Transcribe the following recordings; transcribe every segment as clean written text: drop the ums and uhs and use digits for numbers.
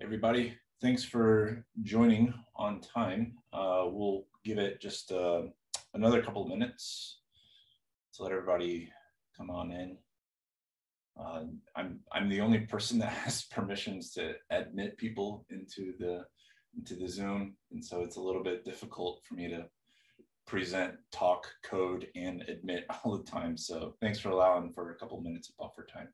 Everybody, thanks for joining on time. We'll give it just another couple of minutes to let everybody come on in. I'm the only person that has permissions to admit people into the Zoom, and so it's a little bit difficult for me to present, talk, code, and admit all the time. So thanks for allowing for a couple of minutes of buffer time.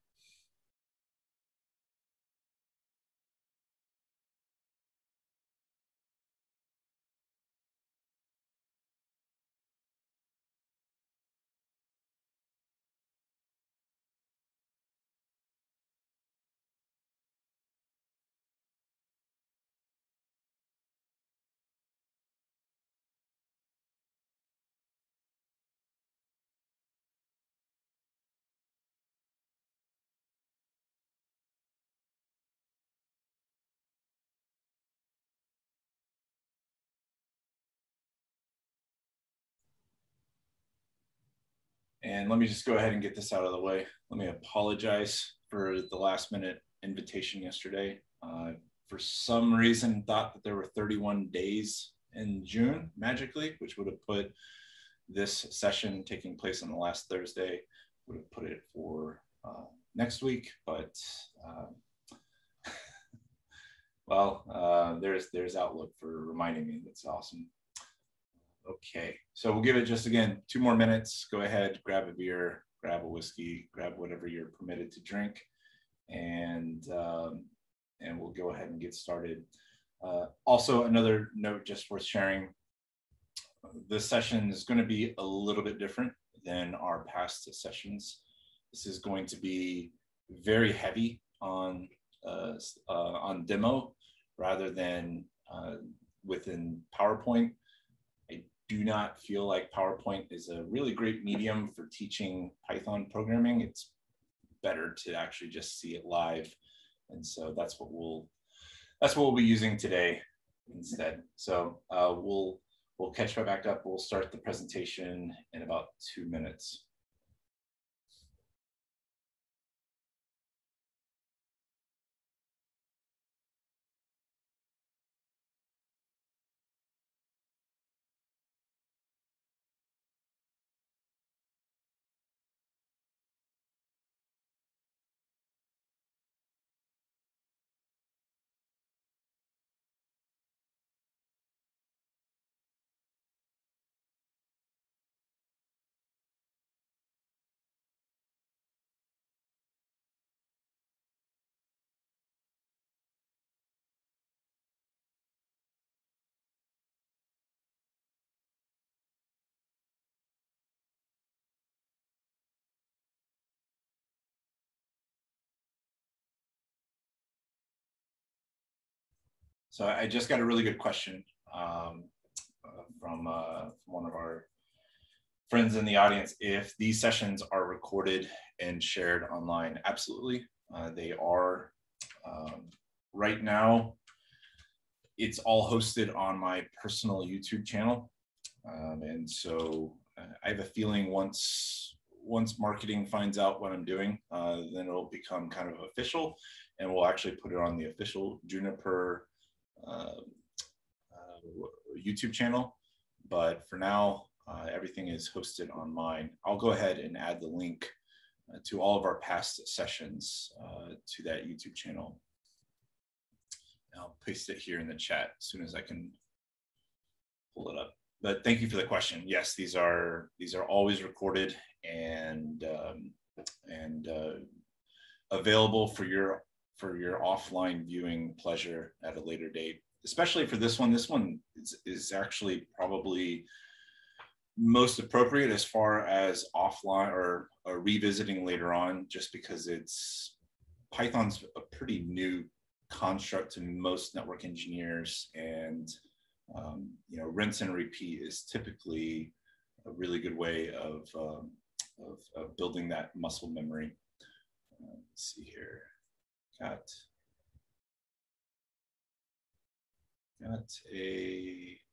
And let me just go ahead and get this out of the way. Let me apologize for the last minute invitation yesterday. For some reason, thought that there were 31 days in June magically, which would have put this session taking place on the last Thursday, would have put it for next week. But well, there's Outlook for reminding me. That's awesome. Okay, so we'll give it just again 2 more minutes. Go ahead, grab a beer, grab a whiskey, grab whatever you're permitted to drink, and we'll go ahead and get started. Also, another note just worth sharing: this session is going to be a little bit different than our past sessions. This is going to be very heavy on demo rather than within PowerPoint. Do not feel like PowerPoint is a really great medium for teaching Python programming. It's better to actually just see it live. And so that's what we'll be using today instead. So we'll catch back up. We'll start the presentation in about 2 minutes. So I just got a really good question from one of our friends in the audience. If these sessions are recorded and shared online, absolutely. They are. Right now, it's all hosted on my personal YouTube channel. And so I have a feeling once marketing finds out what I'm doing, then it'll become kind of official, and we'll actually put it on the official Juniper YouTube channel. But for now, everything is hosted on mine. I'll go ahead and add the link to all of our past sessions to that YouTube channel. I'll paste it here in the chat as soon as I can pull it up. But thank you for the question. Yes, these are always recorded and available for your offline viewing pleasure at a later date. Especially for this one. This one is actually probably most appropriate as far as offline or revisiting later on, just because Python's a pretty new construct to most network engineers, and rinse and repeat is typically a really good way of building that muscle memory. Let's see here.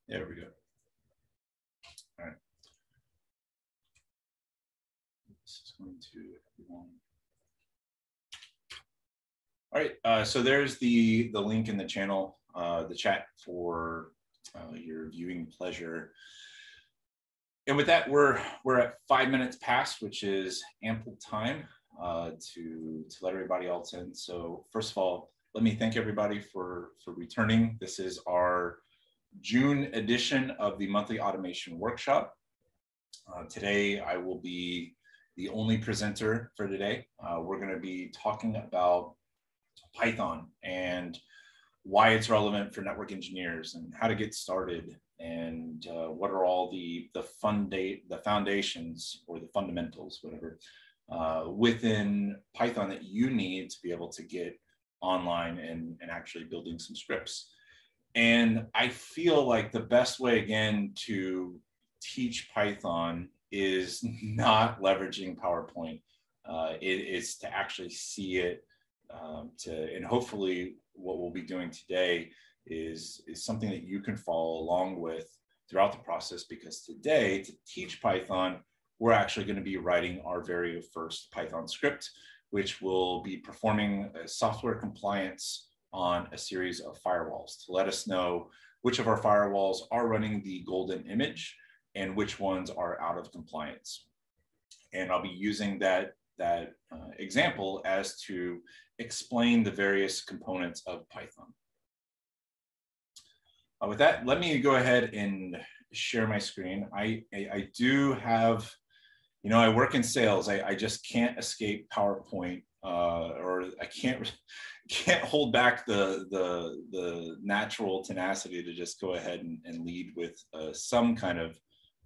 There we go. All right. This is going to everyone. All right, so there's the link in the channel, the chat for your viewing pleasure. And with that, we're at 5 minutes past, which is ample time to let everybody else in. So first of all, let me thank everybody for returning. This is our June edition of the monthly automation workshop. Today, I will be the only presenter for today. We're going to be talking about Python and why it's relevant for network engineers and how to get started and what are all the foundations or the fundamentals, whatever, within Python that you need to be able to get online and actually building some scripts. And I feel like the best way, again, to teach Python is not leveraging PowerPoint. It is to actually see it, and hopefully what we'll be doing today is something that you can follow along with throughout the process, because today, to teach Python, we're actually going to be writing our very first Python script, which will be performing software compliance on a series of firewalls to let us know which of our firewalls are running the golden image and which ones are out of compliance. And I'll be using that example as to explain the various components of Python. With that, let me go ahead and share my screen. I do have, you know, I work in sales. I just can't escape PowerPoint, or I can't hold back the natural tenacity to just go ahead and lead with some kind of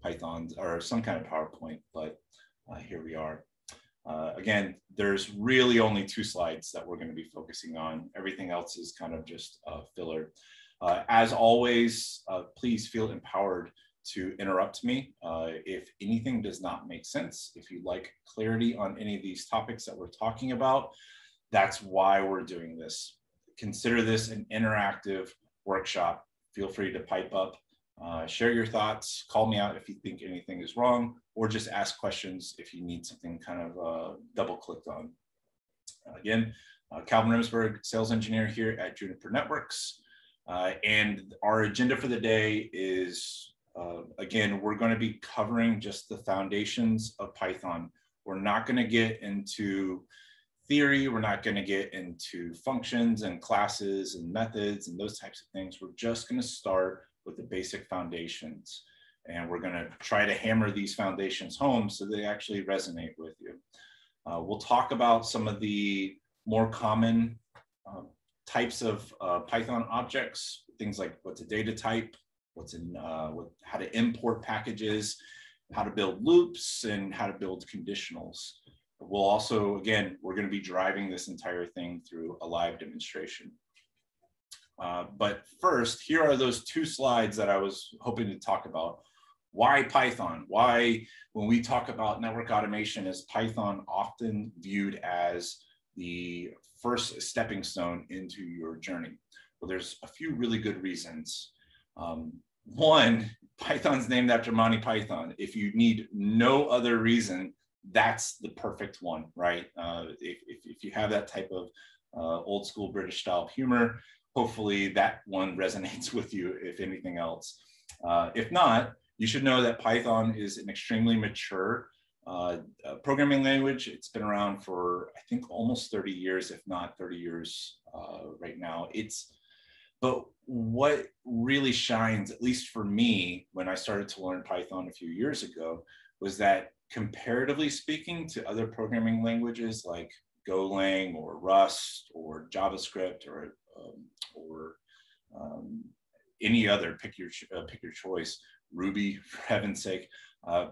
Python or some kind of PowerPoint, but here we are. Again, there's really only 2 slides that we're going to be focusing on. Everything else is kind of just filler. As always, please feel empowered to interrupt me if anything does not make sense. If you'd like clarity on any of these topics that we're talking about, that's why we're doing this. Consider this an interactive workshop. Feel free to pipe up, share your thoughts, call me out if you think anything is wrong, or just ask questions if you need something kind of double clicked on. Again, Calvin Remsburg, sales engineer here at Juniper Networks. And our agenda for the day is, again, we're going to be covering just the foundations of Python. We're not going to get into theory. We're not going to get into functions and classes and methods and those types of things. We're just going to start with the basic foundations. And we're going to try to hammer these foundations home so they actually resonate with you. We'll talk about some of the more common types of Python objects, things like what's a data type, how to import packages, how to build loops, and how to build conditionals. We'll also, again, we're going to be driving this entire thing through a live demonstration. But first, here are those 2 slides that I was hoping to talk about. Why Python? Why, when we talk about network automation, is Python often viewed as the first stepping stone into your journey? Well, there's a few really good reasons. One, Python's named after Monty Python. If you need no other reason, that's the perfect one, right? If you have that type of old school British style humor, hopefully that one resonates with you, if anything else. If not, you should know that Python is an extremely mature programming language. It's been around for, I think, almost 30 years, if not 30 years right now. But what really shines, at least for me, when I started to learn Python a few years ago, was that comparatively speaking to other programming languages like Golang or Rust or JavaScript or any other, pick your choice, Ruby, for heaven's sake,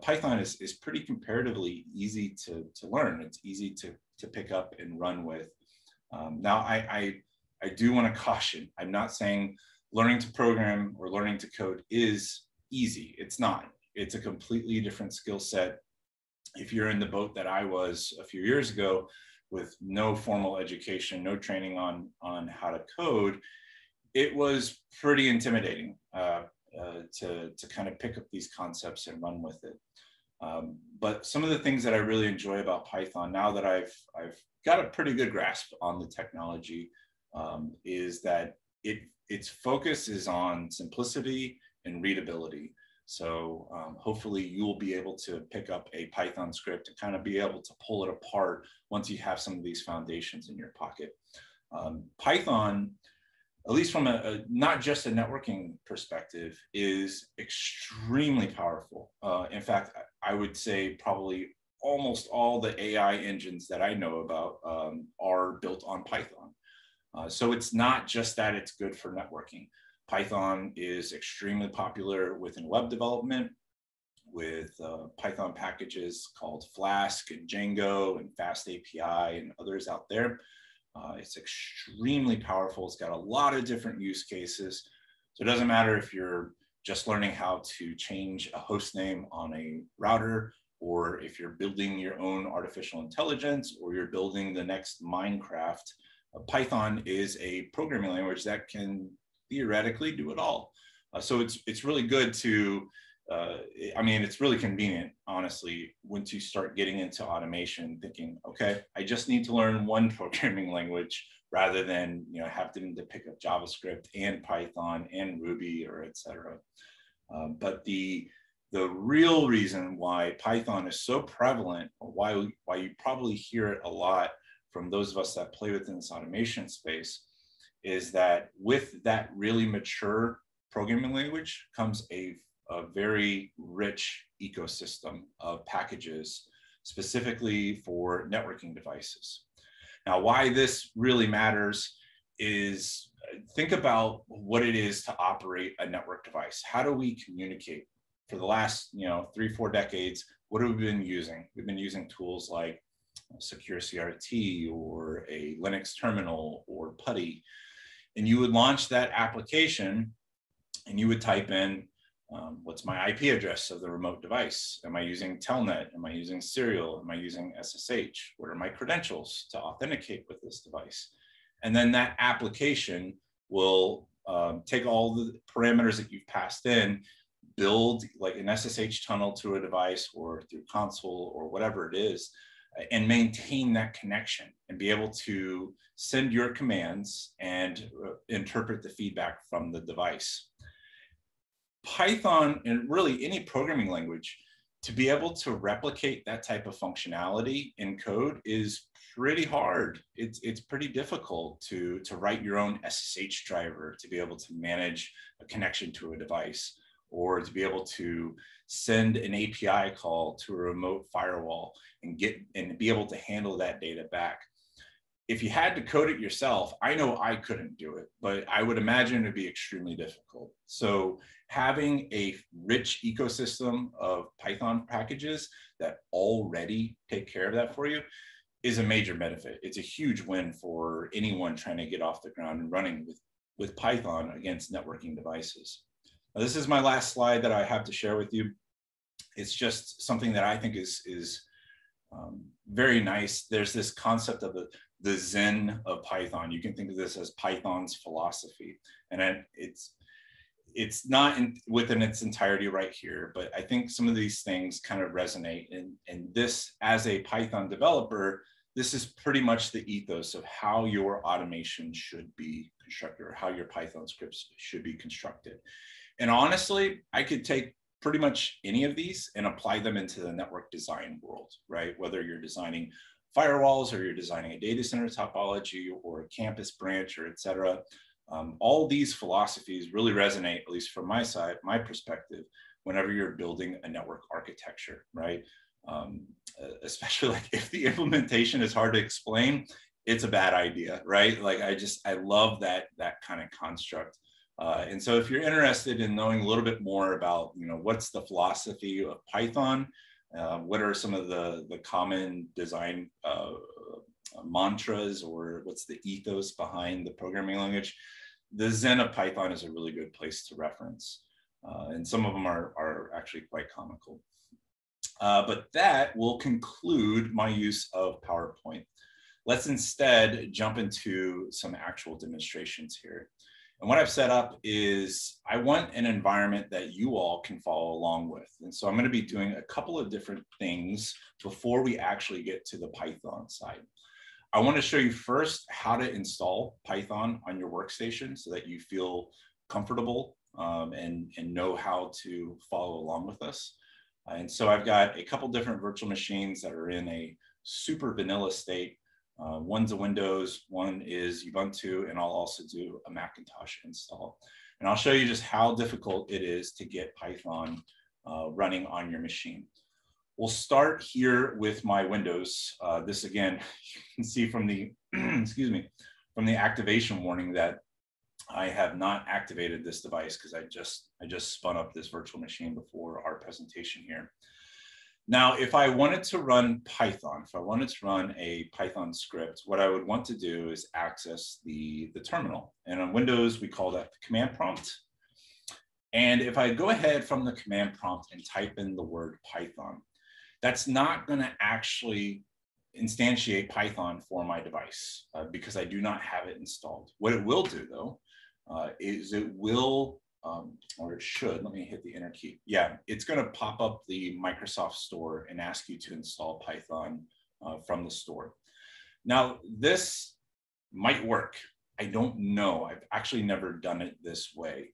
Python is pretty comparatively easy to learn. It's easy to pick up and run with. Now, I do want to caution, I'm not saying learning to program or learning to code is easy. It's not. It's a completely different skill set. If you're in the boat that I was a few years ago with no formal education, no training on how to code, it was pretty intimidating to kind of pick up these concepts and run with it. But some of the things that I really enjoy about Python, now that I've got a pretty good grasp on the technology, is that its focus is on simplicity and readability. So hopefully you'll be able to pick up a Python script and kind of be able to pull it apart once you have some of these foundations in your pocket. Python, at least from not just a networking perspective, is extremely powerful. In fact, I would say probably almost all the AI engines that I know about are built on Python. So it's not just that it's good for networking. Python is extremely popular within web development with Python packages called Flask and Django and Fast API and others out there. It's extremely powerful. It's got a lot of different use cases. So it doesn't matter if you're just learning how to change a host name on a router, or if you're building your own artificial intelligence, or you're building the next Minecraft. Python is a programming language that can theoretically do it all. So it's really good to, I mean, it's really convenient, honestly, once you start getting into automation, thinking, okay, I just need to learn one programming language rather than, you know, having to pick up JavaScript and Python and Ruby or etc. But the real reason why Python is so prevalent, or why you probably hear it a lot from those of us that play within this automation space, is that with that really mature programming language comes a very rich ecosystem of packages specifically for networking devices. Now, why this really matters is think about what it is to operate a network device. How do we communicate? For the last, 3-4 decades, what have we been using? We've been using tools like Secure CRT or a Linux terminal or PuTTY. And you would launch that application and you would type in, what's my IP address of the remote device? Am I using Telnet? Am I using Serial? Am I using SSH? What are my credentials to authenticate with this device? And then that application will take all the parameters that you've passed in, build like an SSH tunnel to a device or through console or whatever it is, and maintain that connection and be able to send your commands and interpret the feedback from the device. Python, and really any programming language, to be able to replicate that type of functionality in code is pretty hard. It's pretty difficult to write your own SSH driver to be able to manage a connection to a device, or to be able to send an API call to a remote firewall and be able to handle that data back. If you had to code it yourself, I know I couldn't do it, but I would imagine it'd be extremely difficult. So having a rich ecosystem of Python packages that already take care of that for you is a major benefit. It's a huge win for anyone trying to get off the ground and running with Python against networking devices. Now, this is my last slide that I have to share with you. It's just something that I think is very nice. There's this concept of the Zen of Python. You can think of this as Python's philosophy. And it's not within its entirety right here, but I think some of these things kind of resonate. And this, as a Python developer, this is pretty much the ethos of how your automation should be constructed, or how your Python scripts should be constructed. And honestly, I could take pretty much any of these and apply them into the network design world, right? Whether you're designing firewalls, or you're designing a data center topology, or a campus branch, or et cetera. All these philosophies really resonate, at least from my side, my perspective, whenever you're building a network architecture, right? Especially like if the implementation is hard to explain, it's a bad idea, right? Like I love that kind of construct. And so if you're interested in knowing a little bit more about, what's the philosophy of Python, what are some of the common design mantras, or what's the ethos behind the programming language, the Zen of Python is a really good place to reference. And some of them are actually quite comical. But that will conclude my use of PowerPoint. Let's instead jump into some actual demonstrations here. And what I've set up is I want an environment that you all can follow along with. And so I'm going to be doing a couple of different things before we actually get to the Python side. I want to show you first how to install Python on your workstation so that you feel comfortable and know how to follow along with us. And so I've got a couple different virtual machines that are in a super vanilla state. One's a Windows, one is Ubuntu, and I'll also do a Macintosh install. And I'll show you just how difficult it is to get Python running on your machine. We'll start here with my Windows. This again, you can see from the, excuse me, from the activation warning that I have not activated this device because I just spun up this virtual machine before our presentation here. Now, if I wanted to run Python, if I wanted to run a Python script, what I would want to do is access the terminal. And on Windows, we call that the command prompt. And if I go ahead from the command prompt and type in the word Python, that's not going to actually instantiate Python for my device because I do not have it installed. What it will do, though, is it will, or it should, let me hit the enter key. Yeah, it's going to pop up the Microsoft Store and ask you to install Python from the store. Now, this might work. I don't know. I've actually never done it this way.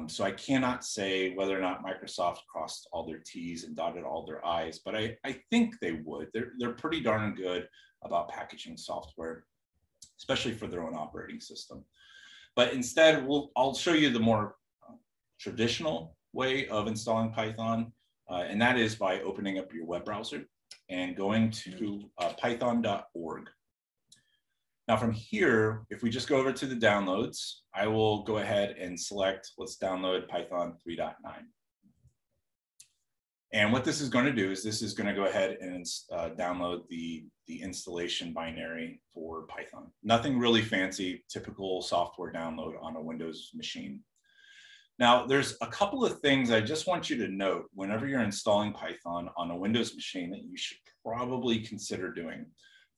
So I cannot say whether or not Microsoft crossed all their T's and dotted all their I's, but I think they would. They're pretty darn good about packaging software, especially for their own operating system. But instead, I'll show you the more traditional way of installing Python, and that is by opening up your web browser and going to python.org. Now from here, if we just go over to the downloads, I will go ahead and select, let's download Python 3.9. And what this is going to do is this is going to go ahead and download the installation binary for Python. Nothing really fancy, typical software download on a Windows machine. Now, there's a couple of things I just want you to note whenever you're installing Python on a Windows machine that you should probably consider doing.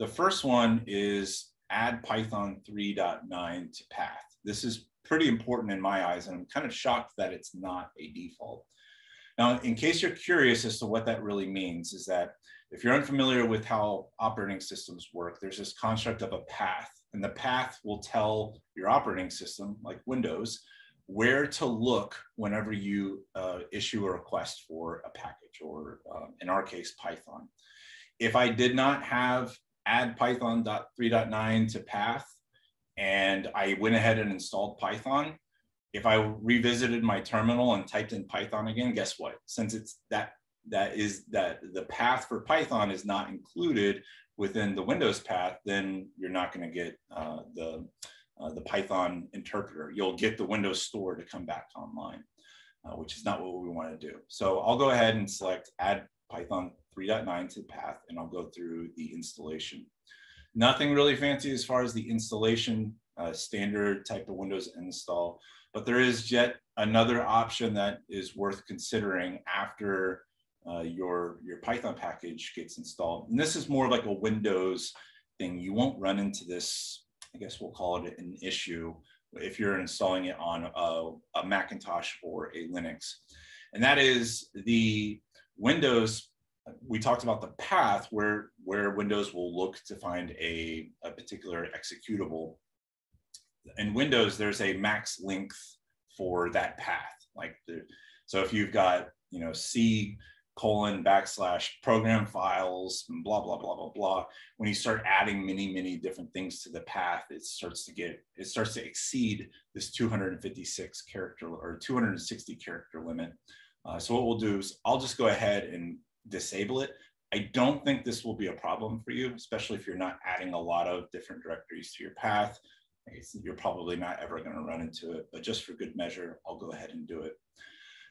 The first one is add Python 3.9 to path. This is pretty important in my eyes, and I'm kind of shocked that it's not a default. Now, in case you're curious as to what that really means, is that if you're unfamiliar with how operating systems work, there's this construct of a path, and the path will tell your operating system, like Windows, where to look whenever you issue a request for a package, or in our case, Python. If I did not have add Python 3.9 to path, and I went ahead and installed Python, if I revisited my terminal and typed in Python again, guess what? Since it's that the path for Python is not included within the Windows path, then you're not going to get the Python interpreter. You'll get the Windows Store to come back online, which is not what we want to do. So I'll go ahead and select add Python 3.9 to path, and I'll go through the installation. Nothing really fancy as far as the installation, standard type of Windows install, but there is yet another option that is worth considering after your Python package gets installed. And this is more like a Windows thing. You won't run into this, I guess we'll call it an issue, if you're installing it on a Macintosh or a Linux. And that is the Windows. We talked about the path where Windows will look to find a particular executable. In Windows, there's a max length for that path. So if you've got, C:// program files and blah, blah, blah, blah, blah, when you start adding many different things to the path, it starts to exceed this 256 character or 260 character limit. So what we'll do is I'll just go ahead and disable it. I don't think this will be a problem for you, especially if you're not adding a lot of different directories to your path. You're probably not ever going to run into it, but just for good measure, I'll go ahead and do it.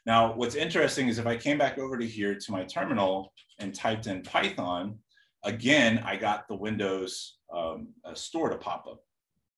Now, what's interesting is if I came back over to here to my terminal and typed in Python, again, I got the Windows Store to pop up.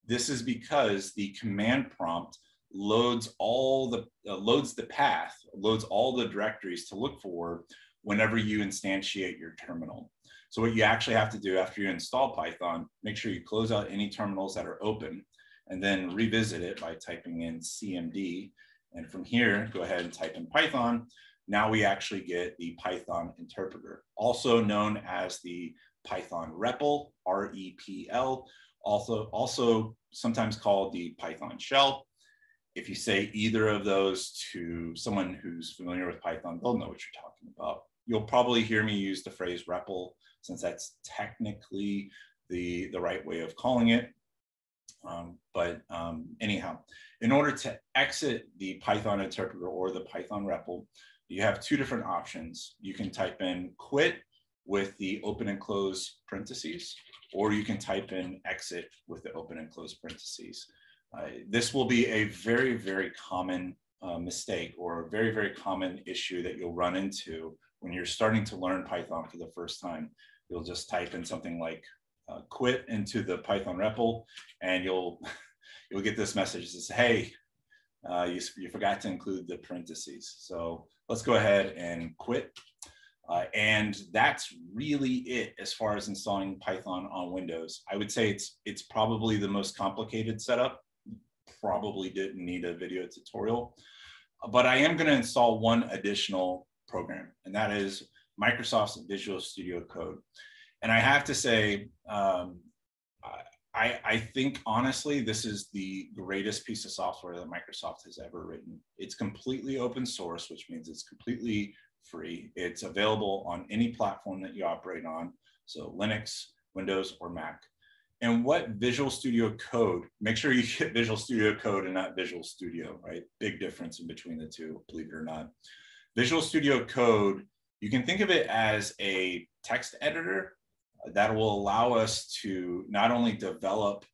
This is because the command prompt loads the path, loads all the directories to look for whenever you instantiate your terminal. So what you actually have to do after you install Python, make sure you close out any terminals that are open, and then revisit it by typing in CMD. And from here, go ahead and type in Python. Now we actually get the Python interpreter, also known as the Python REPL, R-E-P-L, also sometimes called the Python shell. If you say either of those to someone who's familiar with Python, they'll know what you're talking about. You'll probably hear me use the phrase REPL, since that's technically the right way of calling it. Anyhow, in order to exit the Python interpreter or the Python REPL, you have two different options. You can type in quit with the open and close parentheses, or you can type in exit with the open and close parentheses. This will be a very, very common mistake, or a very, very common issue that you'll run into when you're starting to learn Python for the first time. You'll just type in something like quit into the Python REPL, and you'll get this message that says, hey, you forgot to include the parentheses. So let's go ahead and quit. And that's really it as far as installing Python on Windows. I would say it's probably the most complicated setup. Probably didn't need a video tutorial, but I am going to install one additional program, and that is Microsoft's Visual Studio Code. And I have to say, I think honestly, this is the greatest piece of software that Microsoft has ever written. It's completely open source, which means it's completely free. It's available on any platform that you operate on, so Linux, Windows, or Mac. And what Visual Studio Code, make sure you get Visual Studio Code and not Visual Studio, right? Big difference in between the two, believe it or not. Visual Studio Code, you can think of it as a text editor that will allow us to not only develop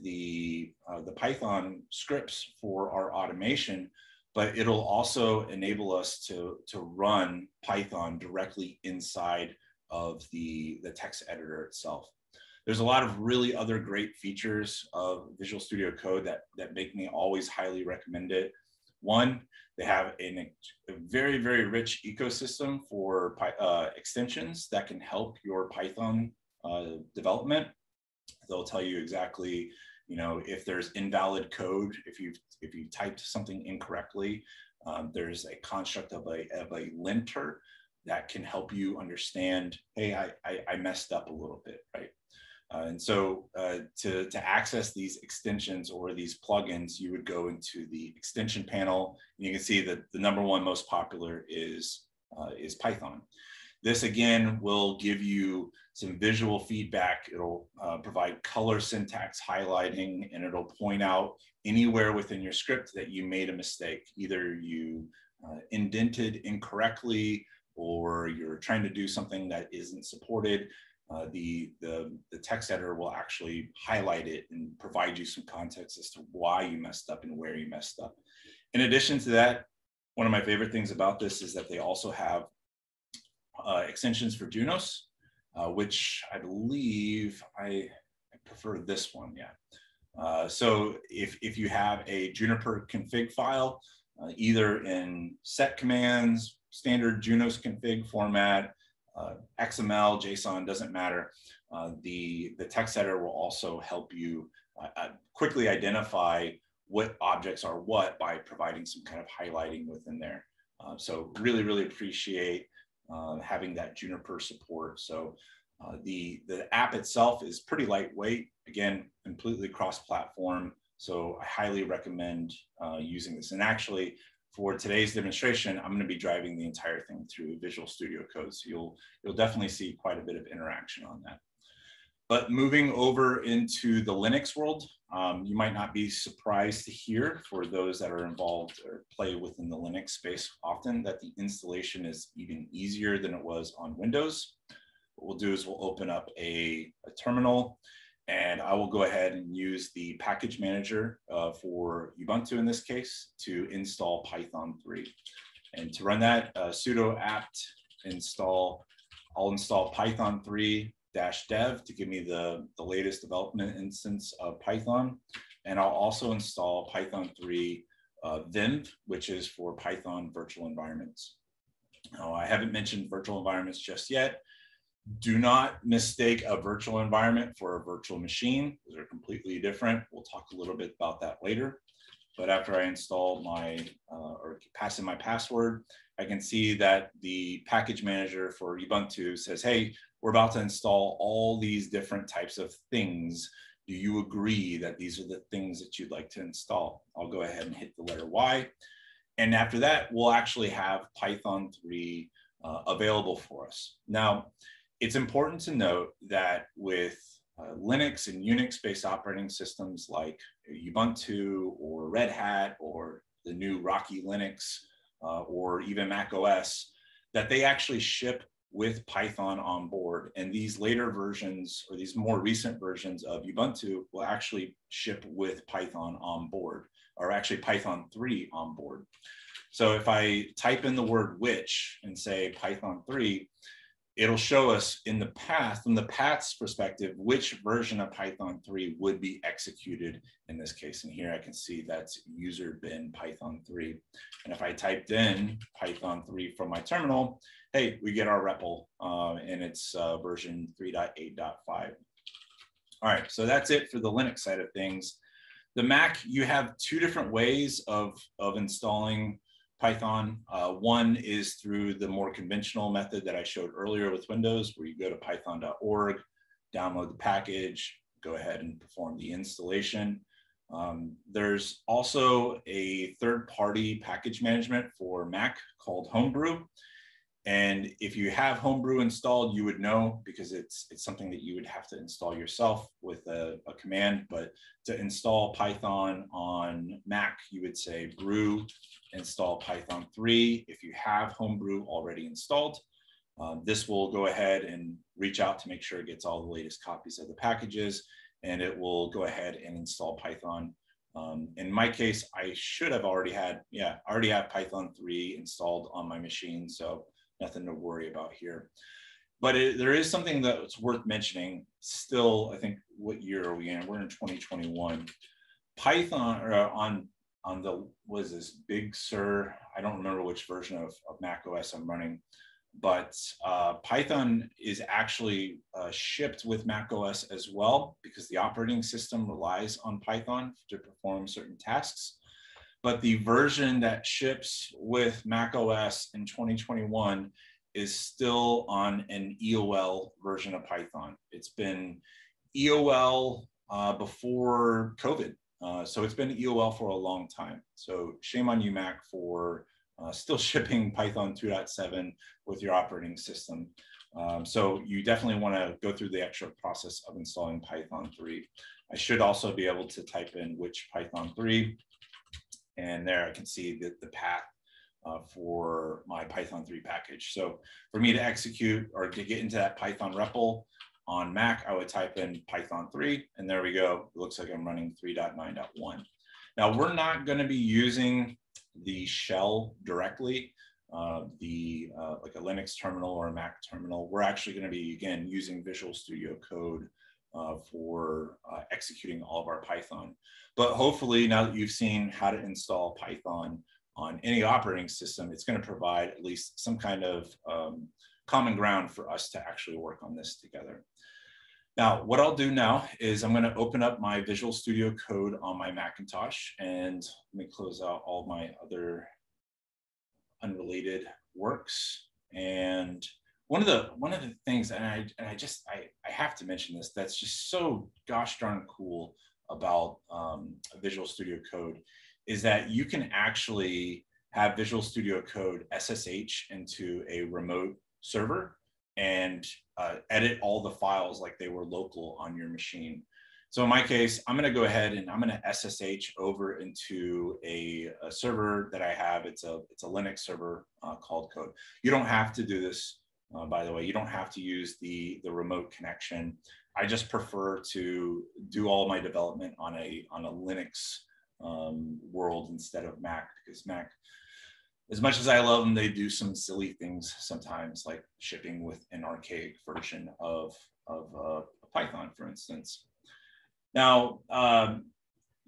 the Python scripts for our automation, but it'll also enable us to run Python directly inside of the text editor itself. There's a lot of really other great features of Visual Studio Code that make me always highly recommend it. One, they have a very, very rich ecosystem for extensions that can help your Python development. They'll tell you exactly, if there's invalid code, if you typed something incorrectly, there's a construct of a linter that can help you understand, hey, I messed up a little bit, right? And so to access these extensions or these plugins, you would go into the extension panel, and you can see that the #1 most popular is Python. This again will give you some visual feedback. It'll provide color syntax highlighting, and it'll point out anywhere within your script that you made a mistake. Either you indented incorrectly, or you're trying to do something that isn't supported. The text editor will actually highlight it and provide you some context as to why you messed up and where you messed up. In addition to that, one of my favorite things about this is that they also have extensions for Junos, which I believe I prefer this one, yeah. So if you have a Juniper config file, either in set commands, standard Junos config format, XML, JSON, doesn't matter. The text editor will also help you quickly identify what objects are what by providing some kind of highlighting within there. So really, really appreciate having that Juniper support. So the app itself is pretty lightweight, again, completely cross-platform. So I highly recommend using this. And actually, for today's demonstration, I'm going to be driving the entire thing through Visual Studio Code. So you'll definitely see quite a bit of interaction on that. But moving over into the Linux world, you might not be surprised to hear, for those that are involved or play within the Linux space often, that the installation is even easier than it was on Windows. What we'll do is we'll open up a terminal, and I will go ahead and use the package manager for Ubuntu in this case to install Python 3. And to run that, sudo apt install, I'll install Python 3-dev to give me the latest development instance of Python. And I'll also install Python 3 Vim, which is for Python virtual environments. Now, I haven't mentioned virtual environments just yet. Do not mistake a virtual environment for a virtual machine. Those are completely different. We'll talk a little bit about that later. But after I install my, or pass in my password, I can see that the package manager for Ubuntu says, hey, we're about to install all these different types of things. Do you agree that these are the things that you'd like to install? I'll go ahead and hit the letter Y. And after that, we'll actually have Python 3 available for us. Now, it's important to note that with Linux and Unix-based operating systems like Ubuntu or Red Hat or the new Rocky Linux or even Mac OS, that they actually ship with Python on board. And these later versions or these more recent versions of Ubuntu will actually ship with Python on board, or actually Python 3 on board. So if I type in the word which and say Python 3, it'll show us in the path, from the path's perspective, which version of Python 3 would be executed in this case. And here I can see that's user bin Python 3. And if I typed in Python 3 from my terminal, hey, we get our REPL and it's version 3.8.5. All right, so that's it for the Linux side of things. The Mac, you have two different ways of installing Python. One is through the more conventional method that I showed earlier with Windows, where you go to python.org, download the package, go ahead and perform the installation. There's also a third-party package management for Mac called Homebrew. And if you have Homebrew installed, you would know, because it's something that you would have to install yourself with a command. But to install Python on Mac, you would say brew install Python 3 if you have Homebrew already installed. This will go ahead and reach out to make sure it gets all the latest copies of the packages, and it will go ahead and install Python. In my case, I should have already had, I already have Python 3 installed on my machine, so nothing to worry about here. But there is something that's worth mentioning still. I think, what year are we in? We're in 2021. Python, or on the, what is this, Big Sur? I don't remember which version of Mac OS I'm running, but Python is actually shipped with Mac OS as well, because the operating system relies on Python to perform certain tasks. But the version that ships with Mac OS in 2021 is still on an EOL version of Python. It's been EOL before COVID. So it's been EOL for a long time. So shame on you, Mac, for still shipping Python 2.7 with your operating system. So you definitely want to go through the extra process of installing Python 3. I should also be able to type in which Python 3. And there I can see the path for my Python 3 package. So for me to execute or to get into that Python REPL on Mac, I would type in Python 3, and there we go. It looks like I'm running 3.9.1. Now, we're not going to be using the shell directly, like a Linux terminal or a Mac terminal. We're actually going to be, again, using Visual Studio Code for executing all of our Python. But hopefully, now that you've seen how to install Python on any operating system, it's going to provide at least some kind of common ground for us to actually work on this together. Now, what I'll do now is I'm going to open up my Visual Studio Code on my Macintosh, and let me close out all my other unrelated works. And one of the things, and I have to mention this, that's just so gosh darn cool about Visual Studio Code, is that you can actually have Visual Studio Code SSH into a remote server and edit all the files like they were local on your machine. So in my case, I'm going to go ahead and I'm going to SSH over into a server that I have. It's a Linux server called Code. You don't have to do this, by the way. You don't have to use the remote connection. I just prefer to do all my development on a Linux world instead of Mac, because Mac, as much as I love them, they do some silly things sometimes, like shipping with an archaic version of Python, for instance. Now,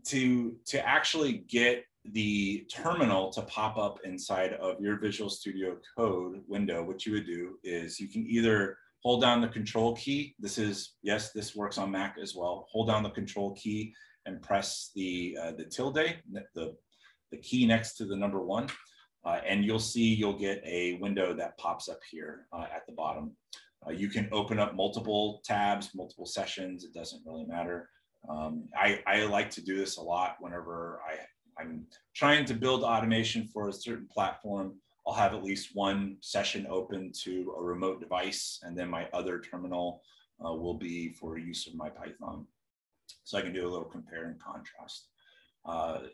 to actually get the terminal to pop up inside of your Visual Studio Code window, what you would do is you can either hold down the control key. Yes, this works on Mac as well. Hold down the control key and press the tilde, the key next to the number 1. And you'll get a window that pops up here at the bottom. You can open up multiple tabs, multiple sessions. It doesn't really matter. I like to do this a lot whenever I'm trying to build automation for a certain platform. I'll have at least one session open to a remote device, and then my other terminal will be for use of my Python. So I can do a little compare and contrast.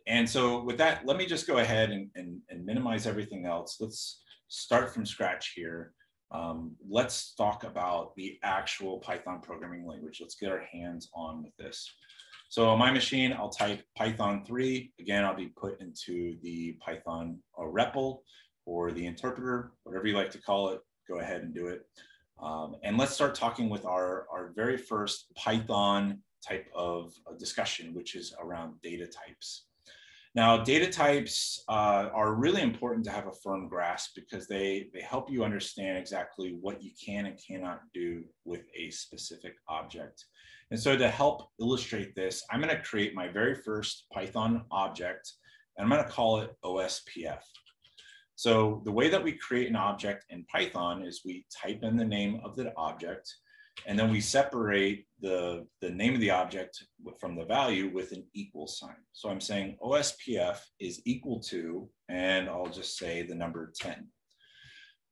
And so with that, let me just go ahead and minimize everything else. Let's start from scratch here. Let's talk about the actual Python programming language. Let's get our hands on with this. So on my machine, I'll type Python 3. Again, I'll be put into the Python REPL or the interpreter, whatever you like to call it. Go ahead and do it. And let's start talking with our very first Python type of discussion, which is around data types. Now, data types are really important to have a firm grasp because they help you understand exactly what you can and cannot do with a specific object. And so to help illustrate this, I'm going to create my very first Python object, and I'm going to call it OSPF. So the way that we create an object in Python is we type in the name of the object, and then we separate the name of the object from the value with an equal sign. So I'm saying OSPF is equal to, and I'll just say the number 10.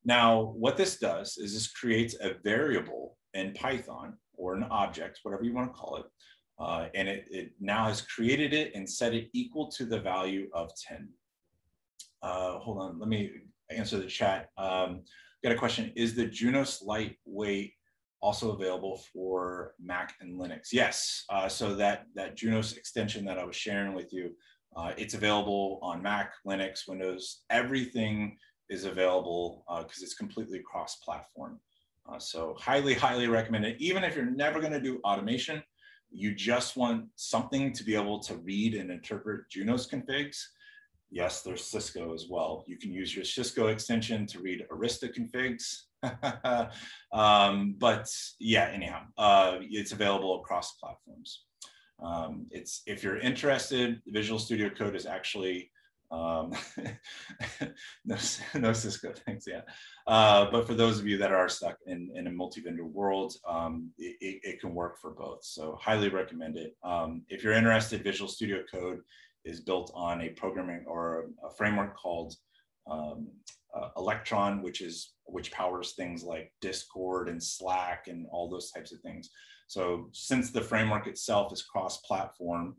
Now, what this does is this creates a variable in Python, or an object, whatever you want to call it. And it now has created it and set it equal to the value of 10. Hold on, let me answer the chat. Got a question, is the Junos lightweight also available for Mac and Linux? Yes, so that Junos extension that I was sharing with you, it's available on Mac, Linux, Windows, everything is available because it's completely cross-platform. So highly, highly recommend it. Even if you're never gonna do automation, you just want something to be able to read and interpret Junos configs. Yes, there's Cisco as well. You can use your Cisco extension to read Arista configs. But yeah, anyhow, it's available across platforms. If you're interested, Visual Studio Code is actually no Cisco, thanks, yeah. But for those of you that are stuck in a multi-vendor world, it can work for both. So highly recommend it. If you're interested, Visual Studio Code is built on a programming or a framework called Electron, which powers things like Discord and Slack and all those types of things. So since the framework itself is cross-platform,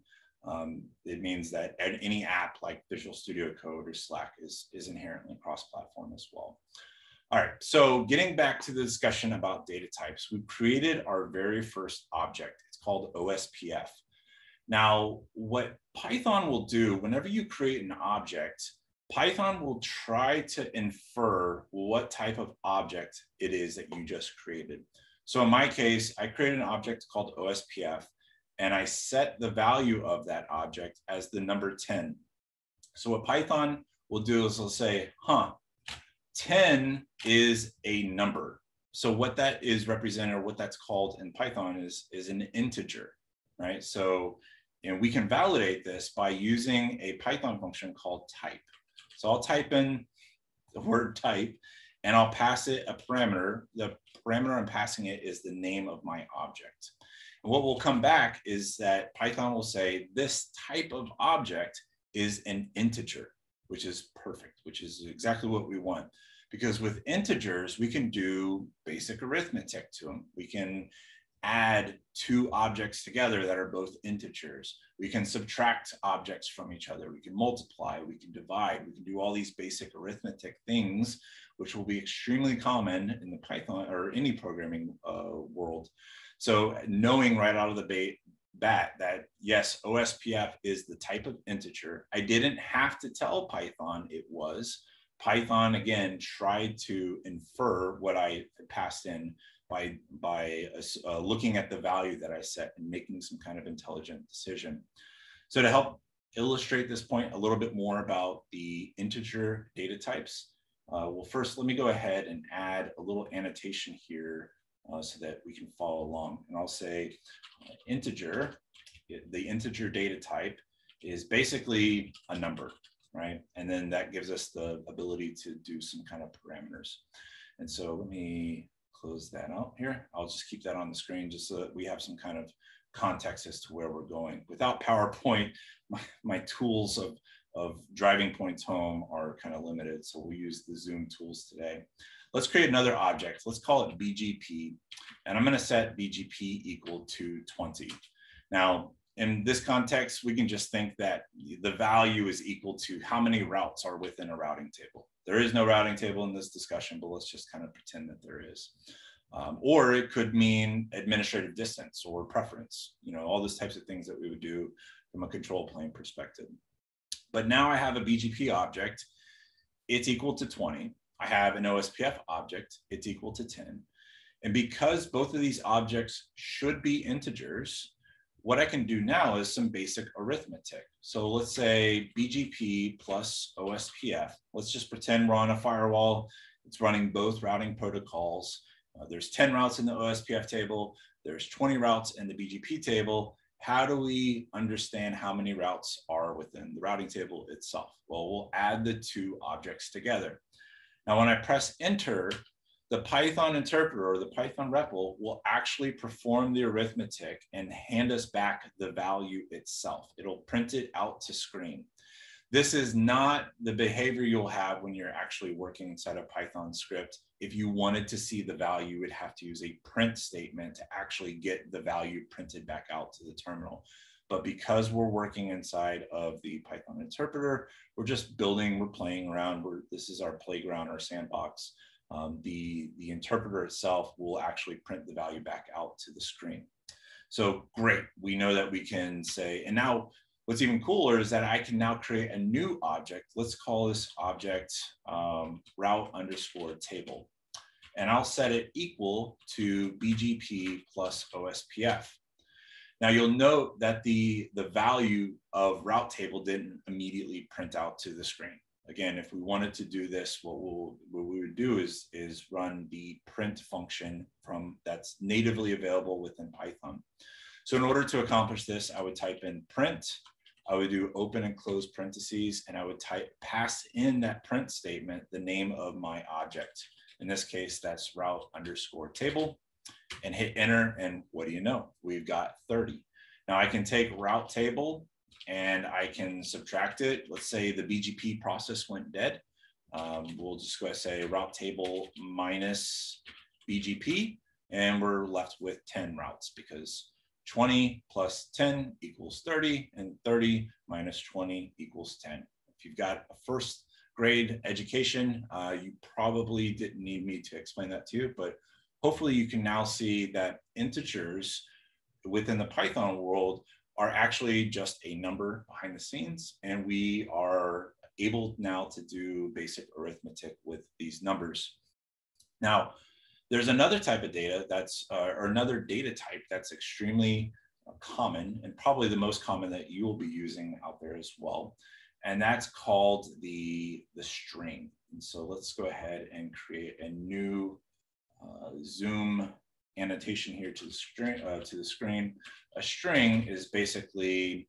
it means that any app like Visual Studio Code or Slack is inherently cross-platform as well. All right, so getting back to the discussion about data types, we created our very first object. It's called OSPF. Now, what Python will do, whenever you create an object, Python will try to infer what type of object it is that you just created. So in my case, I created an object called OSPF, and I set the value of that object as the number 10. So what Python will do is it'll say, 10 is a number. So what that is represented, or what that's called in Python is an integer, right? So we can validate this by using a Python function called type. So I'll type in the word type, and I'll pass it a parameter. The parameter I'm passing it is the name of my object. And what will come back is that Python will say this type of object is an integer, which is perfect, which is exactly what we want. Because with integers, we can do basic arithmetic to them. We can add two objects together that are both integers. We can subtract objects from each other. We can multiply, we can divide, we can do all these basic arithmetic things, which will be extremely common in the Python or any programming world. So knowing right out of the bat that yes, OSPF is the type of integer. I didn't have to tell Python it was. Python, again, tried to infer what I passed in by looking at the value that I set and making some kind of intelligent decision. So to help illustrate this point a little bit more about the integer data types, well, first, let me go ahead and add a little annotation here so that we can follow along. And I'll say integer, the integer data type is basically a number, right? And then that gives us the ability to do some kind of parameters. And so let me close that out here. I'll just keep that on the screen just so that we have some kind of context as to where we're going. Without PowerPoint, my tools of driving points home are kind of limited. So we'll use the Zoom tools today. Let's create another object. Let's call it BGP. And I'm going to set BGP equal to 20. Now, in this context, we can just think that the value is equal to how many routes are within a routing table. There is no routing table in this discussion, but let's just kind of pretend that there is. Or it could mean administrative distance or preference, you know, all those types of things that we would do from a control plane perspective. But now I have a BGP object, it's equal to 20. I have an OSPF object, it's equal to 10. And because both of these objects should be integers, what I can do now is some basic arithmetic. So let's say BGP plus OSPF. Let's just pretend we're on a firewall. It's running both routing protocols. There's 10 routes in the OSPF table. There's 20 routes in the BGP table. How do we understand how many routes are within the routing table itself? Well, we'll add the two objects together. Now, when I press enter, the Python interpreter or the Python REPL will actually perform the arithmetic and hand us back the value itself. It'll print it out to screen. This is not the behavior you'll have when you're actually working inside a Python script. If you wanted to see the value, you would have to use a print statement to actually get the value printed back out to the terminal. But because we're working inside of the Python interpreter, we're just building, we're playing around. This is our playground, our sandbox. The interpreter itself will actually print the value back out to the screen. So great, we know that we can say, and now what's even cooler is that I can now create a new object. Let's call this object route underscore table. And I'll set it equal to BGP plus OSPF. Now you'll note that the value of route table didn't immediately print out to the screen. Again, if we wanted to do this, what we would do is run the print function that's natively available within Python. So in order to accomplish this, I would type in print, I would do open and close parentheses, and I would pass in that print statement the name of my object. In this case, that's route underscore table, and hit enter, and what do you know? We've got 30. Now I can take route table and I can subtract it. Let's say the BGP process went dead. We'll just go ahead and say route table minus BGP, and we're left with 10 routes because 20 plus 10 equals 30, and 30 minus 20 equals 10. If you've got a first grade education, you probably didn't need me to explain that to you, but hopefully you can now see that integers within the Python world are actually just a number behind the scenes, and we are able now to do basic arithmetic with these numbers. Now, there's another type of data or another data type that's extremely common, and probably the most common that you will be using out there as well, and that's called the string. And so let's go ahead and create a new Zoom annotation here to the screen. A string is basically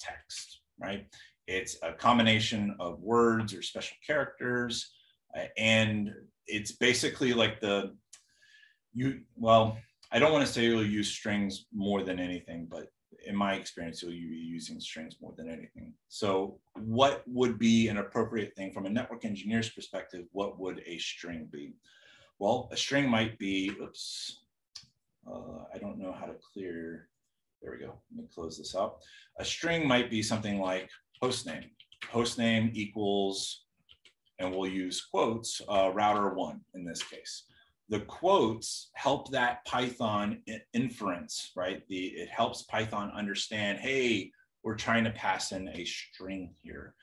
text, right? It's a combination of words or special characters, and it's basically like well, I don't want to say you'll use strings more than anything, but in my experience, you'll be using strings more than anything. So what would be an appropriate thing from a network engineer's perspective? What would a string be? Well, a string might be, oops, I don't know how to clear, there we go, let me close this up. A string might be something like hostname. Hostname equals, and we'll use quotes, router1 in this case. The quotes help that Python inference, right? It helps Python understand, hey, we're trying to pass in a string here.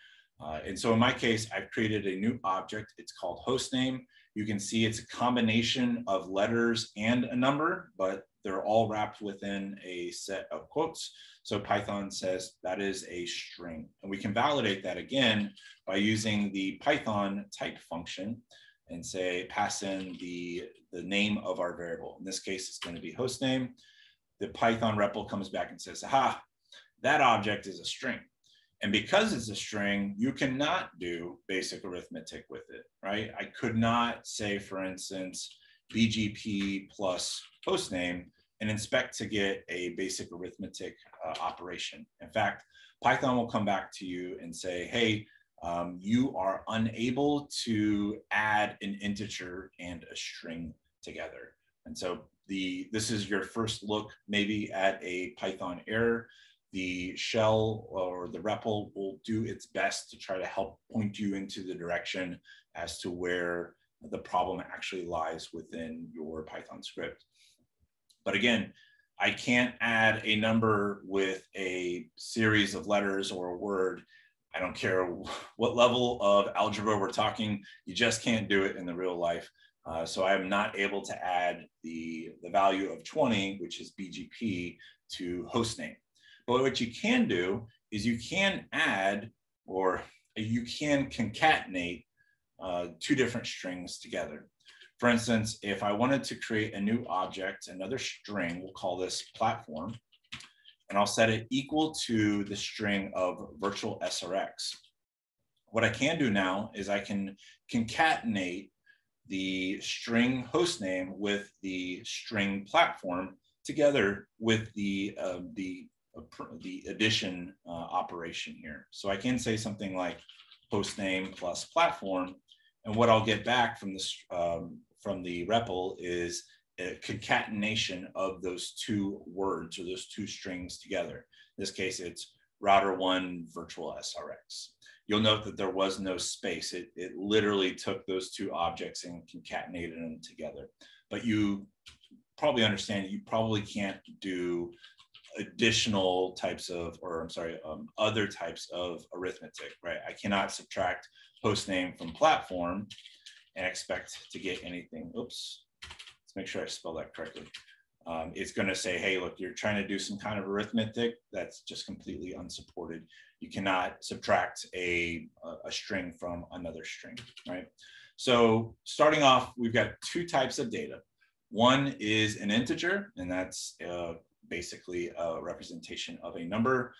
And so in my case, I've created a new object. It's called hostname. You can see it's a combination of letters and a number, but they're all wrapped within a set of quotes. So Python says that is a string. And we can validate that again by using the Python type function. and say, pass in the name of our variable. In this case, it's going to be host name. The Python REPL comes back and says, aha, that object is a string. And because it's a string, you cannot do basic arithmetic with it, right? I could not say, for instance, BGP plus hostname and expect to get a basic arithmetic operation. In fact, Python will come back to you and say, hey, you are unable to add an integer and a string together. And so this is your first look maybe at a Python error. The shell or the REPL will do its best to try to help point you into the direction as to where the problem actually lies within your Python script. But again, I can't add a number with a series of letters or a word. I don't care what level of algebra we're talking, you just can't do it in the real life. So I am not able to add the value of 20, which is BGP, to hostname. But what you can do is you can add, or you can concatenate two different strings together. For instance, if I wanted to create a new object, another string, we'll call this platform, and I'll set it equal to the string of virtual SRX. What I can do now is I can concatenate the string hostname with the string platform together with the addition operation here. So I can say something like hostname plus platform, and what I'll get back from this from the REPL is a concatenation of those two words or those two strings together. In this case, it's router 1 virtual SRX. You'll note that there was no space. It literally took those two objects and concatenated them together. But you probably understand that you probably can't do additional types of, or I'm sorry, other types of arithmetic, right? I cannot subtract hostname from platform and expect to get anything. Oops, let's make sure I spell that correctly. It's going to say, hey, look, you're trying to do some kind of arithmetic that's just completely unsupported. You cannot subtract a string from another string, right? So starting off, we've got two types of data. One is an integer, and that's basically a representation of a number.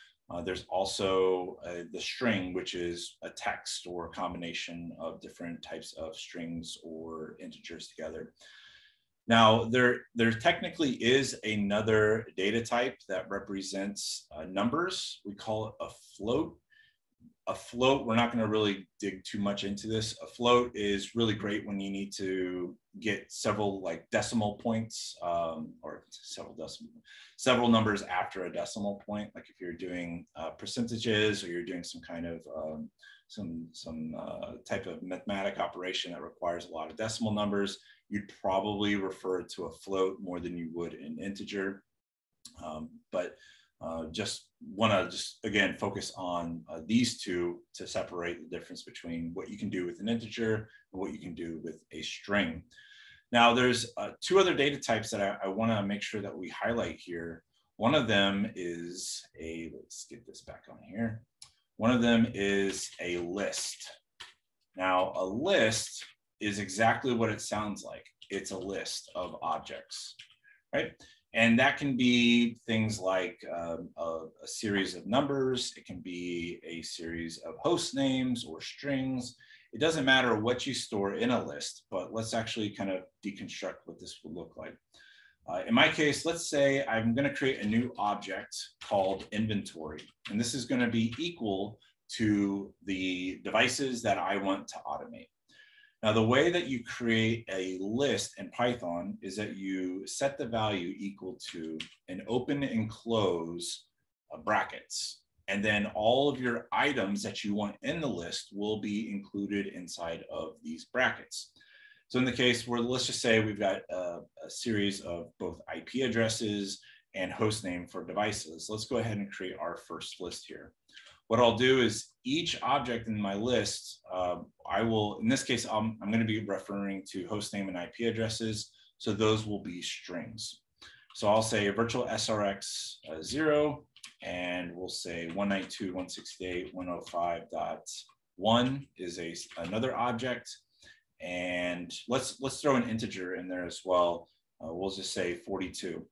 There's also the string, which is a text or a combination of different types of strings or integers together. Now, there technically is another data type that represents numbers. We call it a float. A float, we're not going to really dig too much into this. A float is really great when you need to get several like decimal points or several numbers after a decimal point. Like if you're doing percentages or you're doing some kind of type of mathematic operation that requires a lot of decimal numbers, you'd probably refer to a float more than you would an integer. Just want to again focus on these two to separate the difference between what you can do with an integer and what you can do with a string. Now, there's two other data types that I want to make sure that we highlight here. One of them is let's get this back on here. One of them is a list. Now, a list is exactly what it sounds like. It's a list of objects, right? And that can be things like a series of numbers. It can be a series of host names or strings. It doesn't matter what you store in a list, but let's actually kind of deconstruct what this would look like. In my case, let's say I'm going to create a new object called inventory, and this is going to be equal to the devices that I want to automate. Now, the way that you create a list in Python is that you set the value equal to an open and close brackets. And then all of your items that you want in the list will be included inside of these brackets. So in the case where, let's just say we've got a series of both IP addresses and host name for devices. Let's go ahead and create our first list here. What I'll do is each object in my list, I will, in this case, I'm going to be referring to host name and IP addresses. So those will be strings. So I'll say virtual SRX 0, and we'll say 192.168.105.1 is another object. and let's throw an integer in there as well. We'll just say 42.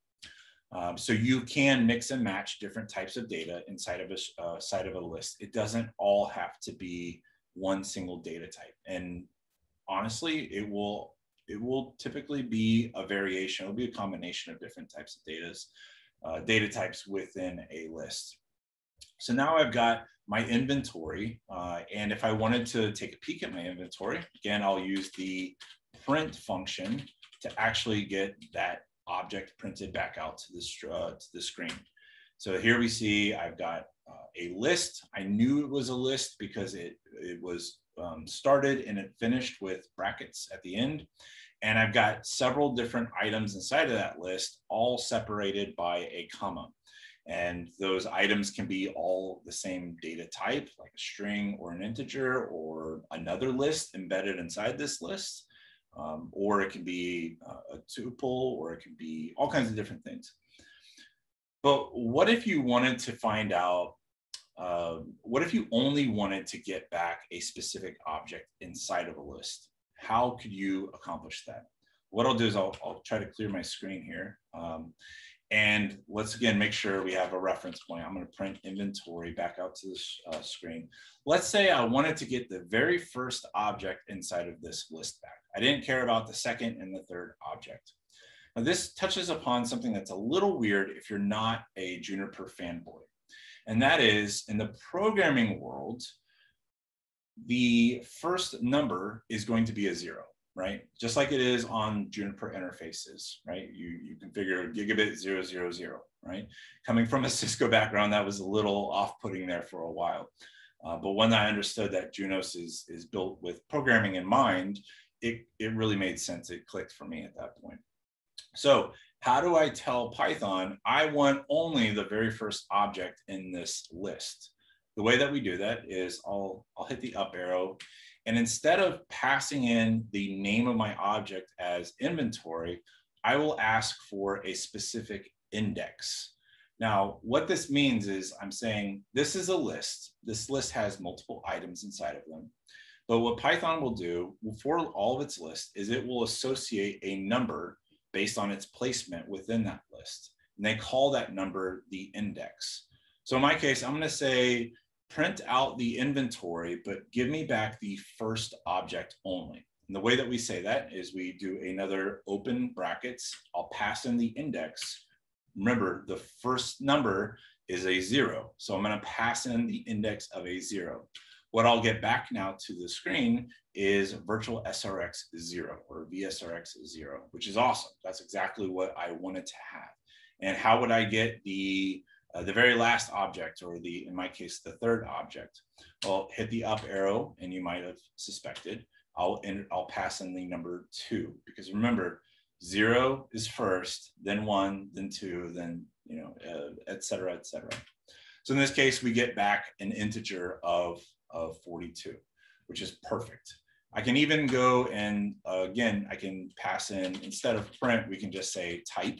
So you can mix and match different types of data inside of a list. It doesn't all have to be one single data type. And honestly, it will typically be a variation. It'll be a combination of different types of data types within a list. So now I've got my inventory, and if I wanted to take a peek at my inventory, again, I'll use the print function to actually get that object printed back out to the screen. So here we see I've got a list. I knew it was a list because it was started and it finished with brackets at the end. And I've got several different items inside of that list, all separated by a comma. And those items can be all the same data type, like a string or an integer or another list embedded inside this list. Or it can be a tuple, or it can be all kinds of different things. But what if you wanted to find out, what if you only wanted to get back a specific object inside of a list? How could you accomplish that? What I'll do is I'll try to clear my screen here. And let's again make sure we have a reference point. I'm going to print inventory back out to the screen. Let's say I wanted to get the very first object inside of this list back. I didn't care about the second and the third object. Now this touches upon something that's a little weird if you're not a Juniper fanboy. And that is, in the programming world, the first number is going to be a 0. Right? Just like it is on Juniper interfaces, right? You configure gigabit 000, right? Coming from a Cisco background, that was a little off-putting there for a while. But when I understood that Junos is built with programming in mind, it really made sense. It clicked for me at that point. So how do I tell Python, I want only the very first object in this list? The way that we do that is I'll hit the up arrow. And instead of passing in the name of my object as inventory, I will ask for a specific index. Now, what this means is I'm saying this is a list. This list has multiple items inside of them. But what Python will do for all of its lists is it will associate a number based on its placement within that list. And they call that number the index. So in my case, I'm going to say, print out the inventory, but give me back the first object only. And the way that we say that is we do another open brackets. I'll pass in the index. Remember, the first number is a 0. So I'm going to pass in the index of a 0. What I'll get back now to the screen is virtual SRX 0 or VSRX 0, which is awesome. That's exactly what I wanted to have. And how would I get the very last object, or in my case, the third object? Well, hit the up arrow, and you might have suspected, I'll pass in the number 2, because remember, 0 is first, then 1, then 2, then, et cetera, et cetera. So in this case, we get back an integer of 42, which is perfect. I can even go and, again, I can pass in, instead of print, we can just say type.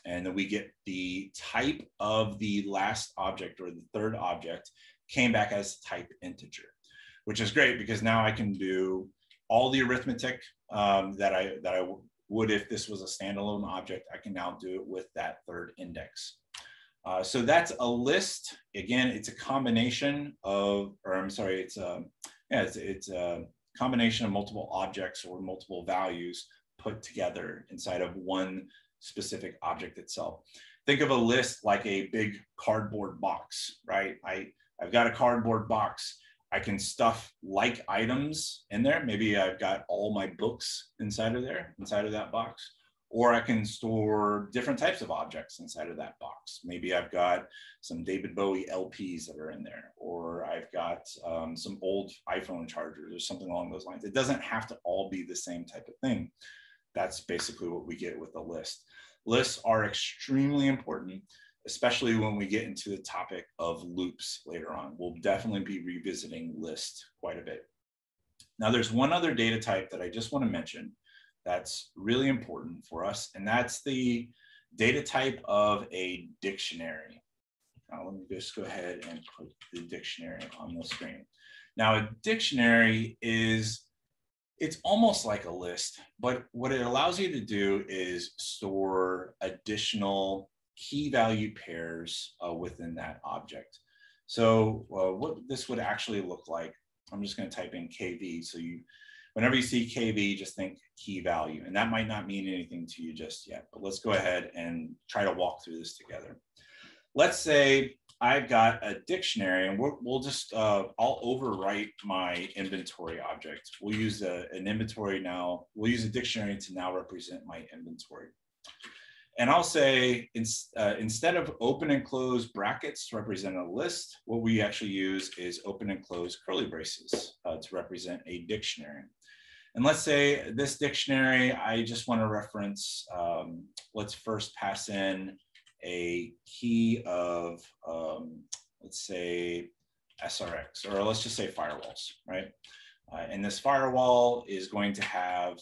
And then we get the type of the last object, or the third object, came back as type integer, which is great because now I can do all the arithmetic that I would if this was a standalone object. I can now do it with that third index. So that's a list. Again, it's a combination of, it's a combination of multiple objects or multiple values put together inside of one specific object itself. Think of a list like a big cardboard box, right? I've got a cardboard box. I can stuff like items in there. Maybe I've got all my books inside of that box, or I can store different types of objects inside of that box. Maybe I've got some David Bowie LPs that are in there, or I've got some old iPhone chargers or something along those lines. It doesn't have to all be the same type of thing. That's basically what we get with a list. Lists are extremely important, especially when we get into the topic of loops later on. We'll definitely be revisiting lists quite a bit. Now, there's one other data type that I just want to mention that's really important for us, and that's the data type of a dictionary. Now, let me just go ahead and put the dictionary on the screen. Now, a dictionary is It's almost like a list, but what it allows you to do is store additional key value pairs within that object. So what this would actually look like, I'm just going to type in KV. So whenever you see KV, just think key value, and that might not mean anything to you just yet, but let's go ahead and try to walk through this together. Let's say I've got a dictionary, and we'll just, I'll overwrite my inventory object. We'll use an inventory now. We'll use a dictionary to now represent my inventory. And I'll say, instead of open and close brackets to represent a list, what we actually use is open and close curly braces to represent a dictionary. And let's say this dictionary, I just want to reference, let's first pass in a key of, let's say SRX, or let's just say firewalls, right? And this firewall is going to have,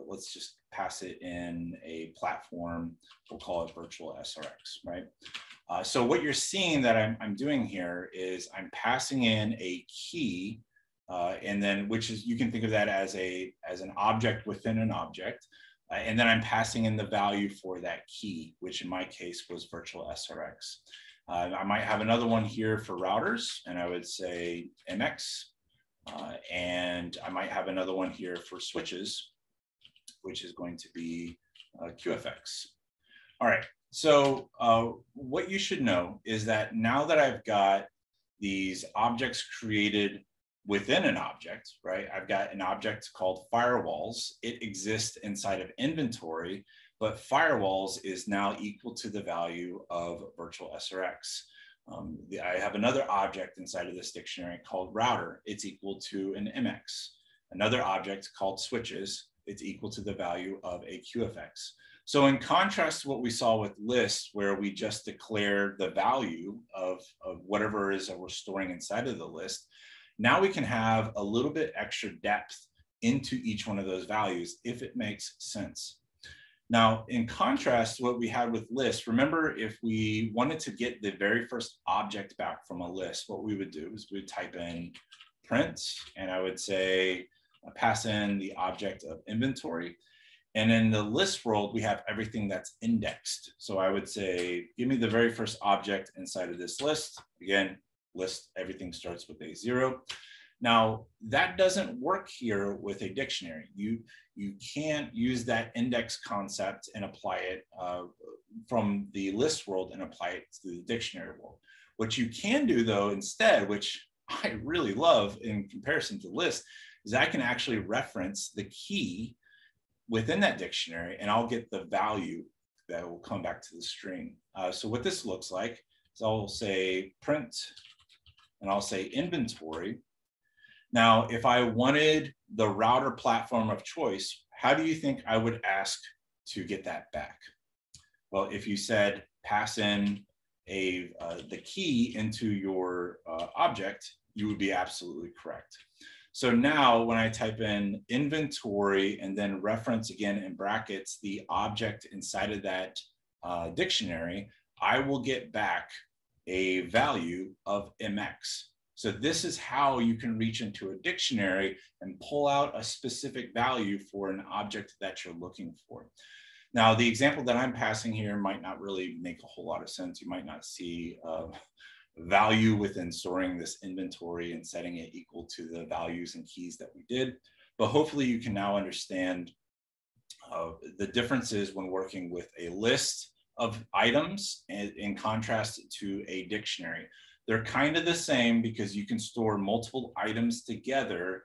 let's just pass it in a platform, we'll call it virtual SRX, right? So what you're seeing that I'm doing here is I'm passing in a key, and then which is, you can think of that as an object within an object. And then I'm passing in the value for that key, which in my case was virtual SRX. I might have another one here for routers, and I would say MX. And I might have another one here for switches, which is going to be QFX. All right, so what you should know is that now that I've got these objects created within an object, right? I've got an object called firewalls. It exists inside of inventory, but firewalls is now equal to the value of virtual SRX. I have another object inside of this dictionary called router. It's equal to an MX. Another object called switches. It's equal to the value of a QFX. So in contrast to what we saw with lists, where we just declared the value of whatever it is that we're storing inside of the list, now we can have a little bit extra depth into each one of those values if it makes sense. Now, in contrast to what we had with lists, remember, if we wanted to get the very first object back from a list, what we would do is we would type in print, and I would say, pass in the object of inventory. And in the list world, we have everything that's indexed. So I would say, give me the very first object inside of this list. Again, list, everything starts with a 0. Now, that doesn't work here with a dictionary. You can't use that index concept and apply it from the list world and apply it to the dictionary world. What you can do, though, instead, which I really love in comparison to list, is I can actually reference the key within that dictionary, and I'll get the value that will come back to the string. So what this looks like is I'll say print, and I'll say inventory. Now, if I wanted the router platform of choice, how do you think I would ask to get that back? Well, if you said pass in the key into your object, you would be absolutely correct. So now when I type in inventory and then reference again in brackets the object inside of that dictionary, I will get back a value of MX. So this is how you can reach into a dictionary and pull out a specific value for an object that you're looking for. Now, the example that I'm passing here might not really make a whole lot of sense. You might not see value within storing this inventory and setting it equal to the values and keys that we did, but hopefully you can now understand the differences when working with a list of items in contrast to a dictionary. They're kind of the same because you can store multiple items together,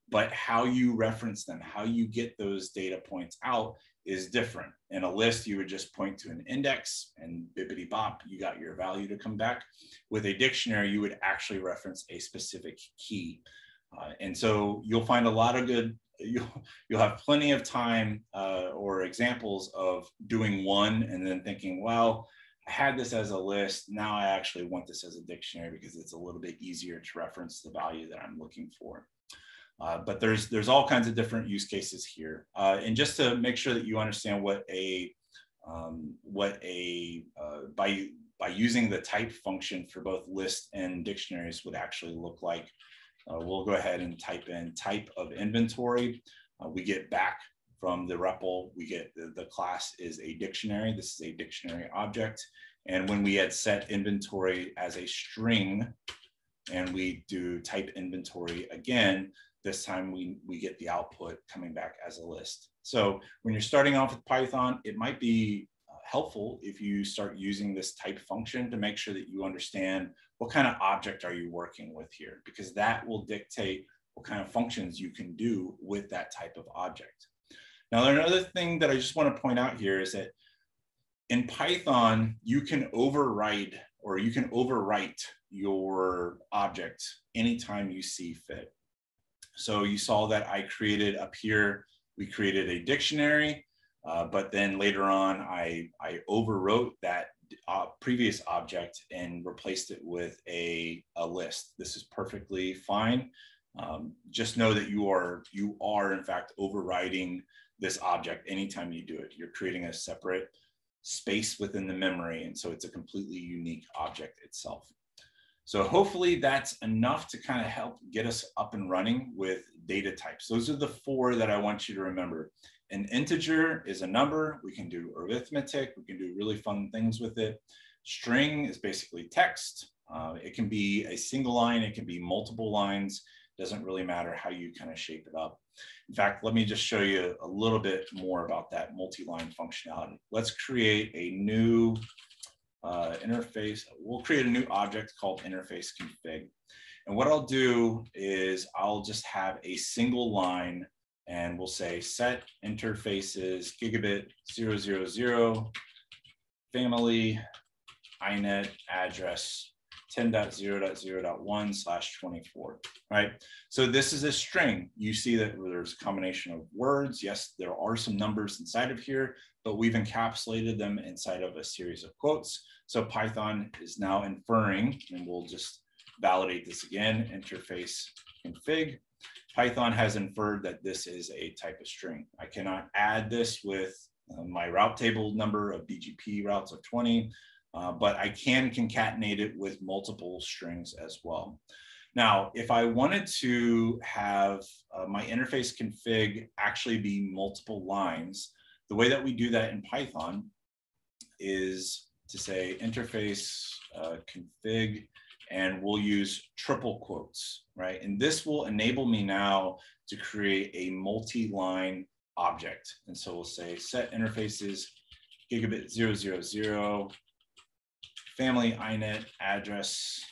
but how you reference them, how you get those data points out is different. In a list, you would just point to an index and bippity bop, you got your value to come back. With a dictionary, you would actually reference a specific key. And so you'll find a lot of good, you'll have plenty of time or examples of doing one and then thinking, well, I had this as a list, now I actually want this as a dictionary because it's a little bit easier to reference the value that I'm looking for. But there's all kinds of different use cases here. And just to make sure that you understand by using the type function for both list and dictionaries would actually look like, we'll go ahead and type in type of inventory. We get back from the REPL, we get the class is a dictionary. This is a dictionary object. And when we had set inventory as a string and we do type inventory again, this time we get the output coming back as a list. So when you're starting off with Python, it might be helpful if you start using this type function to make sure that you understand what kind of object are you working with here, because that will dictate what kind of functions you can do with that type of object. Now, another thing that I just want to point out here is that in Python, you can override or you can overwrite your object anytime you see fit. So you saw that I created up here, we created a dictionary, but then later on, I overwrote that previous object and replaced it with a list. This is perfectly fine. Just know that you are in fact overriding this object anytime you do it. You're creating a separate space within the memory, and so it's a completely unique object itself. So hopefully that's enough to kind of help get us up and running with data types. Those are the 4 that I want you to remember. An integer is a number. We can do arithmetic. We can do really fun things with it. String is basically text. It can be a single line. It can be multiple lines. Doesn't really matter how you kind of shape it up. In fact, let me just show you a little bit more about that multi-line functionality. Let's create a new interface. We'll create a new object called interface config. And what I'll do is I'll just have a single line and we'll say set interfaces gigabit 000 family inet address 10.0.0.1/24, right? So this is a string. You see that there's a combination of words. Yes, there are some numbers inside of here, but we've encapsulated them inside of a series of quotes. So Python is now inferring, and we'll just validate this again, interface config. Python has inferred that this is a type of string. I cannot add this with my route table number of BGP routes of 20, but I can concatenate it with multiple strings as well. Now, if I wanted to have my interface config actually be multiple lines, the way that we do that in Python is to say interface config, and we'll use triple quotes, right? And this will enable me now to create a multi-line object. And so we'll say set interfaces gigabit 000 family inet address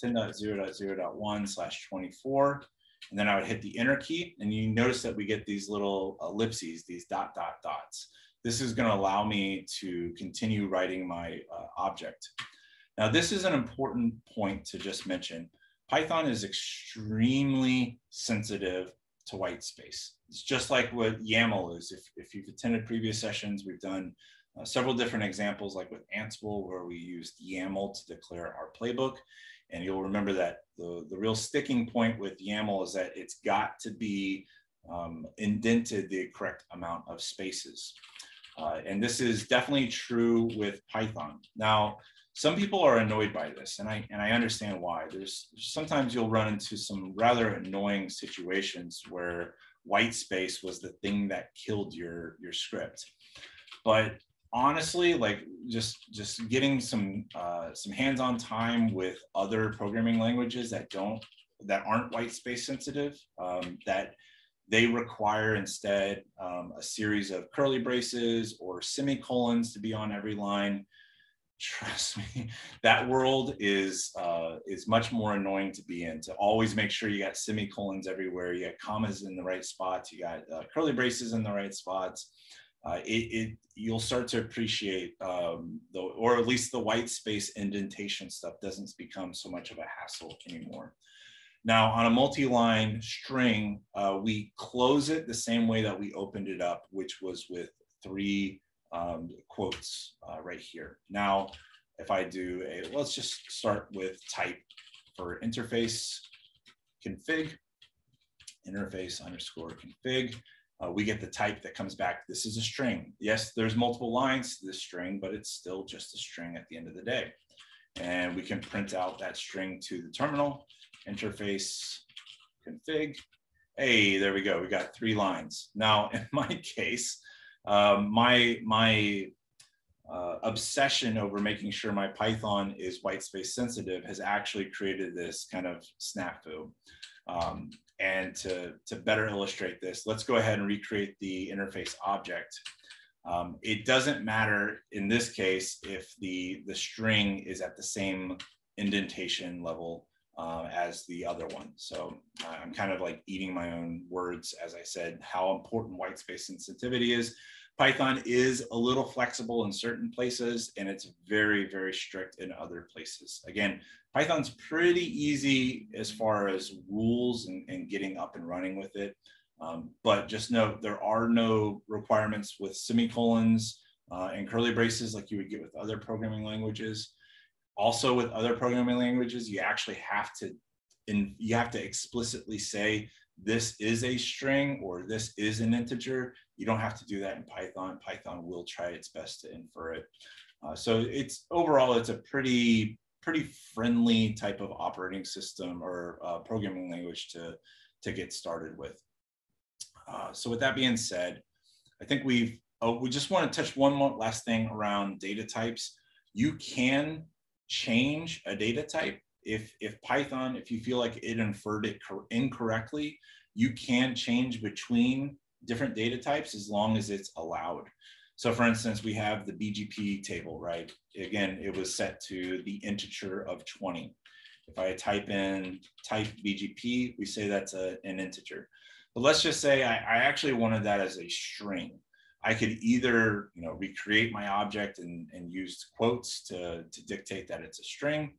10.0.0.1/24. And then I would hit the enter key, and you notice that we get these little ellipses, these dots. This is going to allow me to continue writing my object. Now, this is an important point to just mention. Python is extremely sensitive to white space. It's just like what YAML is. If you've attended previous sessions, we've done several different examples, like with Ansible, where we used YAML to declare our playbook. And you'll remember that the real sticking point with YAML is that it's got to be indented the correct amount of spaces. And this is definitely true with Python. Now, some people are annoyed by this, and I understand why. Sometimes you'll run into some rather annoying situations where white space was the thing that killed your script. But honestly, like just getting some hands-on time with other programming languages that aren't white space sensitive, that they require instead a series of curly braces or semicolons to be on every line. Trust me, that world is much more annoying to be in. To always make sure you got semicolons everywhere, you got commas in the right spots, you got curly braces in the right spots. You'll start to appreciate or at least the white space indentation stuff doesn't become so much of a hassle anymore. Now, on a multi-line string, we close it the same way that we opened it up, which was with 3 quotes right here. Now, if I do let's just start with type for interface config, interface underscore config. We get the type that comes back. This is a string. Yes, there's multiple lines to this string, but it's still just a string at the end of the day. And we can print out that string to the terminal. interface config. Hey, there we go. We got 3 lines. Now, in my case, my obsession over making sure my Python is white space sensitive has actually created this kind of snafu. And to better illustrate this, let's go ahead and recreate the interface object. It doesn't matter in this case if the string is at the same indentation level as the other one. So I'm kind of like eating my own words as I said how important white space sensitivity is. Python is a little flexible in certain places and it's very, very strict in other places. Again, Python's pretty easy as far as rules and getting up and running with it. But just note, there are no requirements with semicolons and curly braces like you would get with other programming languages. Also with other programming languages, you actually have to explicitly say this is a string or this is an integer. You don't have to do that in Python. Python will try its best to infer it. So overall, it's a pretty friendly type of operating system or programming language to get started with. So with that being said, I think we just want to touch one more last thing around data types. You can change a data type. If Python, if you feel like it inferred it incorrectly, you can change between different data types as long as it's allowed. So for instance, we have the BGP table, right? Again, it was set to the integer of 20. If I type BGP, we say that's an integer. But let's just say I actually wanted that as a string. I could either recreate my object and use quotes to dictate that it's a string,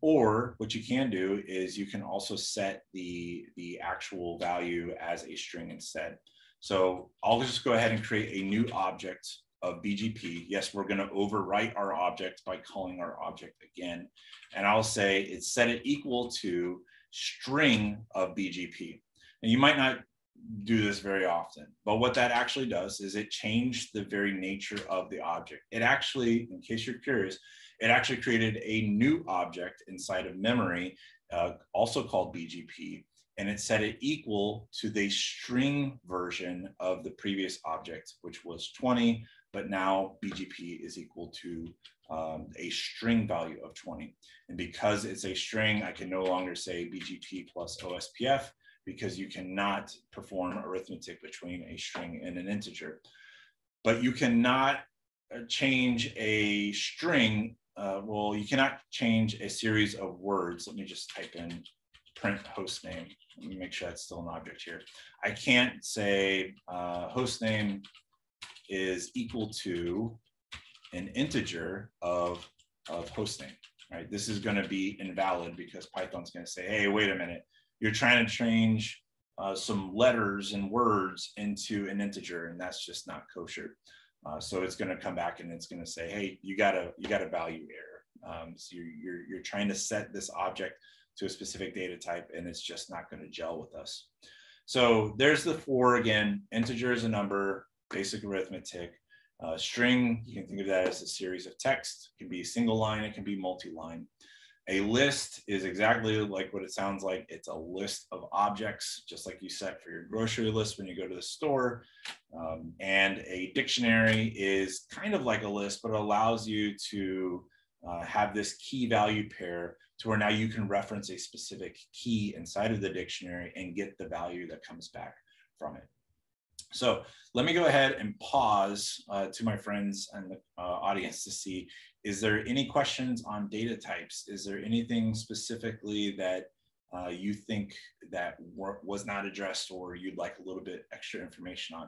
or what you can do is you can also set the actual value as a string instead. So I'll just go ahead and create a new object of BGP. Yes, we're going to overwrite our object by calling our object again. And I'll say it's set it equal to string of BGP. And you might not do this very often, but what that actually does is it changed the very nature of the object. It actually, in case you're curious, it actually created a new object inside of memory, also called BGP, and it set it equal to the string version of the previous object, which was 20, but now BGP is equal to a string value of 20. And because it's a string, I can no longer say BGP plus OSPF, because you cannot perform arithmetic between a string and an integer. But you cannot change a string, well, you cannot change a series of words. Let me just type in print hostname. Let me make sure that's still an object here. I can't say hostname is equal to an integer of hostname, right? This is gonna be invalid because Python's gonna say, hey, wait a minute. You're trying to change some letters and words into an integer, and that's just not kosher. So it's going to come back and it's going to say, hey, you got a value error. So you're trying to set this object to a specific data type, and it's just not going to gel with us. So there's the 4 again. Integer is a number, basic arithmetic. String, you can think of that as a series of text. It can be a single line, it can be multi-line. A list is exactly like what it sounds like. It's a list of objects, just like you set for your grocery list when you go to the store. And a dictionary is kind of like a list, but it allows you to have this key value pair to where now you can reference a specific key inside of the dictionary and get the value that comes back from it. So let me go ahead and pause to my friends and the audience to see, is there any questions on data types? Is there anything specifically that you think that was not addressed or you'd like a little bit extra information on?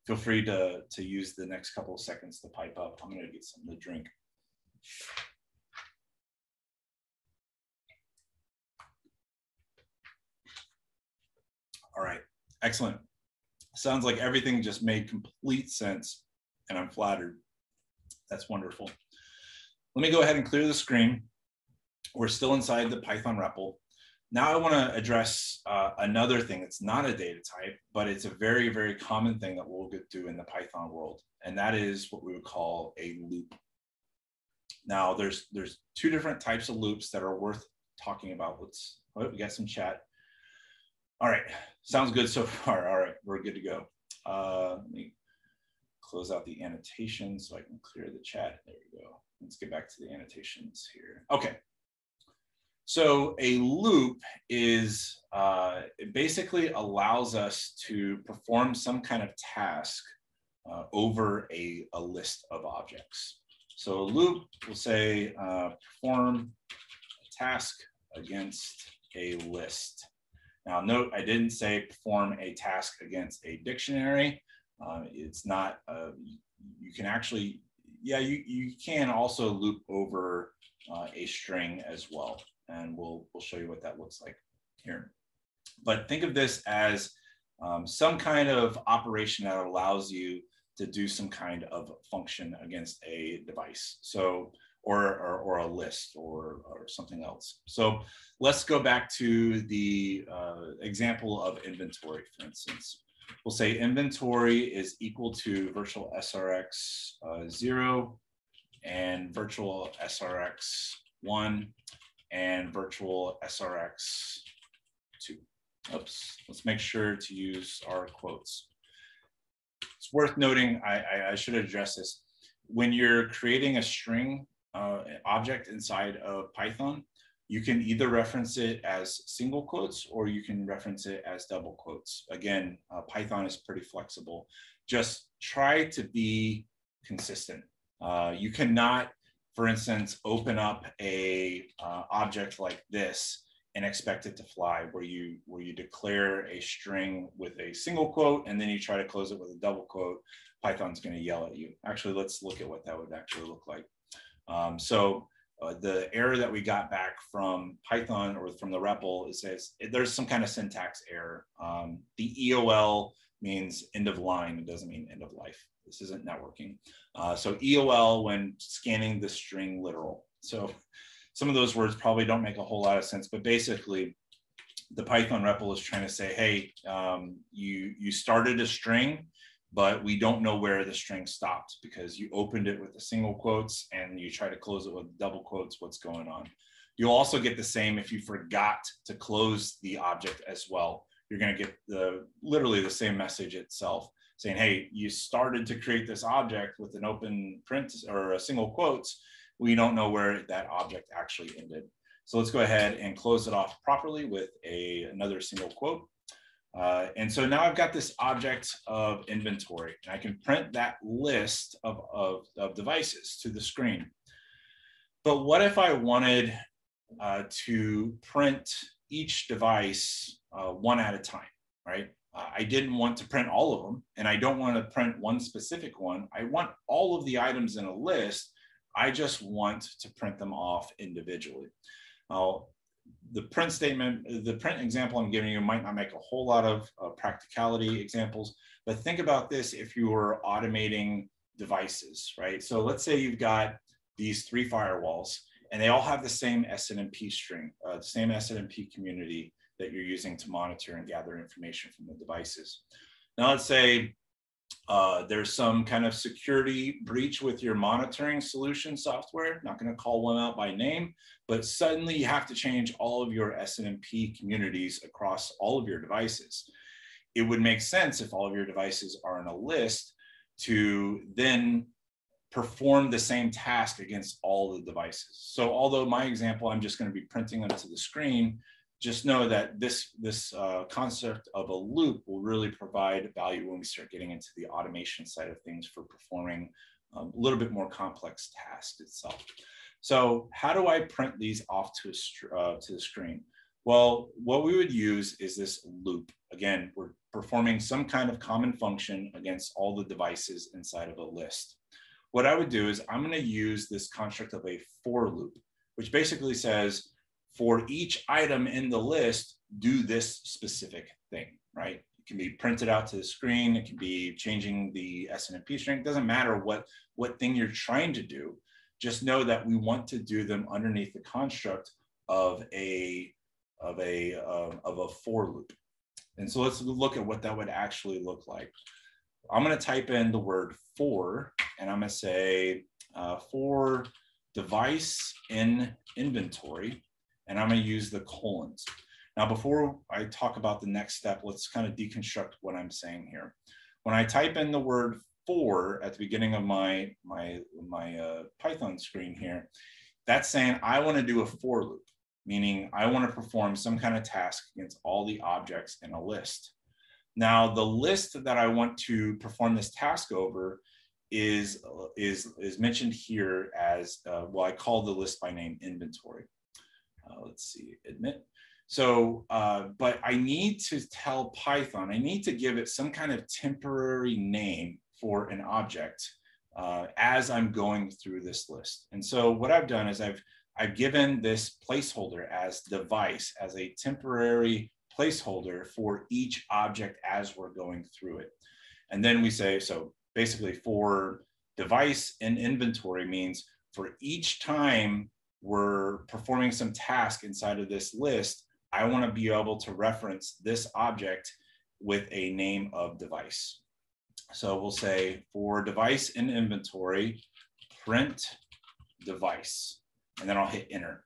Feel free to use the next couple of seconds to pipe up. I'm gonna get something to drink. All right, excellent. Sounds like everything just made complete sense and I'm flattered. That's wonderful. Let me go ahead and clear the screen. We're still inside the Python REPL. Now I want to address another thing that's not a data type, but it's a very, very common thing that we'll do in the Python world. And that is what we would call a loop. Now there's 2 different types of loops that are worth talking about. Oh, we got some chat. All right, sounds good so far. All right, we're good to go. Let me close out the annotations so I can clear the chat. There we go. Let's get back to the annotations here. Okay. So a loop is, it basically allows us to perform some kind of task over a list of objects. So a loop will say perform a task against a list. Now note, I didn't say perform a task against a dictionary. It's not, you can actually, yeah, you can also loop over a string as well. And we'll show you what that looks like here. But think of this as some kind of operation that allows you to do some kind of function against a device. So, or a list or something else. So let's go back to the example of inventory, for instance. We'll say inventory is equal to virtual SRX 0 and virtual SRX 1 and virtual SRX 2. Oops, let's make sure to use our quotes. It's worth noting, I should address this. When you're creating a string object inside of Python, you can either reference it as single quotes or you can reference it as double quotes. Again, Python is pretty flexible. Just try to be consistent. You cannot, for instance, open up a object like this and expect it to fly, where you declare a string with a single quote and then you try to close it with a double quote. Python's going to yell at you. Actually, let's look at what that would actually look like. The error that we got back from Python or from the REPL, it says there's some kind of syntax error. The EOL means end of line. It doesn't mean end of life. This isn't networking. So EOL when scanning the string literal. So some of those words probably don't make a whole lot of sense, but basically the Python REPL is trying to say, hey, you started a string, but we don't know where the string stopped because you opened it with the single quotes and you try to close it with double quotes. What's going on? You'll also get the same if you forgot to close the object as well. You're going to get literally the same message itself saying, hey, you started to create this object with an open print or a single quotes. We don't know where that object actually ended. So let's go ahead and close it off properly with another single quote. And so now I've got this object of inventory, and I can print that list of devices to the screen. But what if I wanted to print each device one at a time, right? I didn't want to print all of them, and I don't want to print one specific one. I want all of the items in a list. I just want to print them off individually. The print statement, the print example I'm giving you might not make a whole lot of practicality examples, but think about this if you were automating devices, right? So let's say you've got these 3 firewalls and they all have the same SNMP string, the same SNMP community that you're using to monitor and gather information from the devices. Now let's say there's some kind of security breach with your monitoring solution software. Not going to call one out by name, but suddenly you have to change all of your SNMP communities across all of your devices. It would make sense if all of your devices are in a list to then perform the same task against all the devices. So although my example, I'm just going to be printing them to the screen, just know that this concept of a loop will really provide value when we start getting into the automation side of things for performing a little bit more complex tasks itself. So how do I print these off to the screen? Well, what we would use is this loop. Again, we're performing some kind of common function against all the devices inside of a list. What I would do is I'm going to use this construct of a for loop, which basically says, for each item in the list, do this specific thing, right? It can be printed out to the screen. It can be changing the SNMP string. It doesn't matter what thing you're trying to do. Just know that we want to do them underneath the construct of a for loop. And so let's look at what that would actually look like. I'm going to type in the word for, and I'm going to say for device in inventory. And I'm going to use the colons. Now, before I talk about the next step, let's kind of deconstruct what I'm saying here. When I type in the word for at the beginning of my Python screen here, that's saying I want to do a for loop, meaning I want to perform some kind of task against all the objects in a list. Now, the list that I want to perform this task over is mentioned here as, well, I call the list by name inventory. Let's see, admit. So, but I need to tell Python, I need to give it some kind of temporary name for an object as I'm going through this list. And so what I've done is I've given this placeholder as device, as a temporary placeholder for each object as we're going through it. And then we say, so basically for device in inventory means for each time we're performing some task inside of this list, I want to be able to reference this object with a name of device. So we'll say for device in inventory, print device, and then I'll hit enter.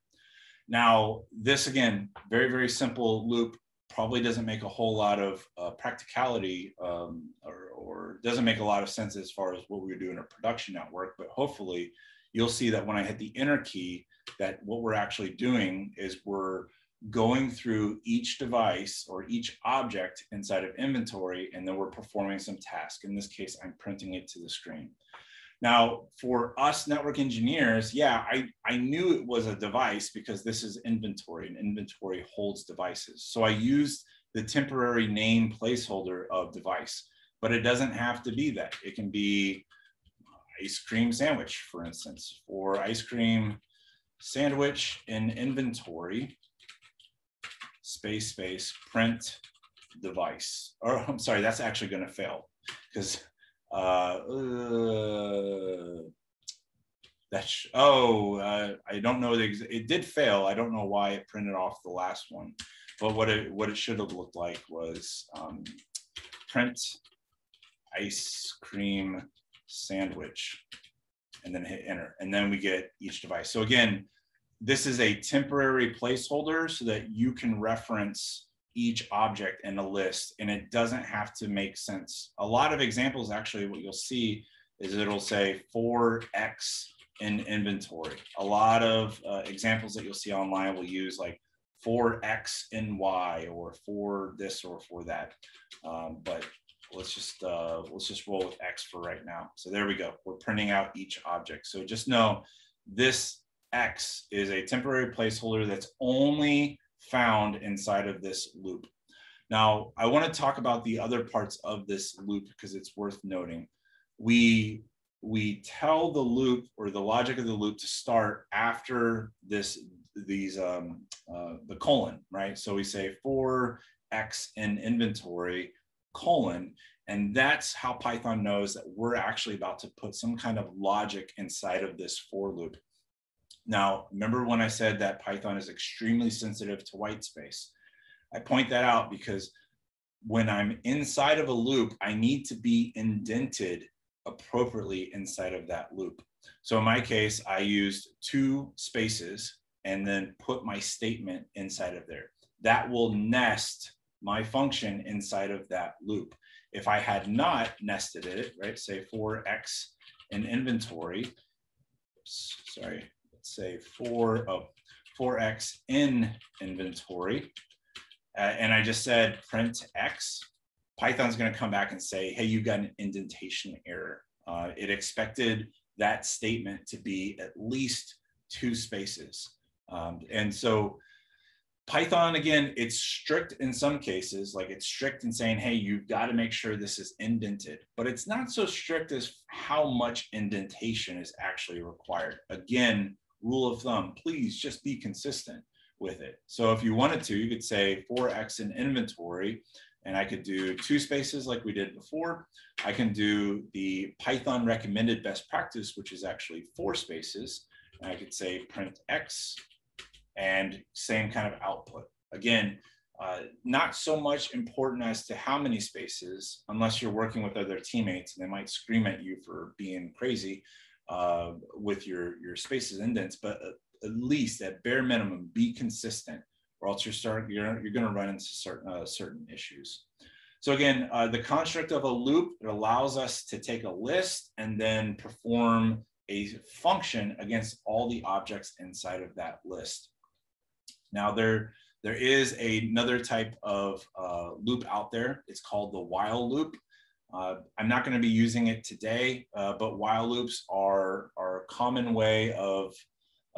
Now, this again, very, very simple loop, probably doesn't make a whole lot of practicality or doesn't make a lot of sense as far as what we would do in a production network, but hopefully you'll see that when I hit the enter key, that what we're actually doing is we're going through each device or each object inside of inventory, and then we're performing some task. In this case, I'm printing it to the screen. Now, for us network engineers, yeah, I knew it was a device because this is inventory, and inventory holds devices. So I used the temporary name placeholder of device, but it doesn't have to be that. It can be ice cream sandwich, for instance, or ice cream sandwich in inventory, space, print device. Or I'm sorry, that's actually going to fail because I don't know, it did fail. I don't know why it printed off the last one, but what it should have looked like was print ice cream sandwich, and then hit enter, and then we get each device. So again, this is a temporary placeholder so that you can reference each object in a list, and it doesn't have to make sense. A lot of examples, actually, what you'll see is it'll say for X in inventory. A lot of examples that you'll see online will use like for X in Y, or for this or for that. But let's just roll with X for right now. So there we go. We're printing out each object. So just know this X is a temporary placeholder that's only found inside of this loop. Now, I want to talk about the other parts of this loop because it's worth noting. We tell the loop, or the logic of the loop, to start after the colon, right? So we say for X in inventory, colon, and that's how Python knows that we're actually about to put some kind of logic inside of this for loop. Now, remember when I said that Python is extremely sensitive to white space? I point that out because when I'm inside of a loop, I need to be indented appropriately inside of that loop. So in my case, I used 2 spaces and then put my statement inside of there. That will nest my function inside of that loop. If I had not nested it, right, say for X in inventory, sorry, let's say for X in inventory, and I just said print X, Python's going to come back and say, hey, you got an indentation error. It expected that statement to be at least 2 spaces. And so Python, again, it's strict in some cases, like it's strict in saying, hey, you've got to make sure this is indented, but it's not so strict as how much indentation is actually required. Again, rule of thumb, please just be consistent with it. So if you wanted to, you could say for X in inventory, and I could do 2 spaces like we did before. I can do the Python recommended best practice, which is actually 4 spaces. And I could say print X, and same kind of output. Again, not so much important as to how many spaces, unless you're working with other teammates and they might scream at you for being crazy with your spaces indents, but at least at bare minimum, be consistent or else you're going to run into certain issues. So again, the construct of a loop, it allows us to take a list and then perform a function against all the objects inside of that list. Now there is another type of loop out there. It's called the while loop. I'm not going to be using it today, but while loops are a common way of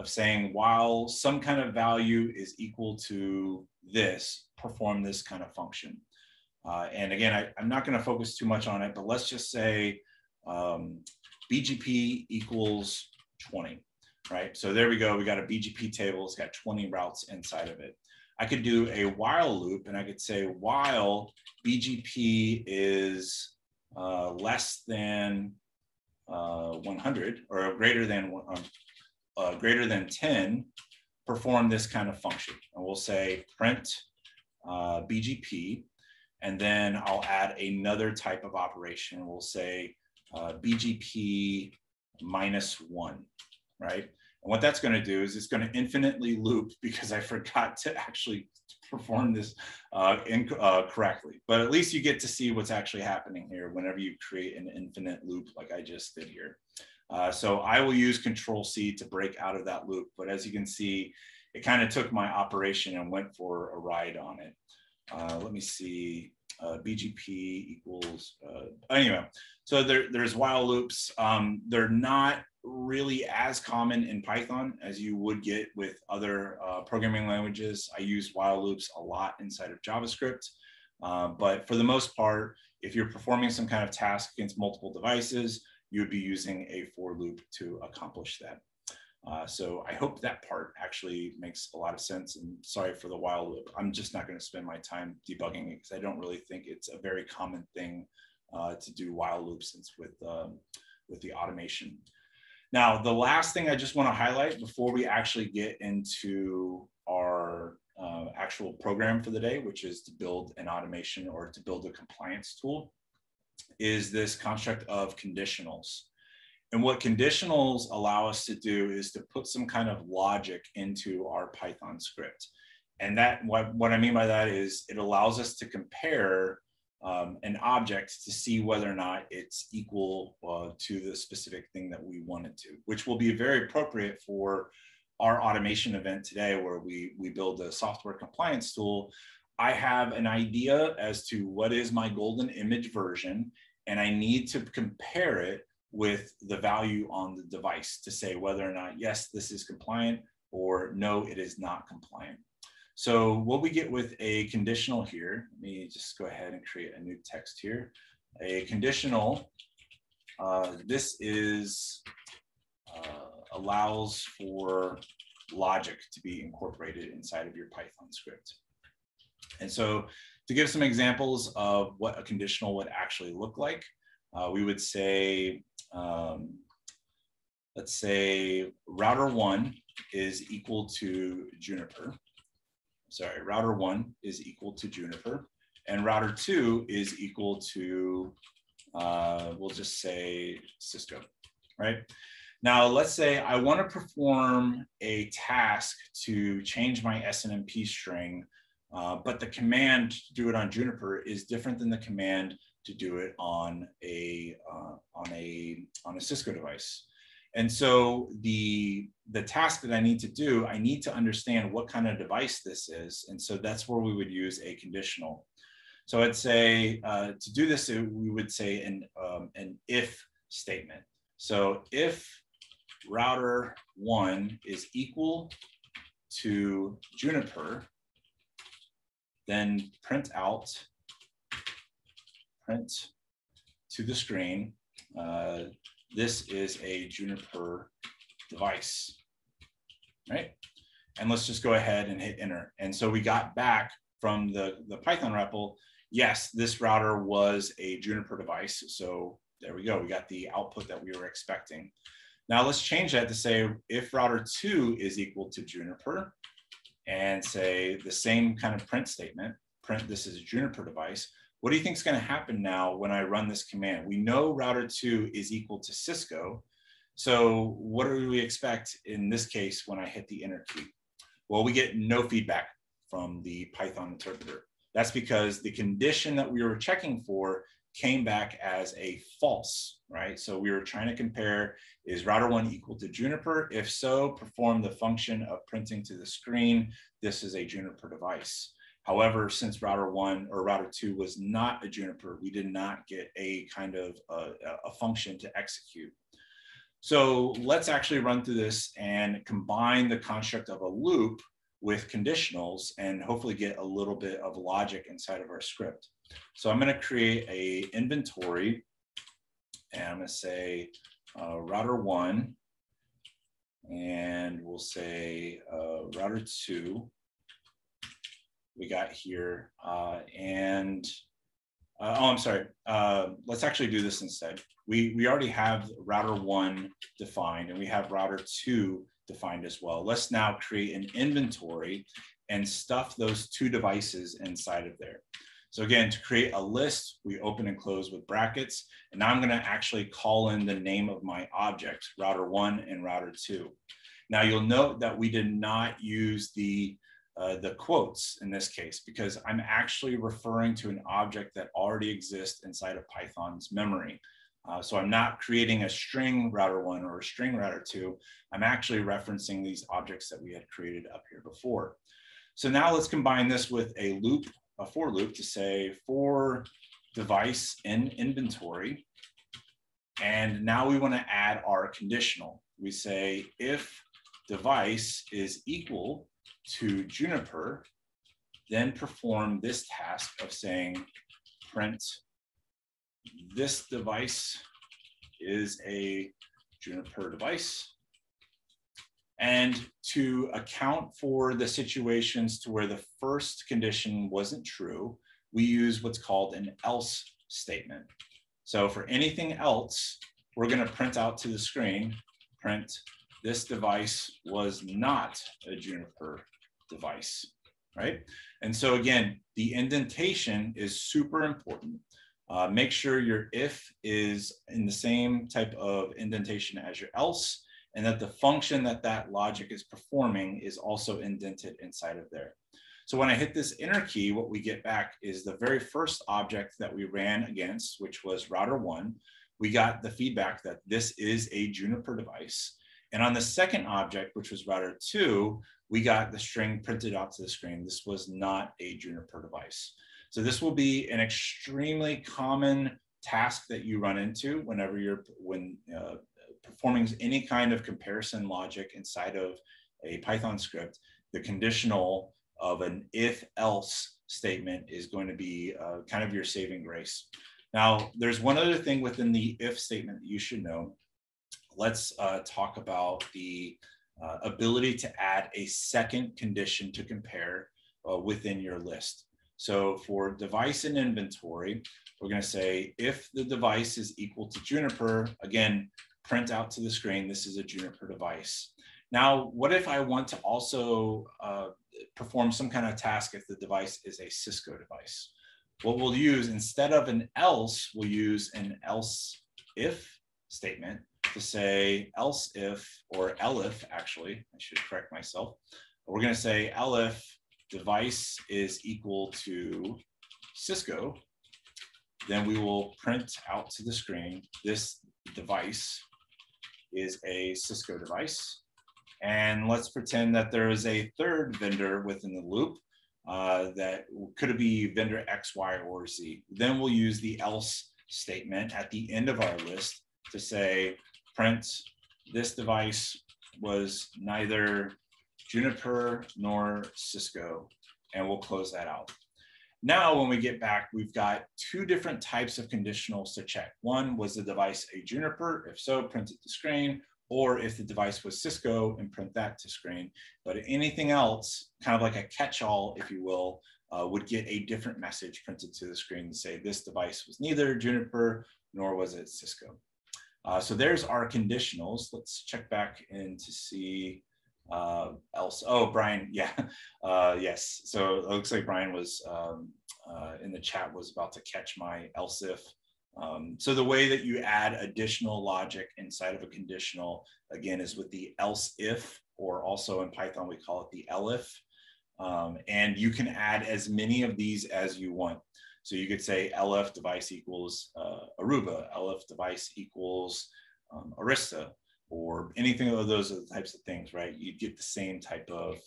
saying while some kind of value is equal to this, perform this kind of function. And again, I'm not going to focus too much on it, but let's just say BGP equals 20, right? So there we go. We got a BGP table. It's got 20 routes inside of it. I could do a while loop, and I could say while BGP is less than 100 or greater than 10, perform this kind of function. And we'll say print BGP, and then I'll add another type of operation. We'll say BGP -1, right? And what that's going to do is it's going to infinitely loop because I forgot to actually perform this correctly. But at least you get to see what's actually happening here whenever you create an infinite loop like I just did here. So I will use Control-C to break out of that loop. But as you can see, it kind of took my operation and went for a ride on it. Let me see, BGP equals, anyway, so there's while loops. They're not really as common in Python as you would get with other programming languages. I use while loops a lot inside of JavaScript. But for the most part, if you're performing some kind of task against multiple devices, you would be using a for loop to accomplish that. So I hope that part actually makes a lot of sense, and sorry for the while loop. I'm just not going to spend my time debugging it because I don't really think it's a very common thing to do while loops with the automation. Now, the last thing I just want to highlight before we actually get into our actual program for the day, which is to build an automation or to build a compliance tool, is this construct of conditionals. And what conditionals allow us to do is to put some kind of logic into our Python script. And that what I mean by that is it allows us to compare an object to see whether or not it's equal to the specific thing that we want it to, which will be very appropriate for our automation event today, where we build a software compliance tool. I have an idea as to what is my golden image version, and I need to compare it with the value on the device to say whether or not, yes, this is compliant, or no, it is not compliant. So what we get with a conditional here, let me just go ahead and create a new text here. A conditional, this is, allows for logic to be incorporated inside of your Python script. And so to give some examples of what a conditional would actually look like, we would say, let's say router 1 is equal to Juniper. Sorry, router 1 is equal to Juniper, and router 2 is equal to, we'll just say Cisco, right? Now, let's say I want to perform a task to change my SNMP string, but the command to do it on Juniper is different than the command to do it on a Cisco device. And so the task that I need to do, I need to understand what kind of device this is. And so that's where we would use a conditional. So I'd say to do this, we would say an if statement. So if router 1 is equal to Juniper, then print to the screen, this is a Juniper device, right? And let's just go ahead and hit enter. And so we got back from the Python REPL, yes, this router was a Juniper device. So there we go, we got the output that we were expecting. Now let's change that to say if router 2 is equal to Juniper, and say the same kind of print statement, print this is a Juniper device. What do you think is going to happen now when I run this command? We know router 2 is equal to Cisco. So what do we expect in this case when I hit the enter key? Well, we get no feedback from the Python interpreter. That's because the condition that we were checking for came back as a false, right? So we were trying to compare, is router 1 equal to Juniper? If so, perform the function of printing to the screen. This is a Juniper device. However, since router 1 or router 2 was not a Juniper, we did not get a kind of a function to execute. So let's actually run through this and combine the construct of a loop with conditionals and hopefully get a little bit of logic inside of our script. So I'm going to create a inventory, and I'm going to say router 1, and we'll say router 2. We got here, oh, I'm sorry. Let's actually do this instead. We already have router 1 defined, and we have router 2 defined as well. Let's now create an inventory and stuff those 2 devices inside of there. So again, to create a list, we open and close with brackets. And now I'm going to actually call in the name of my object, router 1 and router 2. Now you'll note that we did not use the quotes in this case, because I'm actually referring to an object that already exists inside of Python's memory. So I'm not creating a string router 1 or a string router 2. I'm actually referencing these objects that we had created up here before. So now let's combine this with a loop, a for loop, to say for device in inventory. And now we want to add our conditional. We say if device is equal to Juniper, then perform this task of saying print this device is a Juniper device. And to account for the situations to where the first condition wasn't true, we use what's called an else statement. So for anything else, we're going to print out to the screen, print this device was not a Juniper device, right? And so again, the indentation is super important. Make sure your if is in the same type of indentation as your else, and that the function that that logic is performing is also indented inside of there. So when I hit this enter key, what we get back is the very first object that we ran against, which was router 1. We got the feedback that this is a Juniper device. And on the second object, which was router 2, we got the string printed out to the screen. This was not a Juniper device. So this will be an extremely common task that you run into whenever you're performing any kind of comparison logic inside of a Python script. The conditional of an if-else statement is going to be kind of your saving grace. Now, there's one other thing within the if statement that you should know. Let's talk about the ability to add a second condition to compare within your list. So for device and inventory, we're going to say if the device is equal to Juniper, again, print out to the screen, this is a Juniper device. Now, what if I want to also perform some kind of task if the device is a Cisco device? What we'll use, instead of an else, we'll use an else if statement to say else if, or elif actually, I should correct myself. We're going to say elif device is equal to Cisco, then we will print out to the screen, this device is a Cisco device. And let's pretend that there is a third vendor within the loop that could be vendor X, Y, or Z. Then we'll use the else statement at the end of our list to say print this device was neither Juniper nor Cisco, and we'll close that out. Now, when we get back, we've got 2 different types of conditionals to check. One, was the device a Juniper? If so, print it to screen, or if the device was Cisco, and print that to screen. But anything else, kind of like a catch-all, if you will, would get a different message printed to the screen to say this device was neither Juniper nor was it Cisco. So there's our conditionals. Let's check back in to see else. Oh, Brian, yeah, yes. So it looks like Brian was in the chat was about to catch my else if. So the way that you add additional logic inside of a conditional, again, is with the else if, or also in Python, we call it the elif. And you can add as many of these as you want. So you could say LF device equals Aruba, LF device equals Arista, or anything of those are the types of things, right? You get the same type of,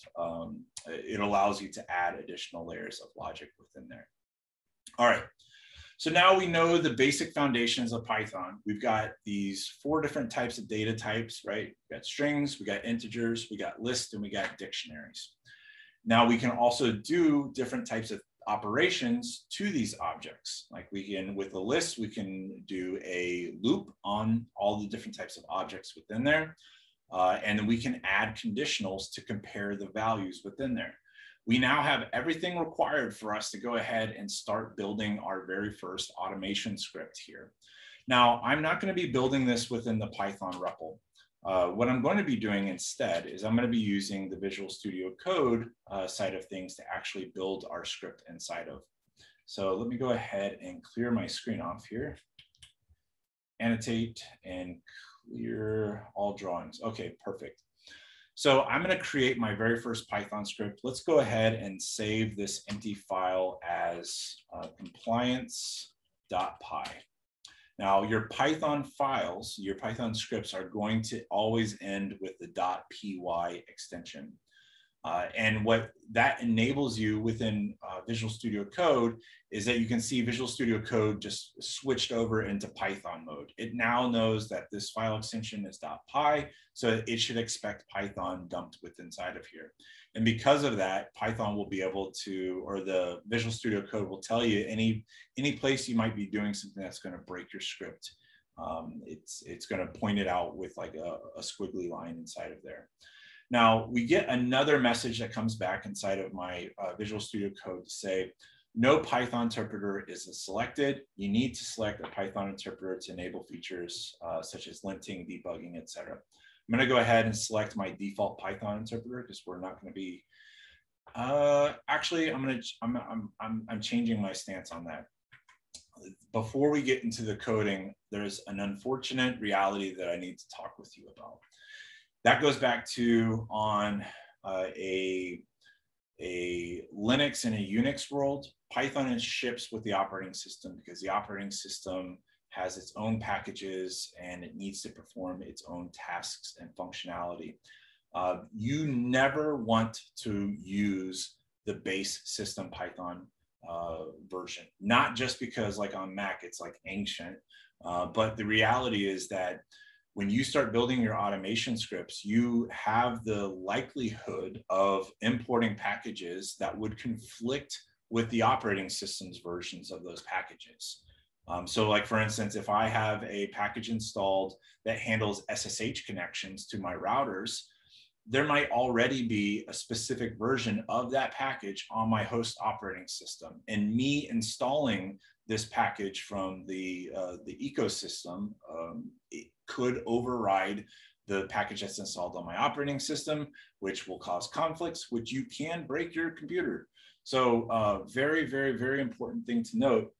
it allows you to add additional layers of logic within there. All right, so now we know the basic foundations of Python. We've got these 4 different types of data types, right? We got strings, we got integers, we got lists, and we got dictionaries. Now we can also do different types of operations to these objects. Like we can, with a list, we can do a loop on all the different types of objects within there. And then we can add conditionals to compare the values within there. We now have everything required for us to go ahead and start building our very first automation script here. Now, I'm not going to be building this within the Python REPL. What I'm going to be doing instead is I'm going to be using the Visual Studio Code side of things to actually build our script inside of. So let me go ahead and clear my screen off here. Annotate and clear all drawings. Okay, perfect. So I'm going to create my very first Python script. Let's go ahead and save this empty file as compliance.py. Now, your Python files, your Python scripts are going to always end with the .py extension. And what that enables you within Visual Studio Code is that you can see Visual Studio Code just switched over into Python mode. It now knows that this file extension is .py, so it should expect Python dumped within inside of here. And because of that, Python will be able to, or the Visual Studio Code will tell you any place you might be doing something that's going to break your script. It's going to point it out with like a squiggly line inside of there. Now, we get another message that comes back inside of my Visual Studio Code to say, no Python interpreter is selected. You need to select a Python interpreter to enable features such as linting, debugging, etc. I'm going to go ahead and select my default Python interpreter because we're not going to be. Actually, I'm changing my stance on that. Before we get into the coding, there's an unfortunate reality that I need to talk with you about. That goes back to on a Linux and a Unix world, Python ships with the operating system because the operating system has its own packages and it needs to perform its own tasks and functionality. You never want to use the base system Python version, not just because like on Mac, it's like ancient, but the reality is that when you start building your automation scripts, you have the likelihood of importing packages that would conflict with the operating system's versions of those packages. So like, for instance, if I have a package installed that handles SSH connections to my routers, there might already be a specific version of that package on my host operating system. And me installing this package from the ecosystem, it could override the package that's installed on my operating system, which will cause conflicts, which you can break your computer. So very, very, very important thing to note,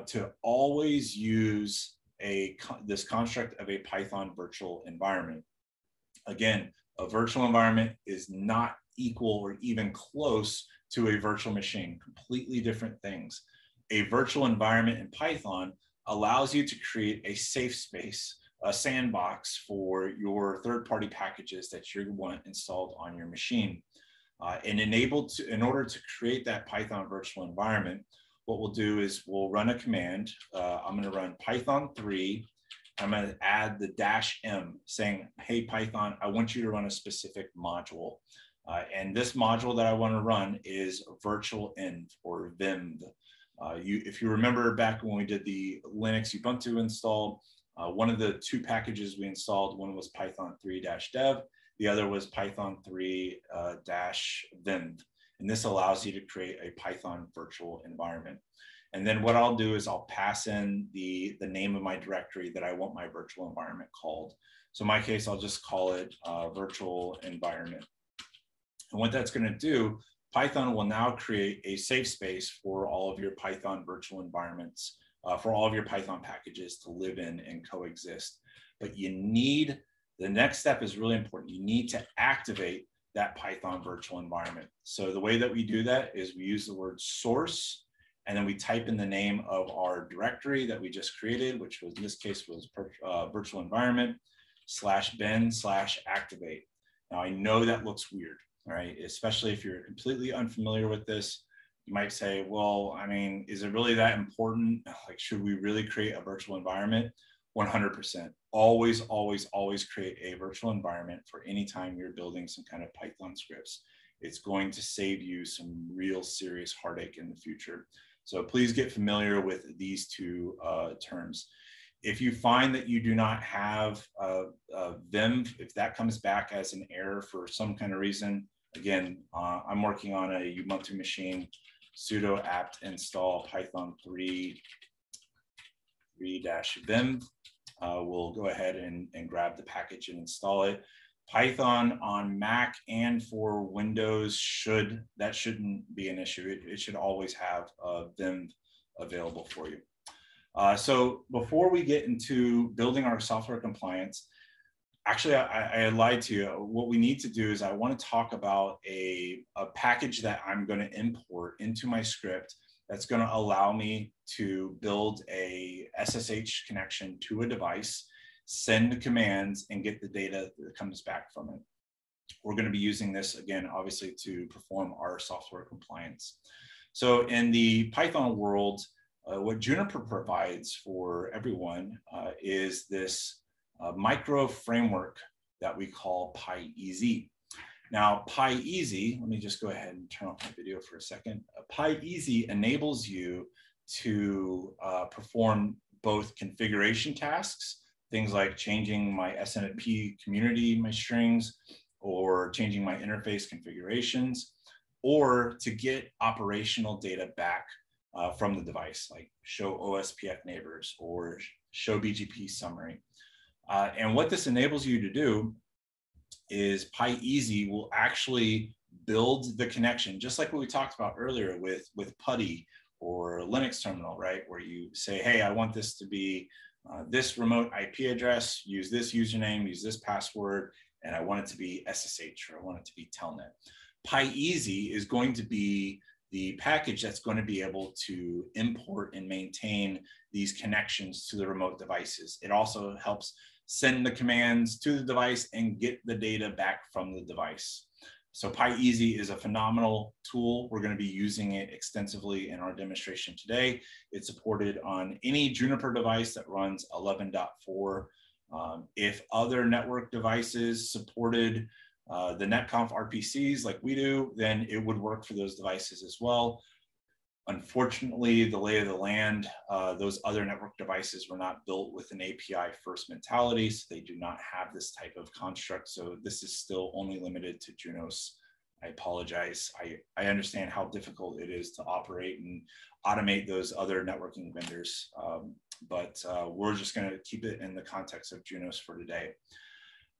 to always use this construct of a Python virtual environment. Again, a virtual environment is not equal or even close to a virtual machine, completely different things. A virtual environment in Python allows you to create a safe space, a sandbox for your third-party packages that you want installed on your machine. And in order to create that Python virtual environment, what we'll do is we'll run a command. I'm going to run Python 3. I'm going to add the -m saying, hey, Python, I want you to run a specific module. And this module that I want to run is virtual env or vimv. If you remember back when we did the Linux Ubuntu install, one of the 2 packages we installed, one was Python 3-dev, the other was Python 3-vimv. And this allows you to create a Python virtual environment. And then what I'll do is I'll pass in the name of my directory that I want my virtual environment called. So in my case, I'll just call it virtual environment. And what that's going to do, Python will now create a safe space for all of your Python virtual environments, for all of your Python packages to live in and coexist. But you need, the next step is really important. You need to activate that Python virtual environment. So the way that we do that is we use the word source, and then we type in the name of our directory that we just created, which was in this case was virtual environment /bin/activate. Now I know that looks weird, right? Especially if you're completely unfamiliar with this. You might say, well, I mean, is it really that important? Like, should we really create a virtual environment? 100%. Always, always, always create a virtual environment for any time you're building some kind of Python scripts. It's going to save you some real serious heartache in the future. So please get familiar with these two terms. If you find that you do not have Vim, if that comes back as an error for some kind of reason, again, I'm working on a Ubuntu machine, sudo apt install Python 3-vim. We'll go ahead and grab the package and install it. Python on Mac and for Windows shouldn't be an issue. It should always have Vim available for you. So before we get into building our software compliance, actually, I lied to you. What we need to do is I want to talk about a package that I'm going to import into my script that's going to allow me to build a SSH connection to a device, send commands, and get the data that comes back from it. We're going to be using this, again, obviously, to perform our software compliance. So in the Python world, what Juniper provides for everyone is this micro framework that we call PyEasy. Now, PyEasy, let me just go ahead and turn off my video for a second. PyEasy enables you to perform both configuration tasks, things like changing my SNMP community, my strings, or changing my interface configurations, or to get operational data back from the device, like show OSPF neighbors or show BGP summary. And what this enables you to do is PyEasy will actually build the connection, just like what we talked about earlier with PuTTY or Linux terminal, right? Where you say, hey, I want this to be this remote IP address, use this username, use this password, and I want it to be SSH or I want it to be Telnet. PyEasy is going to be the package that's going to be able to import and maintain these connections to the remote devices. It also helps send the commands to the device and get the data back from the device. So PyEasy is a phenomenal tool. We're going to be using it extensively in our demonstration today. It's supported on any Juniper device that runs 11.4. If other network devices supported the netconf RPCs like we do, then it would work for those devices as well. Unfortunately, the lay of the land, those other network devices were not built with an API first mentality, so they do not have this type of construct. So this is still only limited to Junos. I apologize. I understand how difficult it is to operate and automate those other networking vendors, but we're just going to keep it in the context of Junos for today.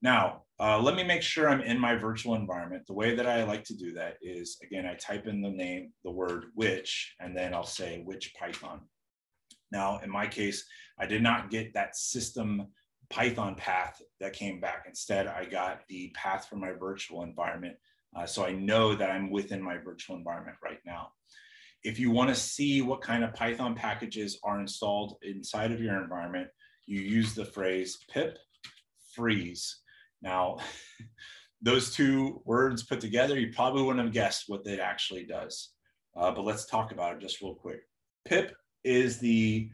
Now, let me make sure I'm in my virtual environment. The way that I like to do that is, again, I type in the name, the word which, and then I'll say which Python. Now, in my case, I did not get that system Python path that came back. Instead, I got the path for my virtual environment. So I know that I'm within my virtual environment right now. If you want to see what kind of Python packages are installed inside of your environment, you use the phrase pip freeze. Now, those two words put together, you probably wouldn't have guessed what it actually does. But let's talk about it just real quick. Pip is the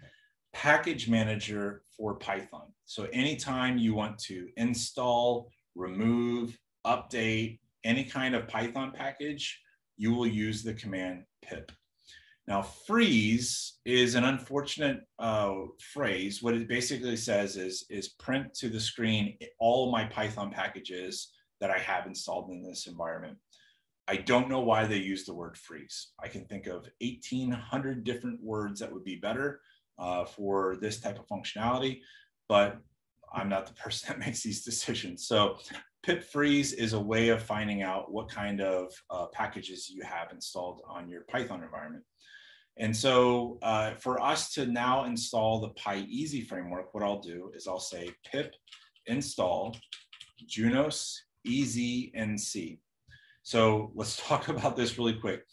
package manager for Python. So anytime you want to install, remove, update any kind of Python package, you will use the command pip. Now, freeze is an unfortunate phrase. What it basically says is print to the screen all my Python packages that I have installed in this environment. I don't know why they use the word freeze. I can think of 1,800 different words that would be better for this type of functionality, but I'm not the person that makes these decisions. So pip freeze is a way of finding out what kind of packages you have installed on your Python environment. And so for us to now install the PyEasy framework, what I'll do is I'll say pip install Junos EZNC. So let's talk about this really quick.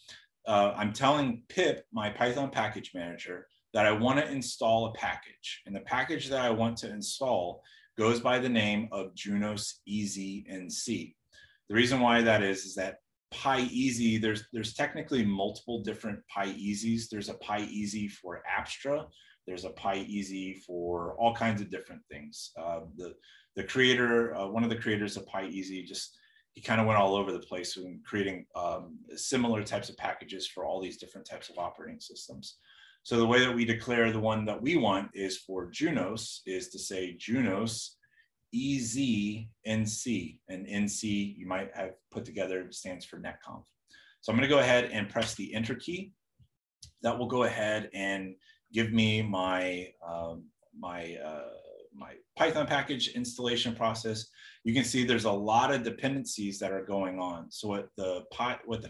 I'm telling Pip, my Python package manager, that I want to install a package. And the package that I want to install goes by the name of Junos EZNC. The reason why that is that PyEZ, there's technically multiple different PyEZs. There's a PyEZ for Abstra. There's a PyEZ for all kinds of different things. The creator, one of the creators of PyEZ, he kind of went all over the place in creating similar types of packages for all these different types of operating systems. So the way that we declare the one that we want is for Junos, is to say Junos EZNC, and NC you might have put together stands for netconf. So I'm going to go ahead and press the enter key. That will go ahead and give me my my Python package installation process. You can see there's a lot of dependencies that are going on. So what the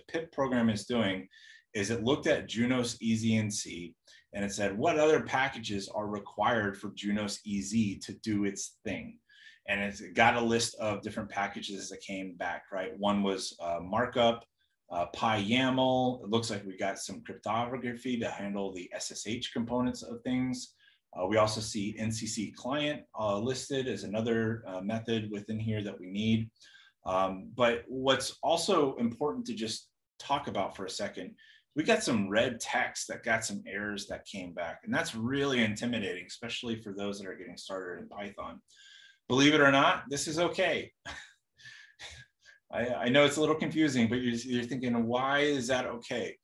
pip program is doing is it looked at Junos EZNC and it said, what other packages are required for Junos EZ to do its thing? And it's got a list of different packages that came back, right? One was markup, PyYAML. It looks like we got some cryptography to handle the SSH components of things. We also see NCC client listed as another method within here that we need. But what's also important to just talk about for a second, we got some red text that got some errors that came back. And that's really intimidating, especially for those that are getting started in Python. Believe it or not, this is okay. I know it's a little confusing, but you're thinking, why is that okay?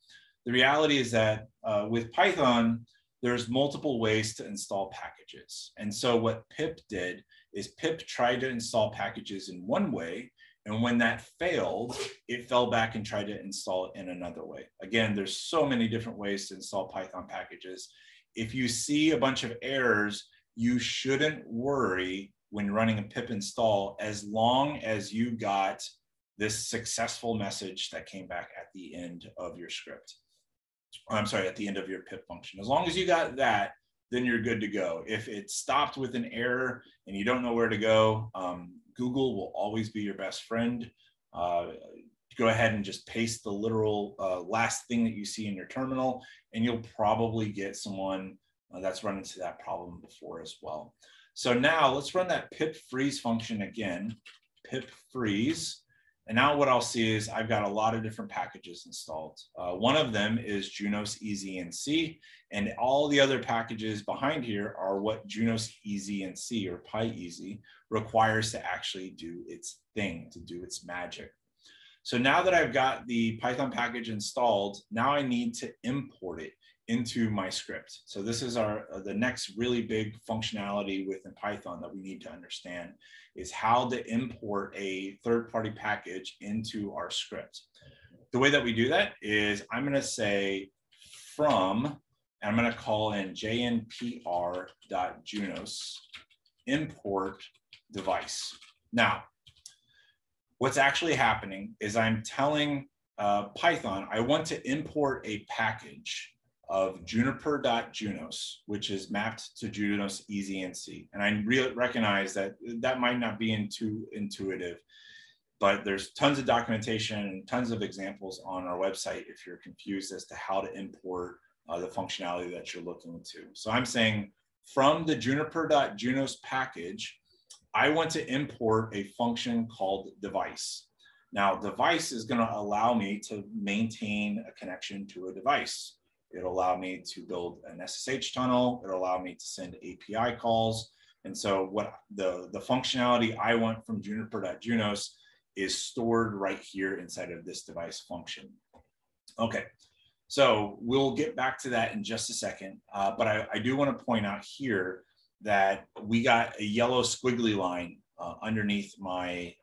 The reality is that with Python, there's multiple ways to install packages. And so what Pip did is Pip tried to install packages in one way, and when that failed, it fell back and tried to install it in another way. Again, there's so many different ways to install Python packages. If you see a bunch of errors, you shouldn't worry when running a pip install, as long as you got this successful message that came back at the end of your script. I'm sorry, at the end of your pip function. As long as you got that, then you're good to go. If it stopped with an error and you don't know where to go, Google will always be your best friend. Go ahead and just paste the literal last thing that you see in your terminal, and you'll probably get someone that's run into that problem before as well. So now let's run that pip freeze function again, pip freeze. And now what I'll see is I've got a lot of different packages installed. One of them is Junos EZNC, and all the other packages behind here are what Junos EZNC or PyEZ requires to actually do its thing, to do its magic. So now that I've got the Python package installed, now I need to import it into my script. So this is the next really big functionality within Python that we need to understand, is how to import a third-party package into our script. The way that we do that is I'm going to say from, and I'm going to call in jnpr.junos import device. Now, what's actually happening is I'm telling Python I want to import a package of juniper.junos, which is mapped to Junos EZNC. And I recognize that that might not be too intuitive, but there's tons of documentation and tons of examples on our website if you're confused as to how to import the functionality that you're looking to. So I'm saying from the juniper.junos package, I want to import a function called device. Now, device is going to allow me to maintain a connection to a device. It'll allow me to build an SSH tunnel. It'll allow me to send API calls. And so what the functionality I want from juniper.junos is stored right here inside of this device function. Okay, so we'll get back to that in just a second. But I do want to point out here that we got a yellow squiggly line underneath my,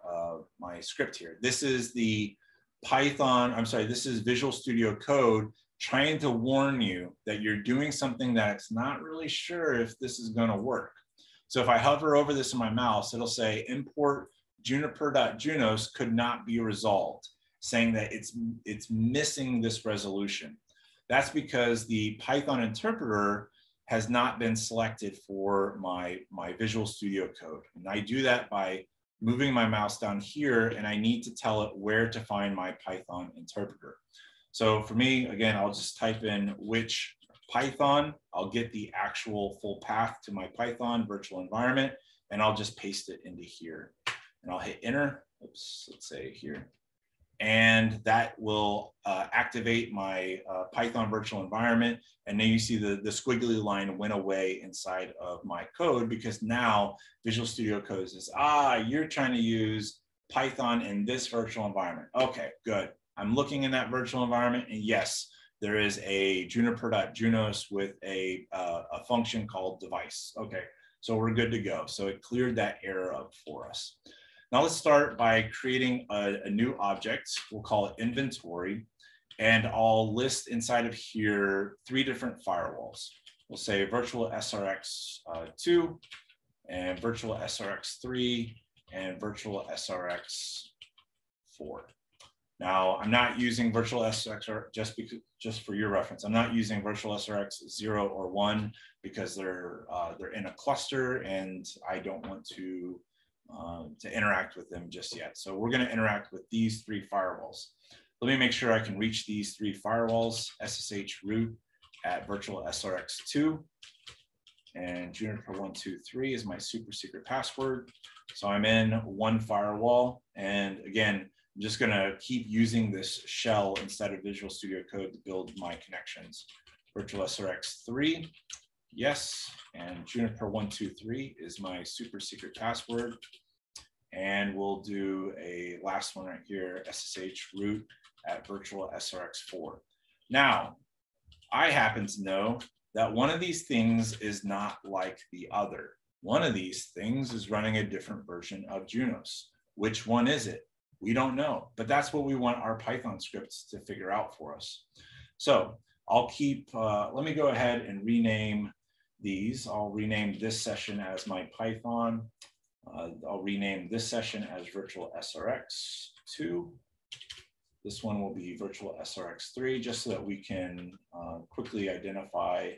my script here. This is the this is Visual Studio Code trying to warn you that you're doing something that's not really sure if this is going to work. So if I hover over this in my mouse, it'll say import juniper.junos could not be resolved, saying that it's missing this resolution. That's because the Python interpreter has not been selected for my Visual Studio Code. And I do that by moving my mouse down here, and I need to tell it where to find my Python interpreter. So for me, again, I'll just type in which Python, I'll get the actual full path to my Python virtual environment, and I'll just paste it into here. And I'll hit enter, oops, let's say here. And that will activate my Python virtual environment. And then you see the squiggly line went away inside of my code, because now Visual Studio Code says, you're trying to use Python in this virtual environment. Okay, good. I'm looking in that virtual environment, and yes, there is a Juniper.Junos with a function called device. Okay, so we're good to go. So it cleared that error up for us. Now let's start by creating a new object. We'll call it inventory, and I'll list inside of here 3 different firewalls. We'll say virtual SRX2 and virtual SRX3 and virtual SRX4. Now, I'm not using virtual SRX, just for your reference, I'm not using virtual SRX 0 or 1 because they're in a cluster, and I don't want to interact with them just yet. So we're going to interact with these 3 firewalls. Let me make sure I can reach these 3 firewalls. SSH root at virtual SRX2, and Juniper123 is my super secret password. So I'm in one firewall, and again, I'm just going to keep using this shell instead of Visual Studio Code to build my connections. Virtual SRX3, yes, and Juniper123 is my super secret password. And we'll do a last one right here, SSH root at virtual SRX4. Now, I happen to know that one of these things is not like the other. One of these things is running a different version of Junos. Which one is it? We don't know, but that's what we want our Python scripts to figure out for us. So I'll keep, let me go ahead and rename these. I'll rename this session as my Python. I'll rename this session as virtual SRX2. This one will be virtual SRX3, just so that we can quickly identify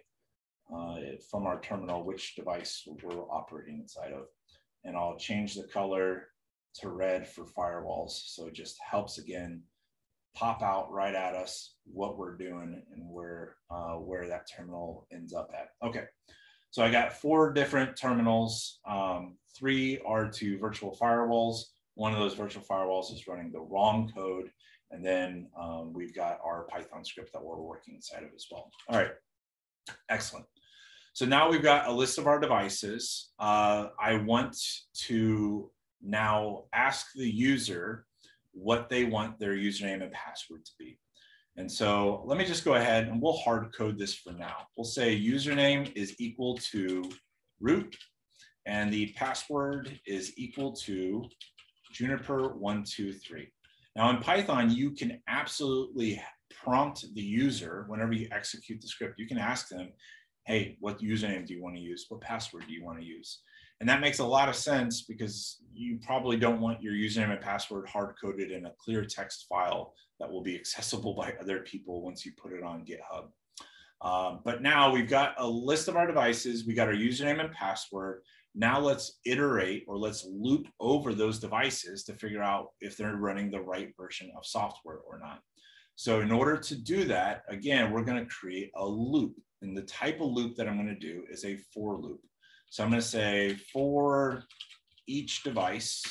from our terminal which device we're operating inside of. And I'll change the color to red for firewalls, so it just helps again pop out right at us what we're doing and where that terminal ends up at. Okay, so I got 4 different terminals. 3 are to virtual firewalls. One of those virtual firewalls is running the wrong code, and then we've got our Python script that we're working inside of as well. All right, excellent. So now we've got a list of our devices. I want to now ask the user what they want their username and password to be. And so let me just go ahead and we'll hard code this for now. We'll say username is equal to root, and the password is equal to Juniper123. Now in Python, you can absolutely prompt the user whenever you execute the script. You can ask them, hey, what username do you want to use? What password do you want to use? And that makes a lot of sense because you probably don't want your username and password hard-coded in a clear text file that will be accessible by other people once you put it on GitHub. But now we've got a list of our devices. We got our username and password. Now let's iterate, or let's loop over those devices to figure out if they're running the right version of software or not. So in order to do that, again, we're going to create a loop. And the type of loop that I'm going to do is a for loop. So I'm going to say for each device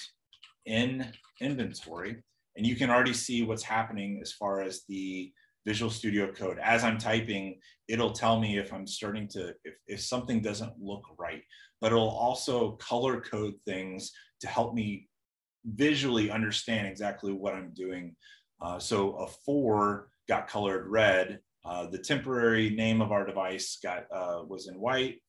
in inventory, and you can already see what's happening as far as the Visual Studio Code. As I'm typing, it'll tell me if I'm starting to, if something doesn't look right, but it'll also color code things to help me visually understand exactly what I'm doing. So a for got colored red. The temporary name of our device was in white.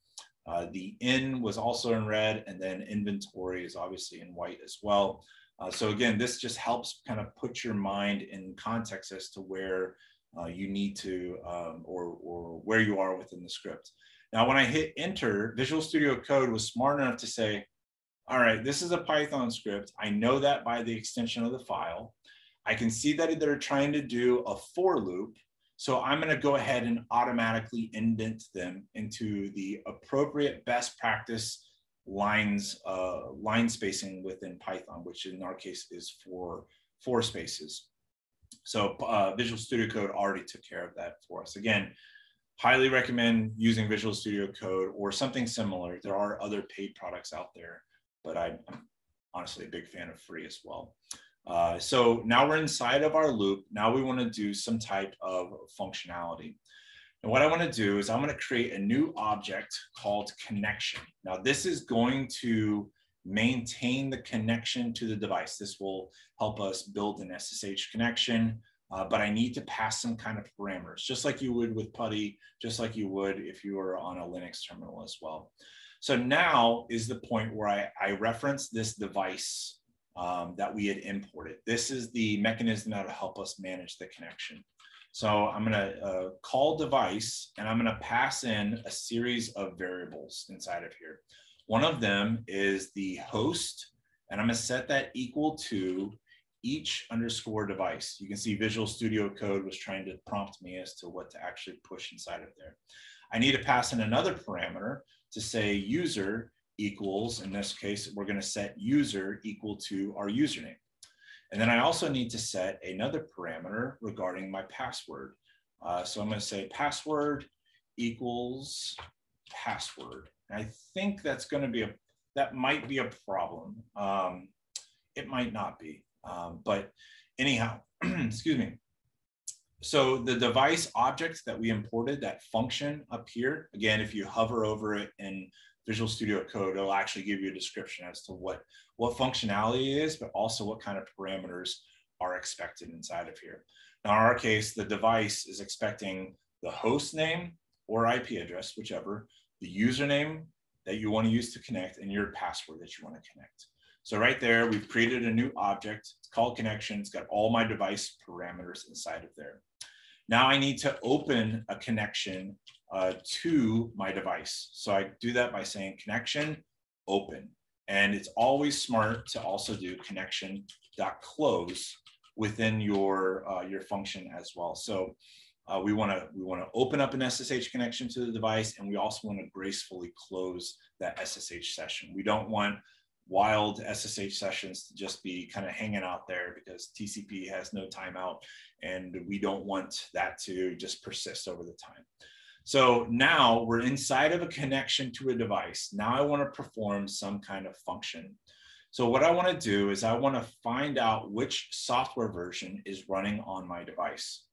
The in was also in red, and then inventory is obviously in white as well. So again, this just helps kind of put your mind in context as to where you need to, or where you are within the script. Now, when I hit enter, Visual Studio Code was smart enough to say, all right, this is a Python script. I know that by the extension of the file. I can see that they're trying to do a for loop. So I'm going to go ahead and automatically indent them into the appropriate best practice line spacing within Python, which in our case is 4 spaces. So Visual Studio Code already took care of that for us. Again, highly recommend using Visual Studio Code or something similar. There are other paid products out there, but I'm honestly a big fan of free as well. So now we're inside of our loop. Now we want to do some type of functionality. And what I want to do is I'm going to create a new object called connection. Now this is going to maintain the connection to the device. This will help us build an SSH connection, but I need to pass some kind of parameters, just like you would with PuTTY, just like you would if you were on a Linux terminal as well. So now is the point where I reference this device that we had imported. This is the mechanism that will help us manage the connection. So I'm going to call device, and I'm going to pass in a series of variables inside of here. One of them is the host, and I'm going to set that equal to each underscore device. You can see Visual Studio Code was trying to prompt me as to what to actually push inside of there. I need to pass in another parameter to say user equals, in this case, we're going to set user equal to our username. And then I also need to set another parameter regarding my password. So I'm going to say password equals password. And I think that's going to be that might be a problem. It might not be, but anyhow, excuse me. So the device object that we imported, that function up here, again, if you hover over it in Visual Studio Code, it'll actually give you a description as to what functionality it is, but also what kind of parameters are expected inside of here. Now, in our case, the device is expecting the host name or IP address, whichever, the username that you want to use to connect, and your password that you want to connect. So right there, we've created a new object. It's called connection. It's got all my device parameters inside of there. Now I need to open a connection to my device. So I do that by saying connection open. And it's always smart to also do connection.close within your function as well. So we want to open up an SSH connection to the device, and we also want to gracefully close that SSH session. We don't want wild SSH sessions to just be kind of hanging out there, because TCP has no timeout, and we don't want that to just persist over the time. So now we're inside of a connection to a device. Now I want to perform some kind of function. So what I want to do is I want to find out which software version is running on my device.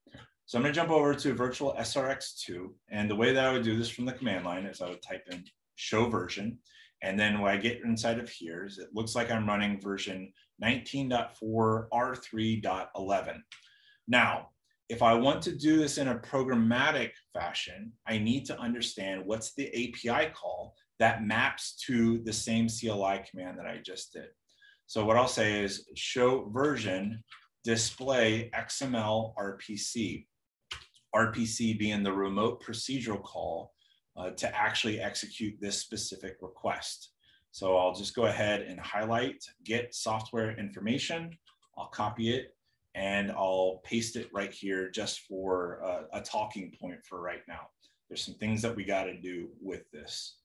So I'm going to jump over to virtual SRX2. And the way that I would do this from the command line is I would type in show version. And then when I get inside of here, is it looks like I'm running version 19.4 R3.11. Now, if I want to do this in a programmatic fashion, I need to understand what's the API call that maps to the same CLI command that I just did. So what I'll say is show version display XML RPC. RPC being the remote procedural call to actually execute this specific request. So I'll just go ahead and highlight get software information. I'll copy it and I'll paste it right here just for a talking point for right now. There's some things that we got to do with this.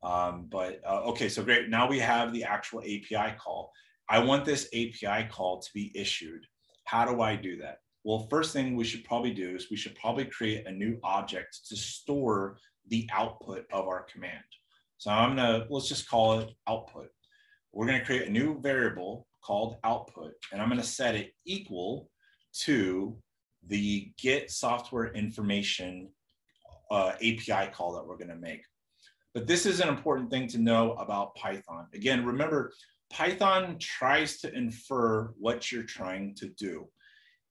Okay, so great. Now we have the actual API call. I want this API call to be issued. How do I do that? Well, first thing we should probably do is we should probably create a new object to store the output of our command. So let's just call it output. We're going to create a new variable called output, and I'm going to set it equal to the get software information API call that we're going to make. But this is an important thing to know about Python. Again, remember, Python tries to infer what you're trying to do.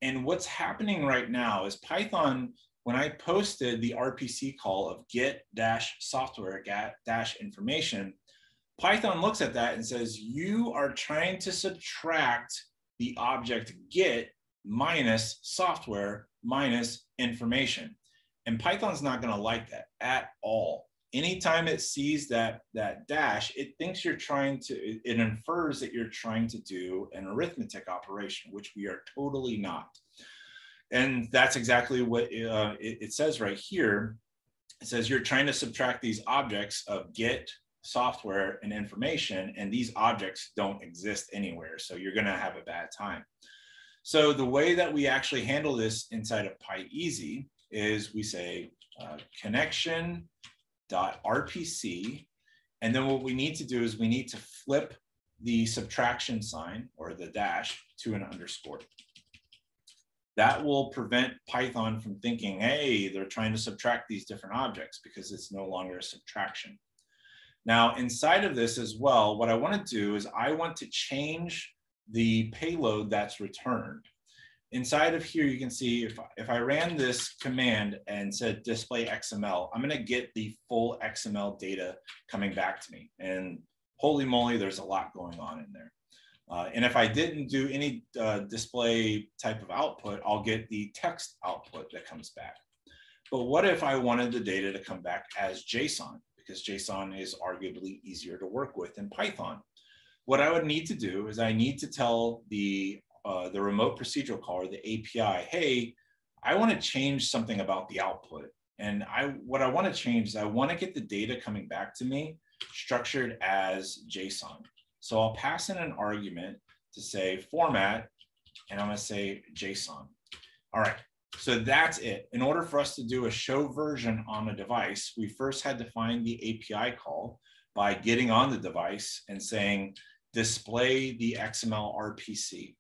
And what's happening right now is Python, when I posted the RPC call of get-software-information, Python looks at that and says, you are trying to subtract the object get minus software minus information. And Python's not going to like that at all. Anytime it sees that dash, it thinks you're trying to, it infers that you're trying to do an arithmetic operation, which we are totally not. And that's exactly what it says right here. It says you're trying to subtract these objects of get software and information, and these objects don't exist anywhere. So you're going to have a bad time. So the way that we actually handle this inside of PyEasy is we say connection.rpc, and then what we need to do is we need to flip the subtraction sign or the dash to an underscore. That will prevent Python from thinking, hey, they're trying to subtract these different objects, because it's no longer a subtraction. Now, inside of this as well, what I want to do is I want to change the payload that's returned. Inside of here, you can see if I ran this command and said display XML, I'm going to get the full XML data coming back to me. And holy moly, there's a lot going on in there. And if I didn't do any display type of output, I'll get the text output that comes back. But what if I wanted the data to come back as JSON? Because JSON is arguably easier to work with in Python. What I would need to do is I need to tell the remote procedural caller, the API, hey, I want to change something about the output. And what I want to change is I want to get the data coming back to me structured as JSON. So I'll pass in an argument to say format, and I'm going to say JSON. All right, so that's it. In order for us to do a show version on a device, we first had to find the API call by getting on the device and saying, display the XML RPC.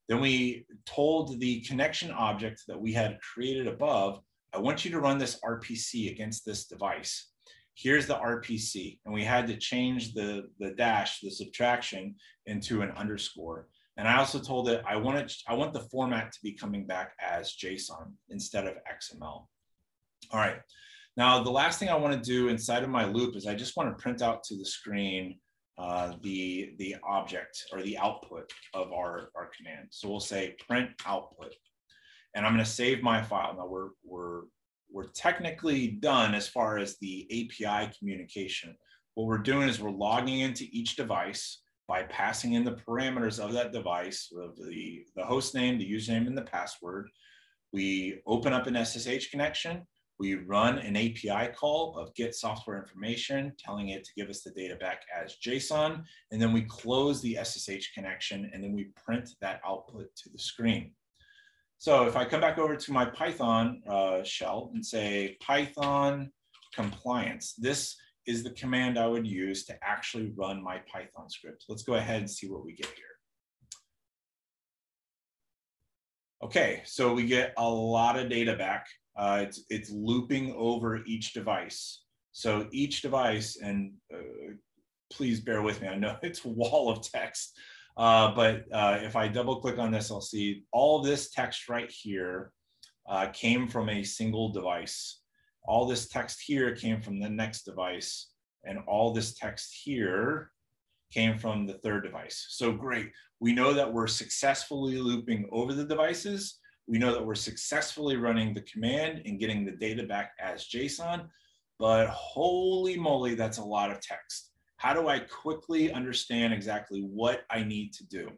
Then we told the connection object that we had created above, I want you to run this RPC against this device. Here's the RPC. And we had to change the dash, the subtraction, into an underscore. And I also told it, I want the format to be coming back as JSON instead of XML. All right. Now, the last thing I want to do inside of my loop is I just want to print out to the screen the object or the output of our command. So we'll say print output, and I'm going to save my file. Now we're technically done as far as the API communication. What we're doing is we're logging into each device by passing in the parameters of that device, of the host name, the username, and the password. We open up an SSH connection. We run an API call of get software information, telling it to give us the data back as JSON, and then we close the SSH connection, and then we print that output to the screen. So if I come back over to my Python shell and say Python compliance, this is the command I would use to actually run my Python script. Let's go ahead and see what we get here. Okay, so we get a lot of data back. It's looping over each device. So each device, and please bear with me, I know it's a wall of text, but if I double click on this, I'll see all this text right here came from a single device. All this text here came from the next device, and all this text here came from the third device. So great, we know that we're successfully looping over the devices. We know that we're successfully running the command and getting the data back as JSON, but holy moly, that's a lot of text. How do I quickly understand exactly what I need to do?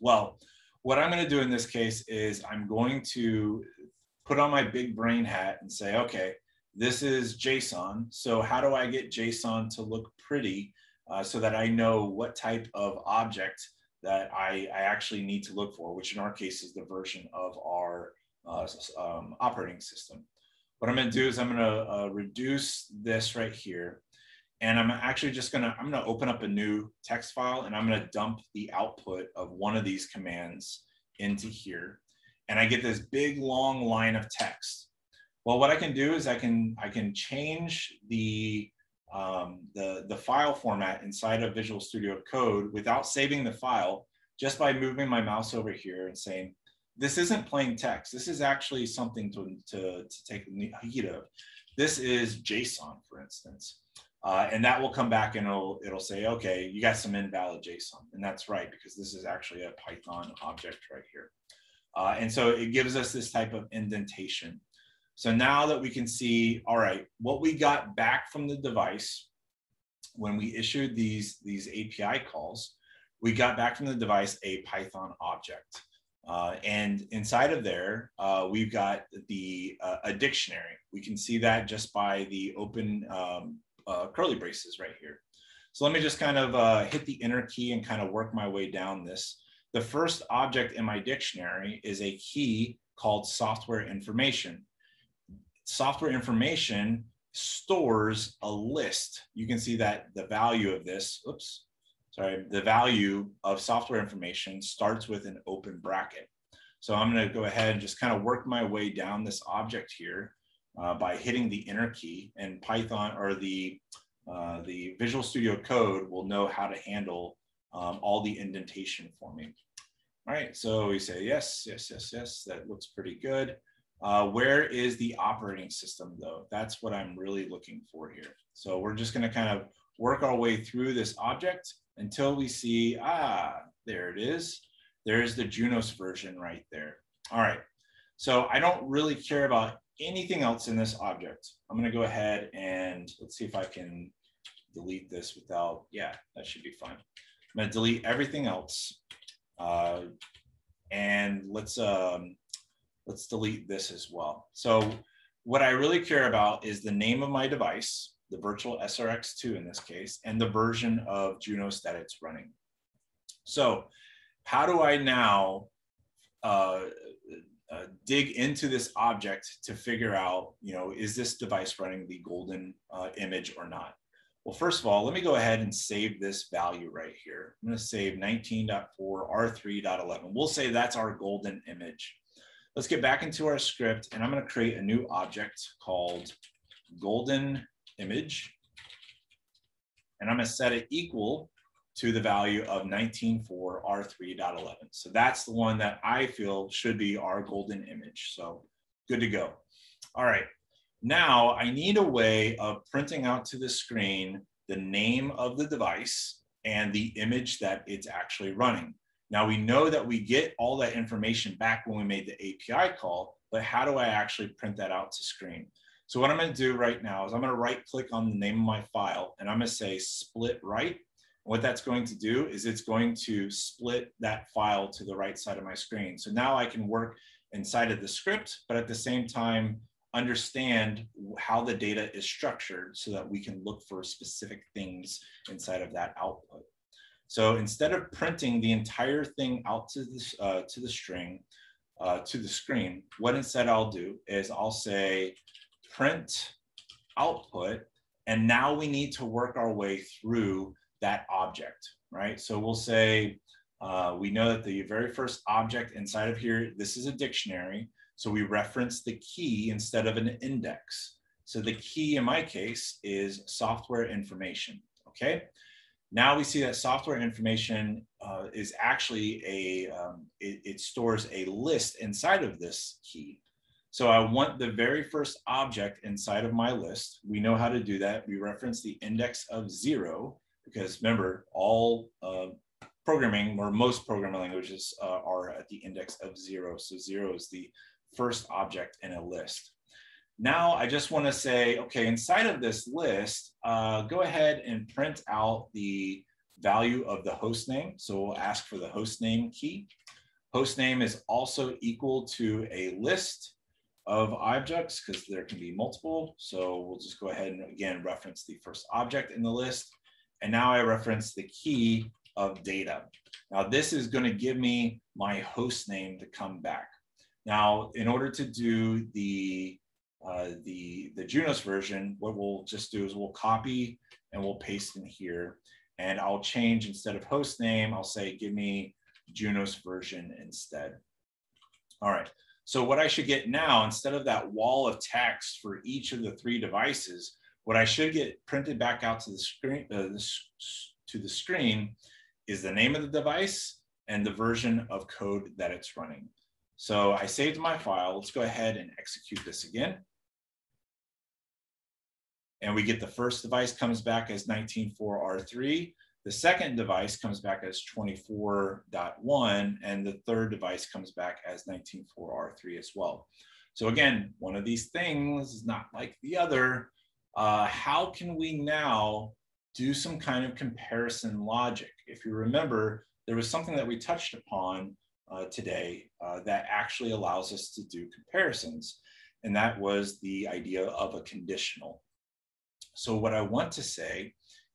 Well, what I'm going to do in this case is I'm going to put on my big brain hat and say, okay, this is JSON. So how do I get JSON to look pretty so that I know what type of object that I actually need to look for, which in our case is the version of our operating system. What I'm going to do is I'm going to reduce this right here, and I'm actually just going to open up a new text file, and I'm going to dump the output of one of these commands into here, and I get this big long line of text. Well, what I can do is I can change the file format inside of Visual Studio Code without saving the file, just by moving my mouse over here and saying, this isn't plain text. This is actually something to take heed of. This is JSON, for instance. And that will come back and it'll say, okay, you got some invalid JSON. And that's right, because this is actually a Python object right here. And so it gives us this type of indentation. So now that we can see, all right, what we got back from the device when we issued these API calls, we got back from the device a Python object. And inside of there, we've got a dictionary. We can see that just by the open curly braces right here. So let me just kind of hit the enter key and kind of work my way down this. The first object in my dictionary is a key called software information. Software information stores a list. You can see that the value of this, the value of software information starts with an open bracket. So I'm going to go ahead and just kind of work my way down this object here by hitting the enter key, and Python or the Visual Studio Code will know how to handle all the indentation for me. All right, so we say yes, yes, yes, yes, that looks pretty good. Where is the operating system though? That's what I'm really looking for here. So we're just gonna kind of work our way through this object until we see, there it is. There's the Junos version right there. All right, so I don't really care about anything else in this object. I'm gonna go ahead and let's see if I can delete this without, yeah, that should be fine. I'm gonna delete everything else. And let's delete this as well. So what I really care about is the name of my device, the virtual SRX2 in this case, and the version of Junos that it's running. So how do I now dig into this object to figure out, is this device running the golden image or not? Well, first of all, let me go ahead and save this value right here. I'm going to save 19.4 R3.11. We'll say that's our golden image. Let's get back into our script, and I'm going to create a new object called golden image. And I'm going to set it equal to the value of 19.4 R3.11. So that's the one that I feel should be our golden image. So good to go. All right. Now I need a way of printing out to the screen the name of the device and the image that it's actually running. Now we know that we get all that information back when we made the API call, but how do I actually print that out to screen? So what I'm going to do right now is I'm going to right click on the name of my file and I'm going to say split right. What that's going to do is it's going to split that file to the right side of my screen. So now I can work inside of the script, but at the same time understand how the data is structured so that we can look for specific things inside of that output. So instead of printing the entire thing out to this to the screen, what instead I'll do is I'll say print output, and now we need to work our way through that object, right? So we'll say we know that the very first object inside of here, this is a dictionary. So we reference the key instead of an index. So the key in my case is software information, okay? Now we see that software information is actually it stores a list inside of this key. So I want the very first object inside of my list. We know how to do that. We reference the index of 0 because remember, all programming or most programming languages are at the index of 0. So 0 is the first object in a list. Now I just want to say, okay, inside of this list, go ahead and print out the value of the host name. So we'll ask for the host name key. Host name is also equal to a list of objects because there can be multiple. So we'll just go ahead and again reference the first object in the list. And now I reference the key of data. Now this is going to give me my host name to come back. Now, in order to do the Junos version, what we'll just do is we'll copy and we'll paste in here, and I'll change instead of host name, I'll say give me Junos version instead. All right. So what I should get now, instead of that wall of text for each of the 3 devices, what I should get printed back out to the screen is the name of the device and the version of code that it's running. So I saved my file. Let's go ahead and execute this again. And we get the first device comes back as 19.4R3. The second device comes back as 24.1, and the third device comes back as 19.4R3 as well. So again, one of these things is not like the other. How can we now do some kind of comparison logic? If you remember, there was something that we touched upon today that actually allows us to do comparisons, and that was the idea of a conditional. So what I want to say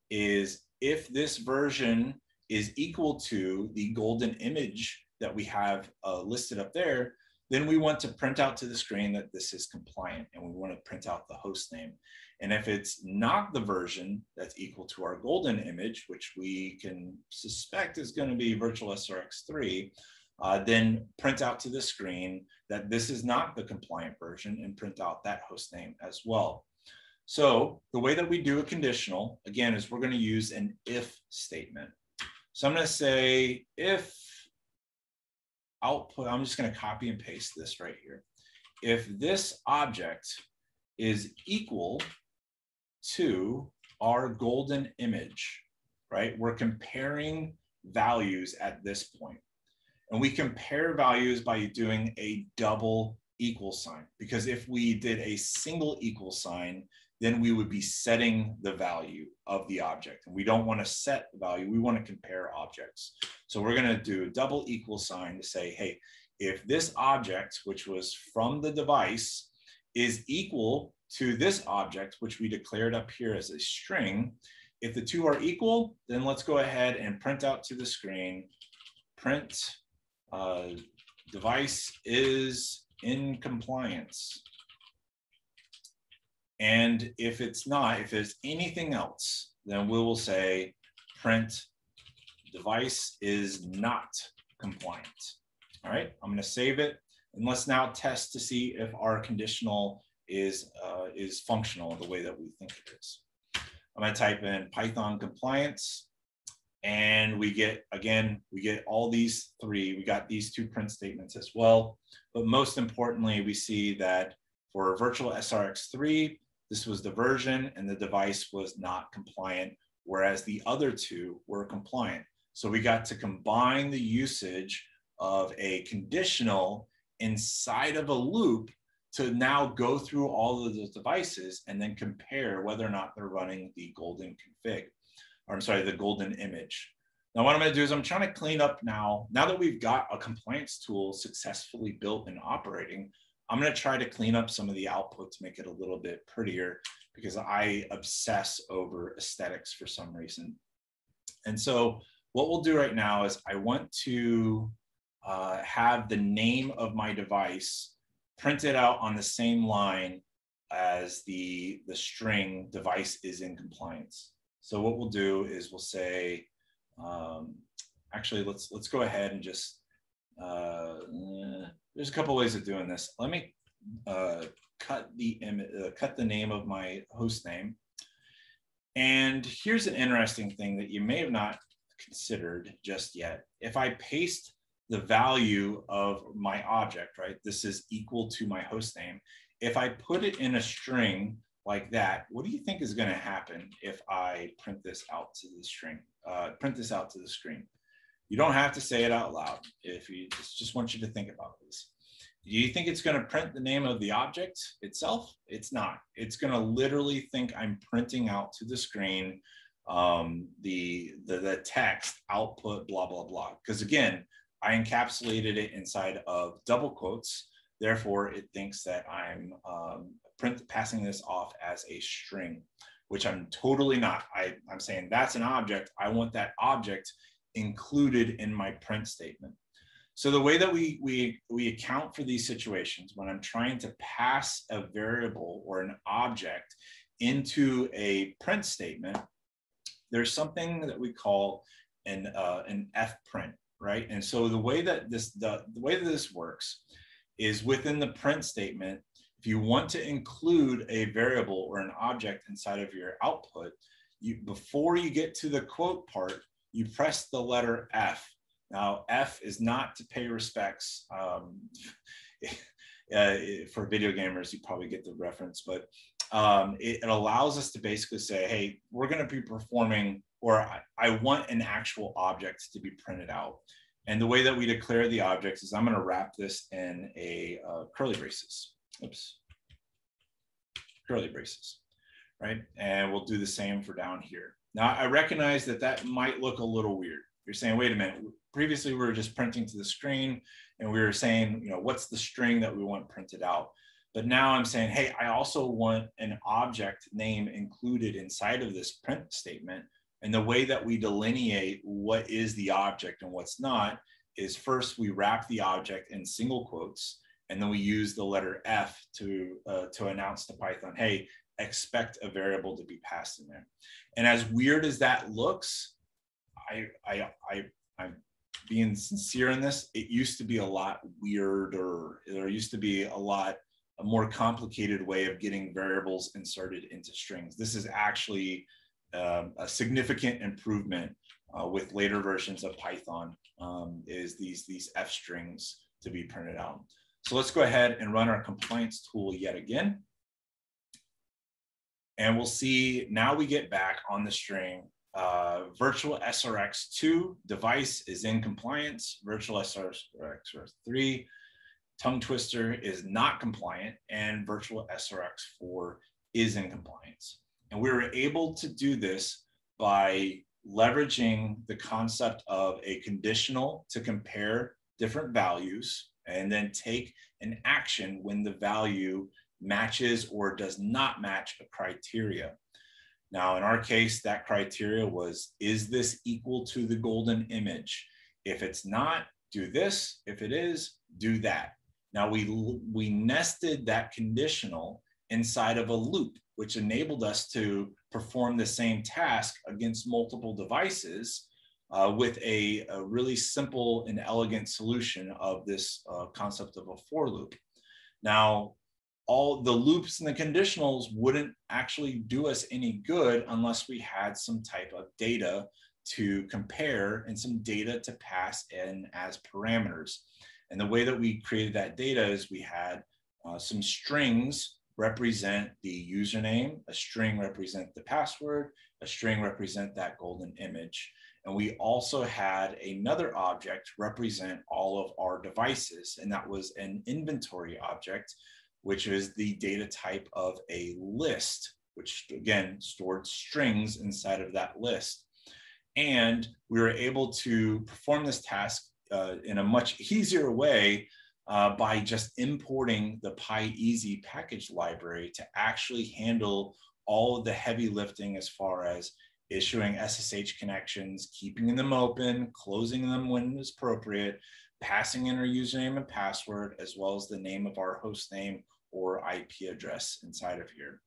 is if this version is equal to the golden image that we have listed up there, then we want to print out to the screen that this is compliant, and we want to print out the host name. And if it's not the version that's equal to our golden image, which we can suspect is going to be virtual SRX3, then print out to the screen that this is not the compliant version and print out that host name as well. So the way that we do a conditional, again, is we're going to use an if statement. So I'm going to say if output, I'm just going to copy and paste this right here. If this object is equal to our golden image, right? We're comparing values at this point. And we compare values by doing a double equal sign, because if we did a single equal sign, then we would be setting the value of the object. And we don't want to set the value, we want to compare objects. So we're going to do a double equal sign to say, hey, if this object, which was from the device, is equal to this object, which we declared up here as a string, if the two are equal, then let's go ahead and print out to the screen, print device is in compliance. And if it's not, if there's anything else, then we will say print device is not compliant. All right, I'm going to save it, and let's now test to see if our conditional is functional the way that we think it is. I'm going to type in Python compliance, and we get, again, we get all these three. We got these two print statements as well. But most importantly, we see that for virtual SRX3, this was the version and the device was not compliant, whereas the other two were compliant. So we got to combine the usage of a conditional inside of a loop to now go through all of those devices and then compare whether or not they're running the golden config, or I'm sorry, the golden image. Now what I'm going to do is I'm trying to clean up now that we've got a compliance tool successfully built and operating, I'm going to try to clean up some of the output to make it a little bit prettier, because I obsess over aesthetics for some reason. And so what we'll do right now is I want to have the name of my device printed out on the same line as the string device is in compliance. So what we'll do is we'll say, actually, let's go ahead and just, there's a couple ways of doing this. Let me cut the name of my host name. And here's an interesting thing that you may have not considered just yet. If I paste the value of my object, right, this is equal to my host name. If I put it in a string like that, what do you think is going to happen if I print this out to the string? Print this out to the screen. You don't have to say it out loud. If you just want you to think about this. Do you think it's going to print the name of the object itself? It's not. It's going to literally think I'm printing out to the screen the text output blah blah blah. Because again, I encapsulated it inside of double quotes. Therefore, it thinks that I'm passing this off as a string, which I'm totally not. I'm saying that's an object. I want that object included in my print statement. So the way that we account for these situations when I'm trying to pass a variable or an object into a print statement, there's something that we call an f print, right? And so the way that this works is within the print statement. If you want to include a variable or an object inside of your output, before you get to the quote part, you press the letter F. Now, F is not to pay respects. For video gamers, you probably get the reference, but it allows us to basically say, hey, we're going to be performing, or I want an actual object to be printed out. And the way that we declare the objects is I'm going to wrap this in a curly braces. Oops. Curly braces, right? And we'll do the same for down here. Now, I recognize that that might look a little weird. You're saying, wait a minute, previously we were just printing to the screen and we were saying, you know, what's the string that we want printed out? But now I'm saying, hey, I also want an object name included inside of this print statement. And the way that we delineate what is the object and what's not is first we wrap the object in single quotes, and then we use the letter F to announce to Python, hey, expect a variable to be passed in there. And as weird as that looks, I'm being sincere in this, it used to be a lot weirder. There used to be a more complicated way of getting variables inserted into strings. This is actually a significant improvement with later versions of Python, is these F strings to be printed out. So let's go ahead and run our compliance tool yet again. And we'll see, now we get back on the string, virtual SRX2 device is in compliance, virtual SRX3 tongue twister is not compliant, and virtual SRX4 is in compliance. And we were able to do this by leveraging the concept of a conditional to compare different values and then take an action when the value matches or does not match a criteria. Now, in our case, that criteria was, is this equal to the golden image? If it's not, do this. If it is, do that. Now, we nested that conditional inside of a loop, which enabled us to perform the same task against multiple devices with a really simple and elegant solution of this concept of a for loop. Now, all the loops and the conditionals wouldn't actually do us any good unless we had some type of data to compare and some data to pass in as parameters. And the way that we created that data is we had some strings represent the username, a string represent the password, a string represent that golden image. And we also had another object represent all of our devices, and that was an inventory object, which is the data type of a list, which again stored strings inside of that list. And we were able to perform this task in a much easier way by just importing the PyEasy package library to actually handle all of the heavy lifting as far as issuing SSH connections, keeping them open, closing them when it's appropriate, passing in our username and password, as well as the name of our host name or IP address inside of here.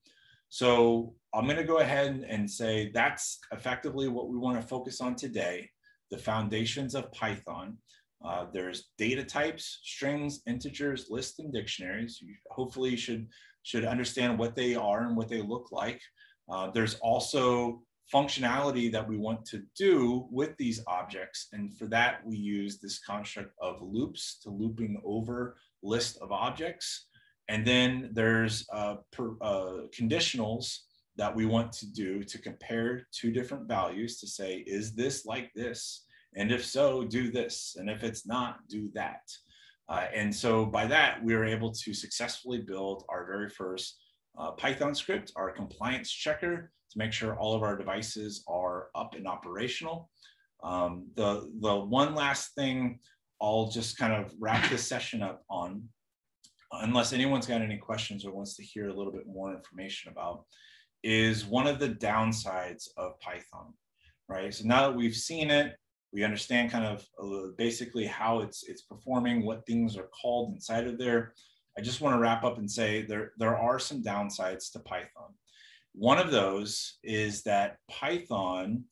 So I'm going to go ahead and say that's effectively what we want to focus on today, the foundations of Python. There's data types, strings, integers, lists, and dictionaries. You hopefully should understand what they are and what they look like. There's also functionality that we want to do with these objects. And for that, we use this construct of loops to looping over list of objects. And then there's conditionals that we want to do to compare two different values to say, is this like this? And if so, do this. And if it's not, do that. And so by that, we were able to successfully build our very first Python script, our compliance checker, to make sure all of our devices are up and operational. The one last thing I'll just kind of wrap this session up on, unless anyone's got any questions or wants to hear a little bit more information about, is one of the downsides of Python, right? So now that we've seen it, we understand kind of basically how it's performing, what things are called inside of there. I just want to wrap up and say there are some downsides to Python. One of those is that Python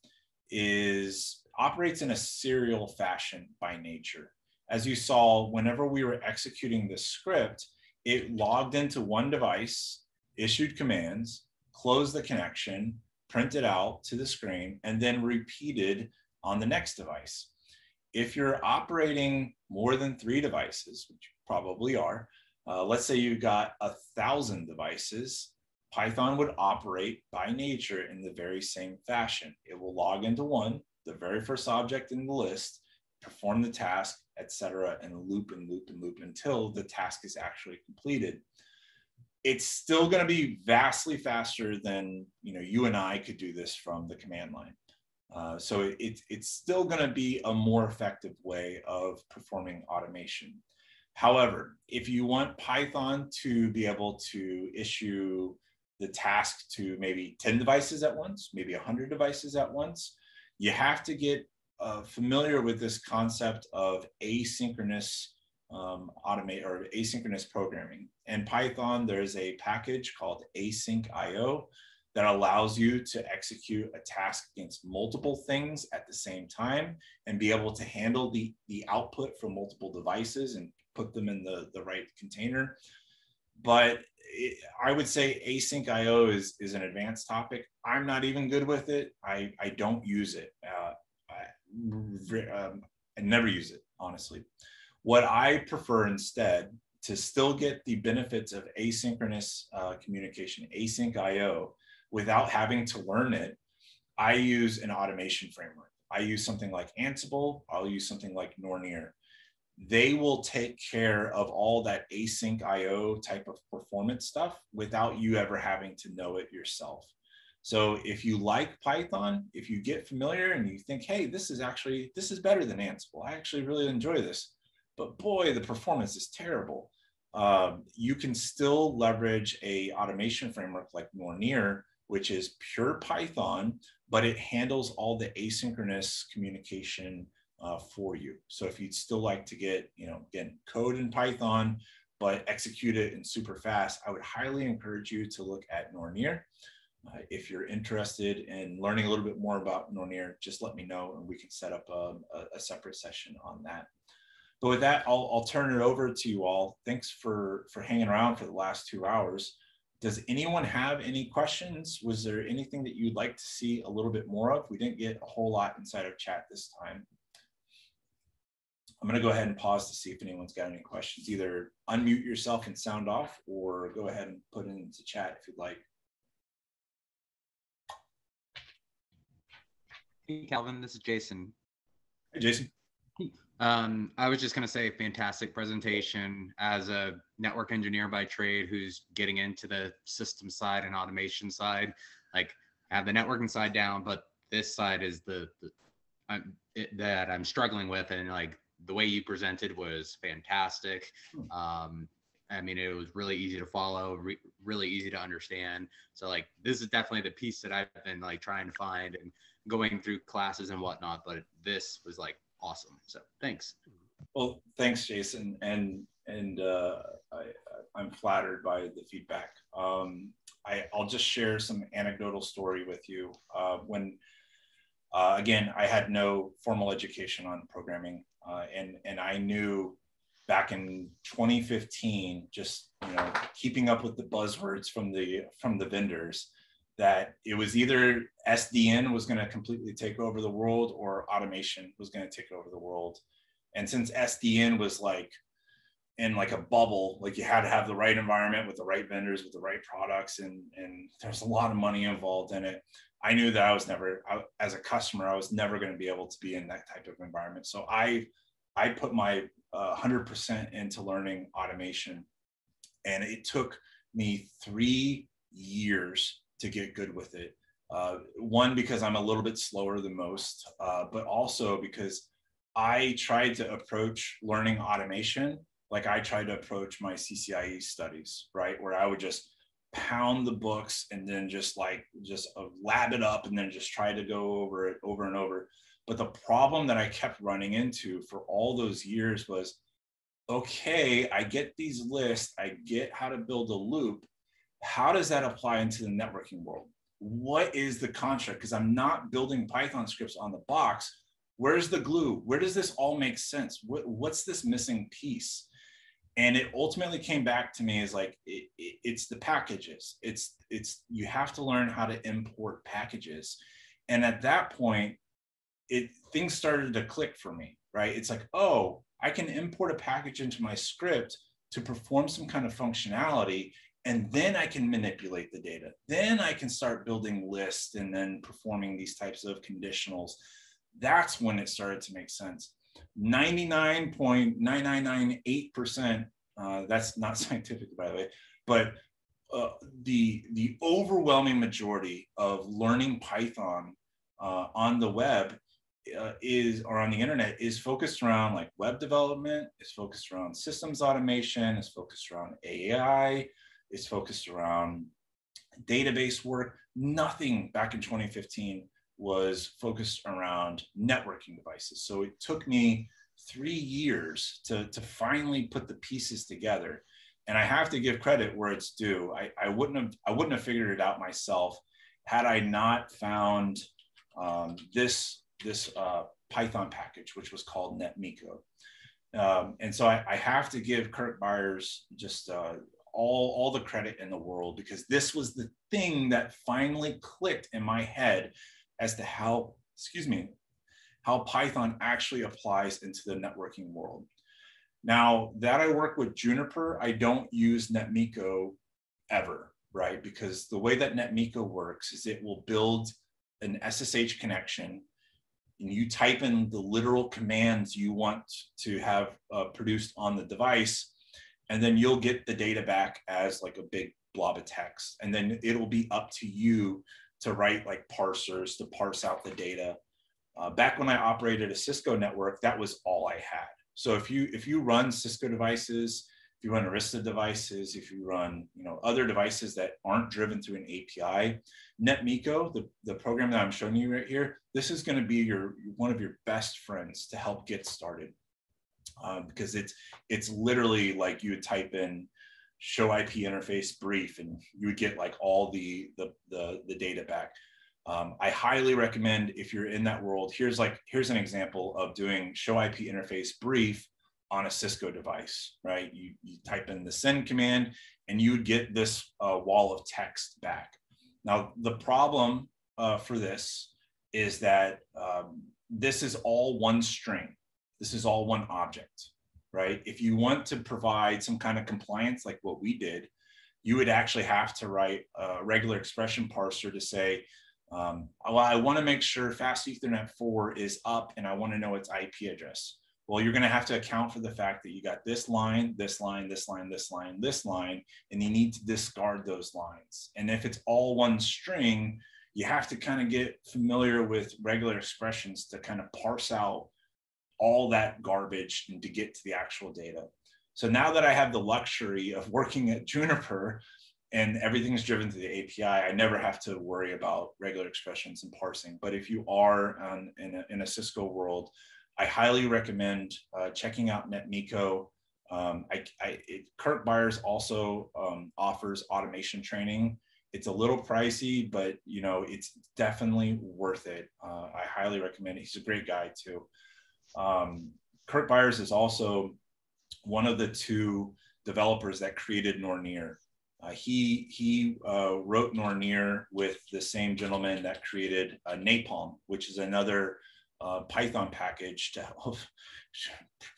operates in a serial fashion by nature. As you saw, whenever we were executing the script, it logged into one device, issued commands, closed the connection, printed out to the screen, and then repeated on the next device. If you're operating more than 3 devices, which you probably are, let's say you've got 1,000 devices, Python would operate by nature in the very same fashion. It will log into one, the very first object in the list, perform the task, etc., and loop and loop and loop until the task is actually completed. It's still going to be vastly faster than you and I could do this from the command line. So it's still going to be a more effective way of performing automation. However, if you want Python to be able to issue the task to maybe 10 devices at once, maybe 100 devices at once, you have to get familiar with this concept of asynchronous automate or asynchronous programming. In Python, there's a package called async.io that allows you to execute a task against multiple things at the same time and be able to handle the output from multiple devices and put them in the right container. But I would say async IO is an advanced topic. I'm not even good with it. I don't use it. I never use it, honestly. What I prefer instead, to still get the benefits of asynchronous communication, async IO, without having to learn it, I use an automation framework. I use something like Ansible. I'll use something like Nornir. They will take care of all that async IO type of performance stuff without you ever having to know it yourself. So if you like Python, if you get familiar and you think, hey, this is better than Ansible. I actually really enjoy this, but boy, the performance is terrible. You can still leverage a automation framework like Nornir, which is pure Python, but it handles all the asynchronous communication for you. So if you'd still like to get, again, code in Python, but execute it in super fast, I would highly encourage you to look at Nornir. If you're interested in learning a little bit more about Nornir, just let me know and we can set up a separate session on that. But with that, I'll turn it over to you all. Thanks for hanging around for the last 2 hours. Does anyone have any questions? Was there anything that you'd like to see a little bit more of? We didn't get a whole lot inside of chat this time. I'm going to go ahead and pause to see if anyone's got any questions. Either unmute yourself and sound off, or go ahead and put it into chat if you'd like. Hey, Calvin, this is Jason. Hey, Jason. I was just going to say, fantastic presentation. As a network engineer by trade who's getting into the system side and automation side, like, I have the networking side down, but this side is that I'm struggling with, and like the way you presented was fantastic. I mean, it was really easy to follow, really easy to understand. So like, this is definitely the piece that I've been like trying to find and going through classes and whatnot, but this was like awesome. So thanks. Well, thanks, Jason. And I'm flattered by the feedback. I'll just share some anecdotal story with you. Again, I had no formal education on programming, and I knew back in 2015, just keeping up with the buzzwords from the vendors, that it was either SDN was going to completely take over the world or automation was going to take over the world. And since SDN was like in like a bubble, like you had to have the right environment with the right vendors, with the right products, and there's a lot of money involved in it. I knew that as a customer, I was never going to be able to be in that type of environment. So I put my 100% into learning automation, and it took me 3 years to get good with it. One, because I'm a little bit slower than most, but also because I tried to approach learning automation like I tried to approach my CCIE studies, right? Where I would just pound the books and then just lab it up and then just try to go over it over and over. But the problem that I kept running into for all those years was, okay, I get these lists, I get how to build a loop. How does that apply into the networking world? What is the construct? Because I'm not building Python scripts on the box. Where's the glue? Where does this all make sense? What's this missing piece? And it ultimately came back to me as like, it's the packages. It's you have to learn how to import packages. And at that point, things started to click for me, right? It's like, oh, I can import a package into my script to perform some kind of functionality, and then I can manipulate the data. Then I can start building lists and then performing these types of conditionals. That's when it started to make sense. 99.9998%, that's not scientific, by the way, but the overwhelming majority of learning Python on the web or on the internet is focused around like web development, is focused around systems automation, is focused around AI, is focused around database work. Nothing back in 2015 was focused around networking devices. So it took me 3 years to finally put the pieces together. And I have to give credit where it's due. I wouldn't have figured it out myself had I not found this Python package, which was called NetMiko. And so I have to give Kirk Byers just all the credit in the world, because this was the thing that finally clicked in my head as to how Python actually applies into the networking world. Now that I work with Juniper, I don't use NetMiko ever, right? Because the way that NetMiko works is it will build an SSH connection, and you type in the literal commands you want to have produced on the device, and then you'll get the data back as like a big blob of text. And then it'll be up to you to write like parsers to parse out the data. Back when I operated a Cisco network, that was all I had. So if you run Cisco devices, if you run Arista devices, if you run other devices that aren't driven through an API, NetMiko, the program that I'm showing you right here, this is going to be one of your best friends to help get started, because it's literally like you would type in show IP interface brief, and you would get like all the data back. I highly recommend, if you're in that world, here's an example of doing show IP interface brief on a Cisco device, right? You type in the send command and you would get this wall of text back. Now, the problem for this is that this is all one string. This is all one object, right? If you want to provide some kind of compliance like what we did, you would actually have to write a regular expression parser to say, well, I want to make sure Fast Ethernet 4 is up and I want to know its IP address. Well, you're going to have to account for the fact that you got this line, this line, this line, this line, this line, and you need to discard those lines. And if it's all one string, you have to kind of get familiar with regular expressions to kind of parse out all that garbage and to get to the actual data. So now that I have the luxury of working at Juniper and everything's driven through the API, I never have to worry about regular expressions and parsing. But if you are in a Cisco world, I highly recommend checking out NetMiko. Kirk Byers also offers automation training. It's a little pricey, but it's definitely worth it. I highly recommend it. He's a great guy too. Kirk Byers is also one of the 2 developers that created Nornir. He wrote Nornir with the same gentleman that created Napalm, which is another Python package to help,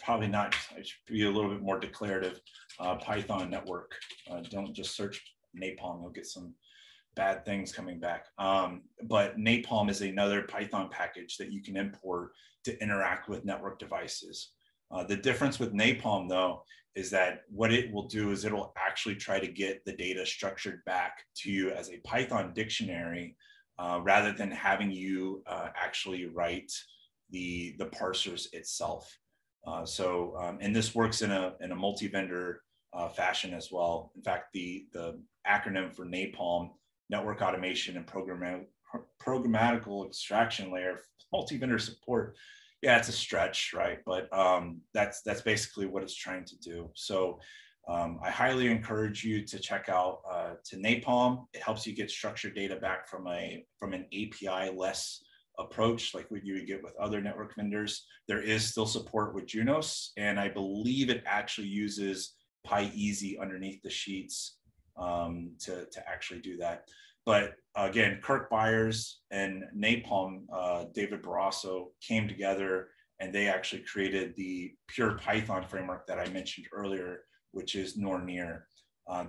probably not, I should be a little bit more declarative, Python network. Don't just search Napalm, you'll get some bad things coming back. But Napalm is another Python package that you can import to interact with network devices. The difference with Napalm, though, is that what it will do is it'll actually try to get the data structured back to you as a Python dictionary, rather than having you actually write the parsers itself. And this works in a multi-vendor fashion as well. In fact, the acronym for Napalm, Network Automation and Programmatical Extraction Layer, multi-vendor support. Yeah, it's a stretch, right? But that's basically what it's trying to do. So I highly encourage you to check out to Napalm. It helps you get structured data back from an API-less approach like what you would get with other network vendors. There is still support with Junos, and I believe it actually uses PyEasy underneath the sheets to actually do that. But again, Kirk Byers and Napalm, David Barrasso, came together and they actually created the pure Python framework that I mentioned earlier, which is Nornir.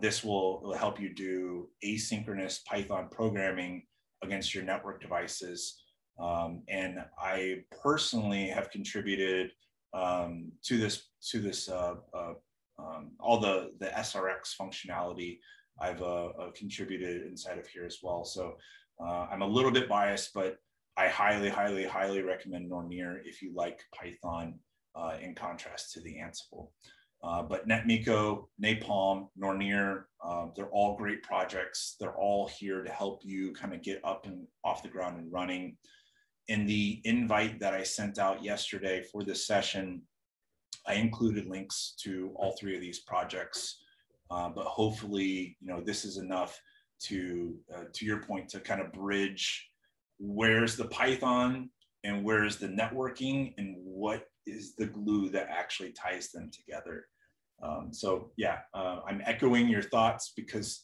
This will help you do asynchronous Python programming against your network devices. And I personally have contributed to this all the SRX functionality. I've contributed inside of here as well. So I'm a little bit biased, but I highly, highly, highly recommend Nornir if you like Python in contrast to the Ansible. But NetMiko, Napalm, Nornir, they're all great projects. They're all here to help you kind of get up and off the ground and running. In the invite that I sent out yesterday for this session, I included links to all three of these projects. But hopefully, this is enough to your point, to kind of bridge where's the Python and where's the networking and what is the glue that actually ties them together. So yeah, I'm echoing your thoughts because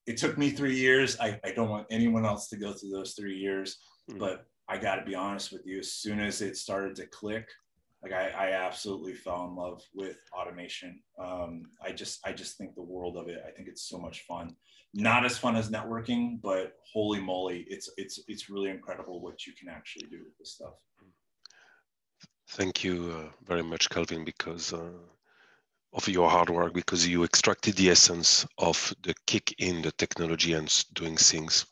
it took me 3 years. I don't want anyone else to go through those 3 years, but I got to be honest with you, as soon as it started to click, like I absolutely fell in love with automation. I just think the world of it. I think it's so much fun. Not as fun as networking, but holy moly, it's really incredible what you can actually do with this stuff. Thank you very much, Calvin, because of your hard work, because you extracted the essence of the kick in the technology and doing things.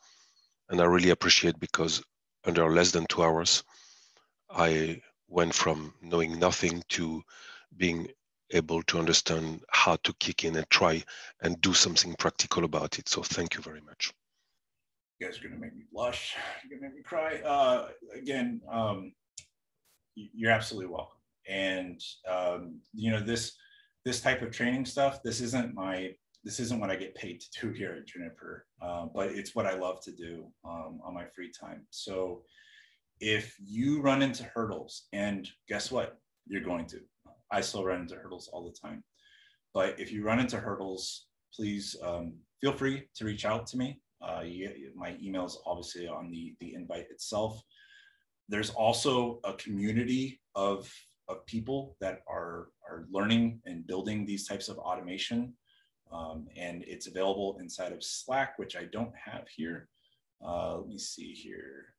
And I really appreciate, because under less than 2 hours, I went from knowing nothing to being able to understand how to kick in and try and do something practical about it. So thank you very much. You guys are gonna make me blush. You're gonna make me cry. Again, you're absolutely welcome. And this type of training stuff, this isn't what I get paid to do here at Juniper, but it's what I love to do on my free time. So if you run into hurdles, and guess what? You're going to. I still run into hurdles all the time. But if you run into hurdles, please feel free to reach out to me. My email is obviously on the invite itself. There's also a community of people that are learning and building these types of automation. And it's available inside of Slack, which I don't have here. Let me see here.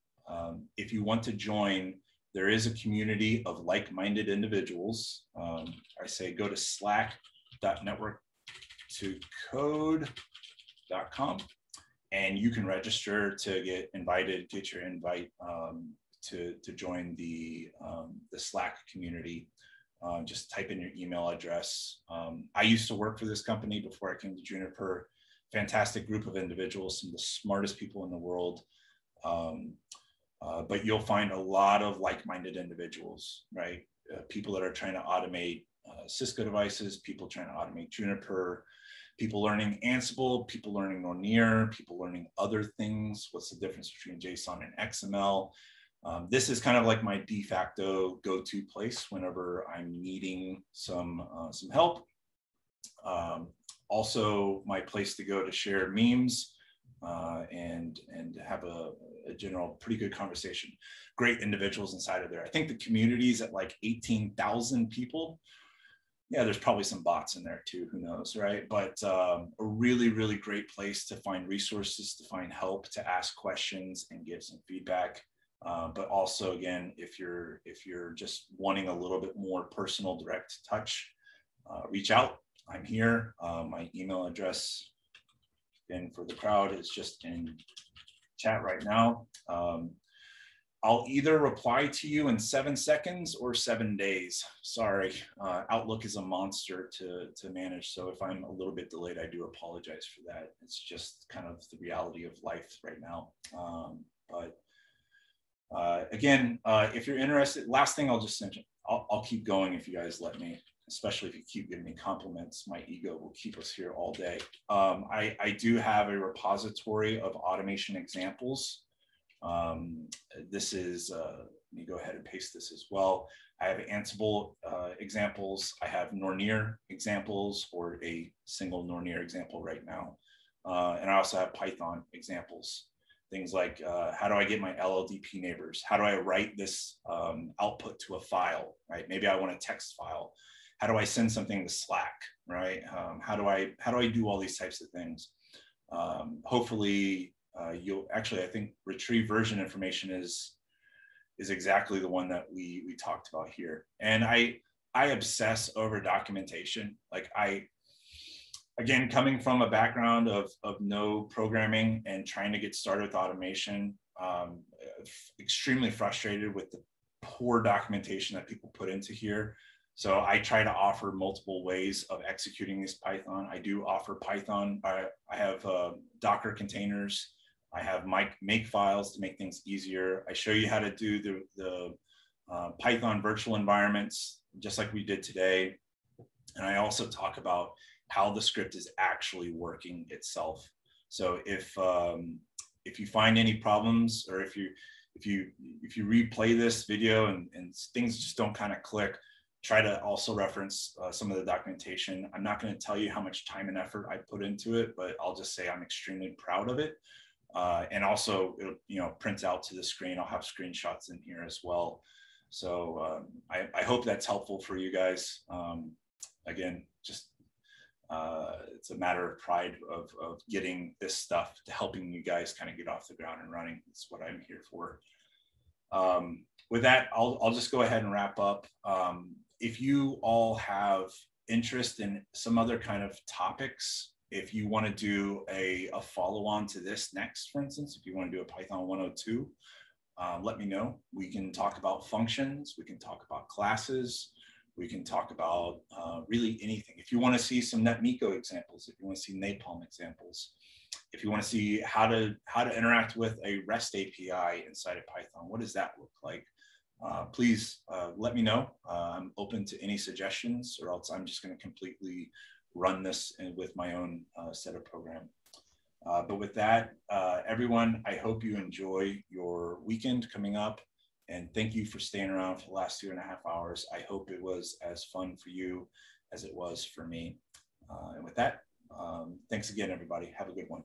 If you want to join, there is a community of like-minded individuals. I say go to slack.networktocode.com, and you can register to get invited, get your invite to join the Slack community. Just type in your email address. I used to work for this company before I came to Juniper. Fantastic group of individuals, some of the smartest people in the world. But you'll find a lot of like-minded individuals, right? People that are trying to automate Cisco devices, people trying to automate Juniper, people learning Ansible, people learning Nornir, people learning other things. What's the difference between JSON and XML? This is kind of like my de facto go-to place whenever I'm needing some help. Also, my place to go to share memes and have a general pretty good conversation. Great individuals inside of there. I think the community is at like 18,000 people. Yeah, there's probably some bots in there too, who knows, right? But a really, really great place to find resources, to find help, to ask questions and give some feedback. But also, again, if you're just wanting a little bit more personal, direct touch, reach out. I'm here. My email address, again, for the crowd, is just in chat right now. I'll either reply to you in 7 seconds or 7 days. Sorry, Outlook is a monster to manage. So if I'm a little bit delayed, I do apologize for that. It's just kind of the reality of life right now. Again, if you're interested, last thing I'll just mention, I'll keep going if you guys let me, especially if you keep giving me compliments. My ego will keep us here all day. I do have a repository of automation examples. This is, let me go ahead and paste this as well. I have Ansible examples. I have Nornir examples, or a single Nornir example right now. And I also have Python examples. Things like, how do I get my LLDP neighbors? How do I write this output to a file, right? Maybe I want a text file. How do I send something to Slack, right? How do I do all these types of things? Hopefully, you'll actually, I think retrieve version information is exactly the one that we talked about here. And I obsess over documentation. Like again, coming from a background of no programming and trying to get started with automation, extremely frustrated with the poor documentation that people put into here. So I try to offer multiple ways of executing this Python. I do offer Python. I have Docker containers. I have make files to make things easier. I show you how to do the Python virtual environments, just like we did today. And I also talk about how the script is actually working itself. So if you find any problems, or if you replay this video and things just don't kind of click, try to also reference some of the documentation. I'm not going to tell you how much time and effort I put into it, but I'll just say I'm extremely proud of it. And also, it'll, print out to the screen. I'll have screenshots in here as well. So I hope that's helpful for you guys. Again, just it's a matter of pride of getting this stuff to helping you guys kind of get off the ground and running. That's what I'm here for. With that, I'll just go ahead and wrap up. If you all have interest in some other kind of topics, if you want to do a follow-on to this next, for instance, if you want to do a Python 102, let me know. We can talk about functions. We can talk about classes. We can talk about really anything. If you want to see some NetMiko examples, if you want to see Napalm examples, if you want to see how to interact with a REST API inside of Python, what does that look like? Please let me know. I'm open to any suggestions, or else I'm just going to completely run this with my own set of program. But with that, everyone, I hope you enjoy your weekend coming up. And thank you for staying around for the last 2.5 hours. I hope it was as fun for you as it was for me. And with that, thanks again, everybody. Have a good one.